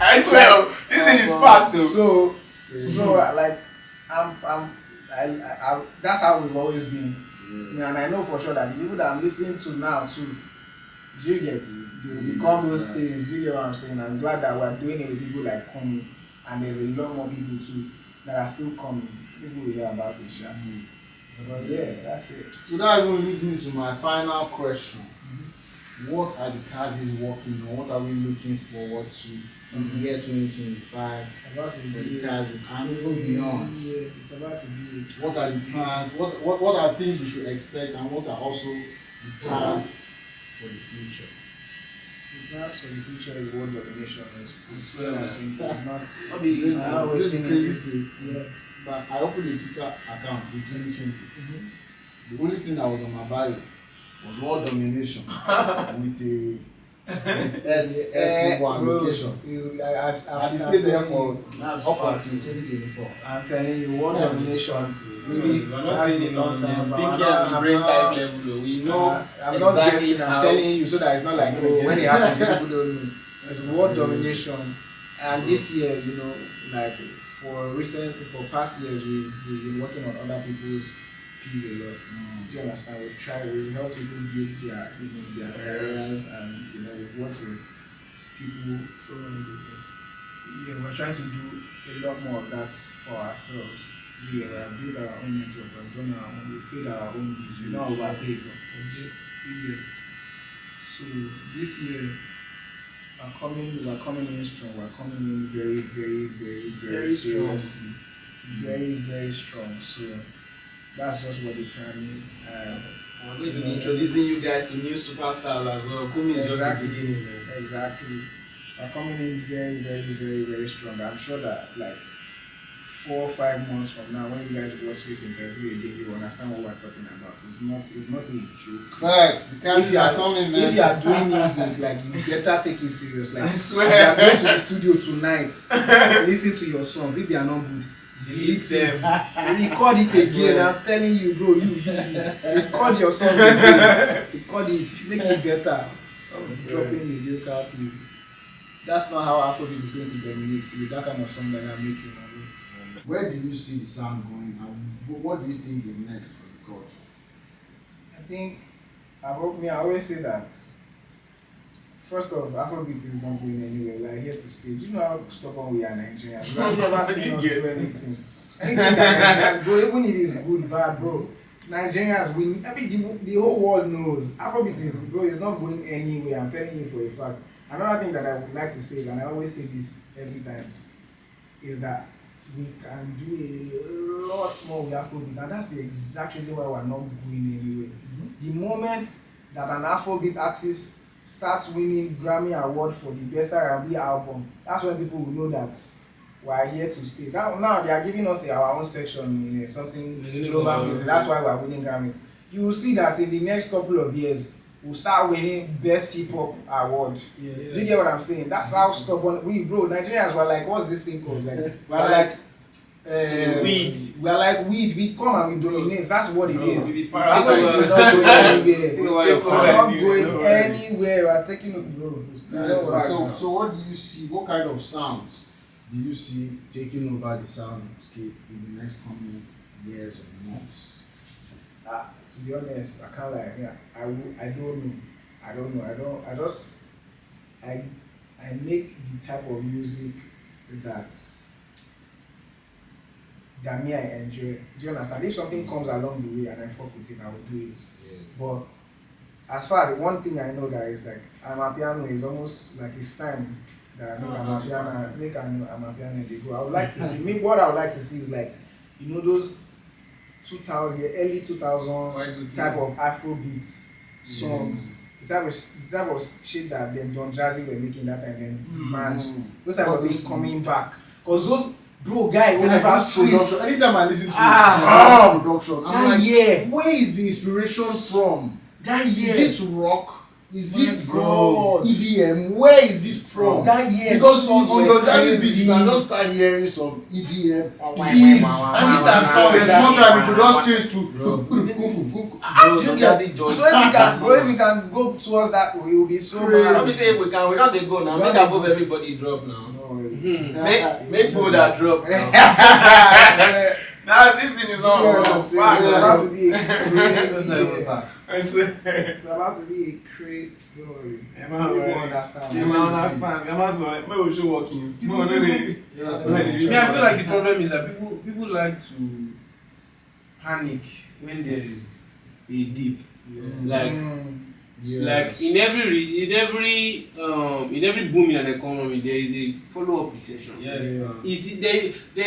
Speaker 2: I swear, this thing is fact though.
Speaker 7: So like I that's how we've always been. And I know for sure that the people that I'm listening to now too, do you get? They will become those things. Do you get what I'm saying? I'm glad that we're doing it with people like Kumi, and there's a lot more people too that are still coming. people will hear about it, sure. But yeah, that's it.
Speaker 3: So that even leads me to my final question. What are the Kazez working on? What are we looking forward to in the year 2025
Speaker 7: It's about to
Speaker 3: for the
Speaker 7: be
Speaker 3: Kazez and even beyond?
Speaker 7: Yeah, it's about to be.
Speaker 3: What are the plans? What are things we should expect, and what are also the plans for the future?
Speaker 7: The plans for the future is world domination. It's plain and simple. It's not.
Speaker 3: Not be
Speaker 7: I always say
Speaker 3: crazy.
Speaker 7: Yeah.
Speaker 3: But I opened a Twitter account in 2020. The only thing that was on my bio was world domination with S1 location. And it stayed there for up until 2024.
Speaker 7: I'm telling you, world domination.
Speaker 2: We're not saying it on pinky and the brain type level. We know
Speaker 7: I'm not
Speaker 2: exactly
Speaker 7: guessing. I'm
Speaker 2: how.
Speaker 7: telling you so that it's not like when it happens, people don't know. It's world domination, and this year, you know, like for past years, we've been working on other people's P's a lot. Do you understand? We've helped people build their careers, and you know, we've worked with people, so many people. Yeah, we're trying to do a lot more of that for ourselves. We have built our own network, we've done our own, we've paid our own dues, we don't overpay, but yes. So this year, we're coming in strong, we're coming in very, very, very, very seriously. Very, very strong. So that's just what the plan is.
Speaker 2: I'm going to be introducing you guys to new superstars as well. Kumi is just the beginning.
Speaker 7: Exactly. We're coming in very, very, very, very strong. I'm sure that like 4 or 5 months from now, when you guys watch this interview again, you will understand what we're talking about. It's not a joke.
Speaker 3: Facts. The Kazez are coming, man.
Speaker 7: If you are doing music, like you better take it serious. Like
Speaker 2: I
Speaker 7: if
Speaker 2: swear.
Speaker 7: you are going to the studio tonight, listen to your songs. If they are not good, delete it. Record it again. I'm telling you, bro. You record your song again. Record it. Make it better. Dropping mediocre, please. That's not how Afrobeats is going to dominate with that kind of song that I'm making.
Speaker 3: Where do you see the sound going, and what do you think is next for the culture?
Speaker 7: I think, I always say that, first off, Afrobeats is not going anywhere. We are here to stay. Do you know how stubborn we are Nigerians? You have never seen us do anything. Anything that go, even if it's good, bad, bro. Nigerians win. The whole world knows. Afrobeats is, bro, is not going anywhere. I'm telling you for a fact. Another thing that I would like to say, and I always say this every time, is that we can do a lot more with Afrobeat, and that's the exact reason why we're not going anywhere. The moment that an Afrobeat artist starts winning Grammy Award for the best R&B album, that's when people will know that we're here to stay. Now they are giving us our own section in something global business. That's why we're winning Grammys. You will see that in the next couple of years, we'll start winning Best Hip Hop Award. Yes. Do you get what I'm saying? That's how stubborn Nigerians were like, what's this thing called? Like, we're like weed. We're like weed. We come and we dominate. That's what it is. Afrobeats is not going anywhere. We're not going anywhere. We're taking a bro.
Speaker 3: So what do you see? What kind of sounds do you see taking over the soundscape in the next coming years or months?
Speaker 7: To be honest, I can't lie. Yeah, I don't know. I make the type of music that me I enjoy. Do you understand? If something comes along the way and I fuck with it, I will do it. Yeah. But as far as one thing I know that is like Amapiano is almost like it's time that make Amapiano they go. I would like to see what I would like to see is like, you know, those 2000, early 2000s type of Afrobeats songs. The type of shit that them Don Jazzy were making that time, then Demand. Those type of things coming back. Because those guy whenever
Speaker 3: production. Anytime I listen to production, I'm like, where is the inspiration from?
Speaker 7: That year.
Speaker 3: Is it rock? Is it EDM? Where is it from?
Speaker 7: That year.
Speaker 3: Because on the Jazzy beat, you can just start hearing some EDM. And these are songs. There's no time you could just change to.
Speaker 7: So if we can go towards that, we will be so bad.
Speaker 2: Let me say if we can, we don't they go now. Make above everybody drop now. Make Buddha drop now.
Speaker 5: Now this thing is on.
Speaker 7: It's about to be a great
Speaker 3: Let's not even start.
Speaker 5: I swear.
Speaker 7: It's about to be a great story.
Speaker 5: Emma,
Speaker 7: People
Speaker 5: right.
Speaker 7: understand.
Speaker 5: Emma understand. Emma say, "Me will show workings." No, no, no.
Speaker 3: Yes,
Speaker 6: Me, I feel like the problem is that people like to panic when there is a dip. Like like in every boom in an economy there is a follow-up recession.
Speaker 2: Yes.
Speaker 6: There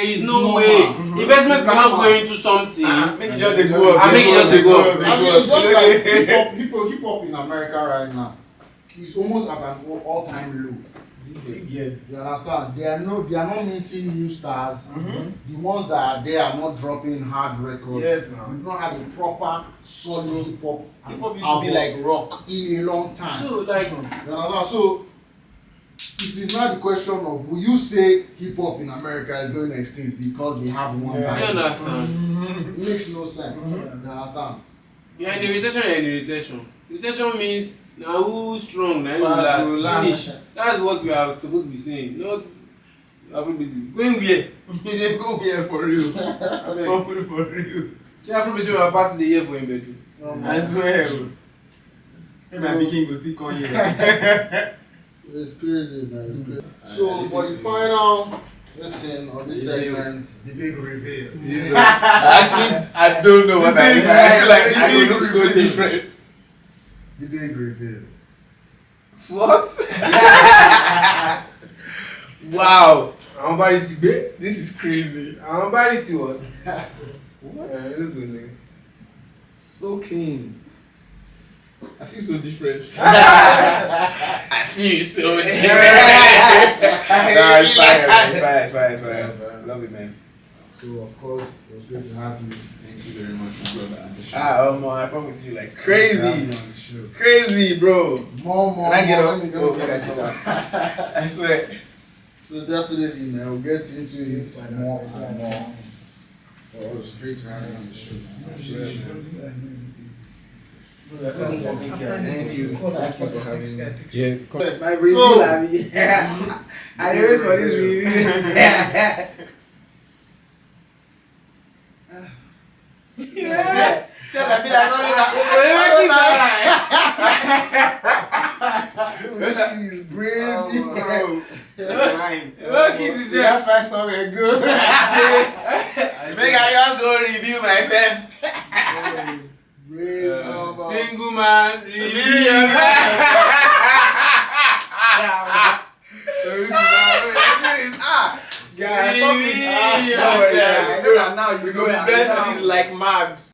Speaker 6: is
Speaker 3: It's
Speaker 6: no
Speaker 3: normal.
Speaker 6: way investments cannot go into something.
Speaker 5: Make it just dey go up.
Speaker 6: And make it just dey go up.
Speaker 3: I mean, just like hip hop in America right now is almost at an all-time low.
Speaker 2: Yes.
Speaker 3: You understand? They are not meeting new stars. The ones that are there are not dropping hard records.
Speaker 2: Yes, now.
Speaker 3: We've not had a proper solid hip hop
Speaker 6: Hip-hop used to be like rock.
Speaker 3: in a long time.
Speaker 6: So like
Speaker 3: You understand? So it is not the question of will you say hip hop in America is going extinct because they have one
Speaker 6: you
Speaker 3: band.
Speaker 6: understand.
Speaker 3: It makes no sense. You understand?
Speaker 6: You're in a recession, you're in a recession. Recession means now who strong, now who
Speaker 2: Fast,
Speaker 6: last. Finish. That's what we are supposed to be saying. Not Afrobeats is going where?
Speaker 2: They go here for real. For real.
Speaker 6: Afrobeats will pass the year for him, baby.
Speaker 2: I swear. Hey, my pikin go still come here.
Speaker 3: It's crazy, man. It's crazy. So for the final listen on this segment, the big reveal.
Speaker 5: Jesus. Actually, I don't know what I feel like. I will look so different.
Speaker 3: The big reveal.
Speaker 5: What? Wow. This is crazy.
Speaker 6: Was
Speaker 5: So clean. I feel so different. I feel so different. Nah, it's fine. Love it, man.
Speaker 3: So of course, it was great to have you.
Speaker 5: Thank you very much, my brother. I fought with you like crazy.
Speaker 3: On the show.
Speaker 5: Crazy, bro.
Speaker 3: More.
Speaker 5: Can I get up?
Speaker 3: Let me
Speaker 5: Oh,
Speaker 3: get
Speaker 5: I sit down. I swear.
Speaker 3: So definitely, man, we'll get into it more and more. Oh, it was great to have you on the show. I swear, man.
Speaker 5: Thank you. Thank you for having me. Yeah.
Speaker 7: My review,
Speaker 3: So-
Speaker 7: I mean, I dey wait for this review. Said I be like
Speaker 3: She's crazy.
Speaker 7: That's why somewhere good.
Speaker 5: Make I just go review myself.
Speaker 6: single man,
Speaker 7: Guys,
Speaker 6: Now
Speaker 5: We go be besties like mad.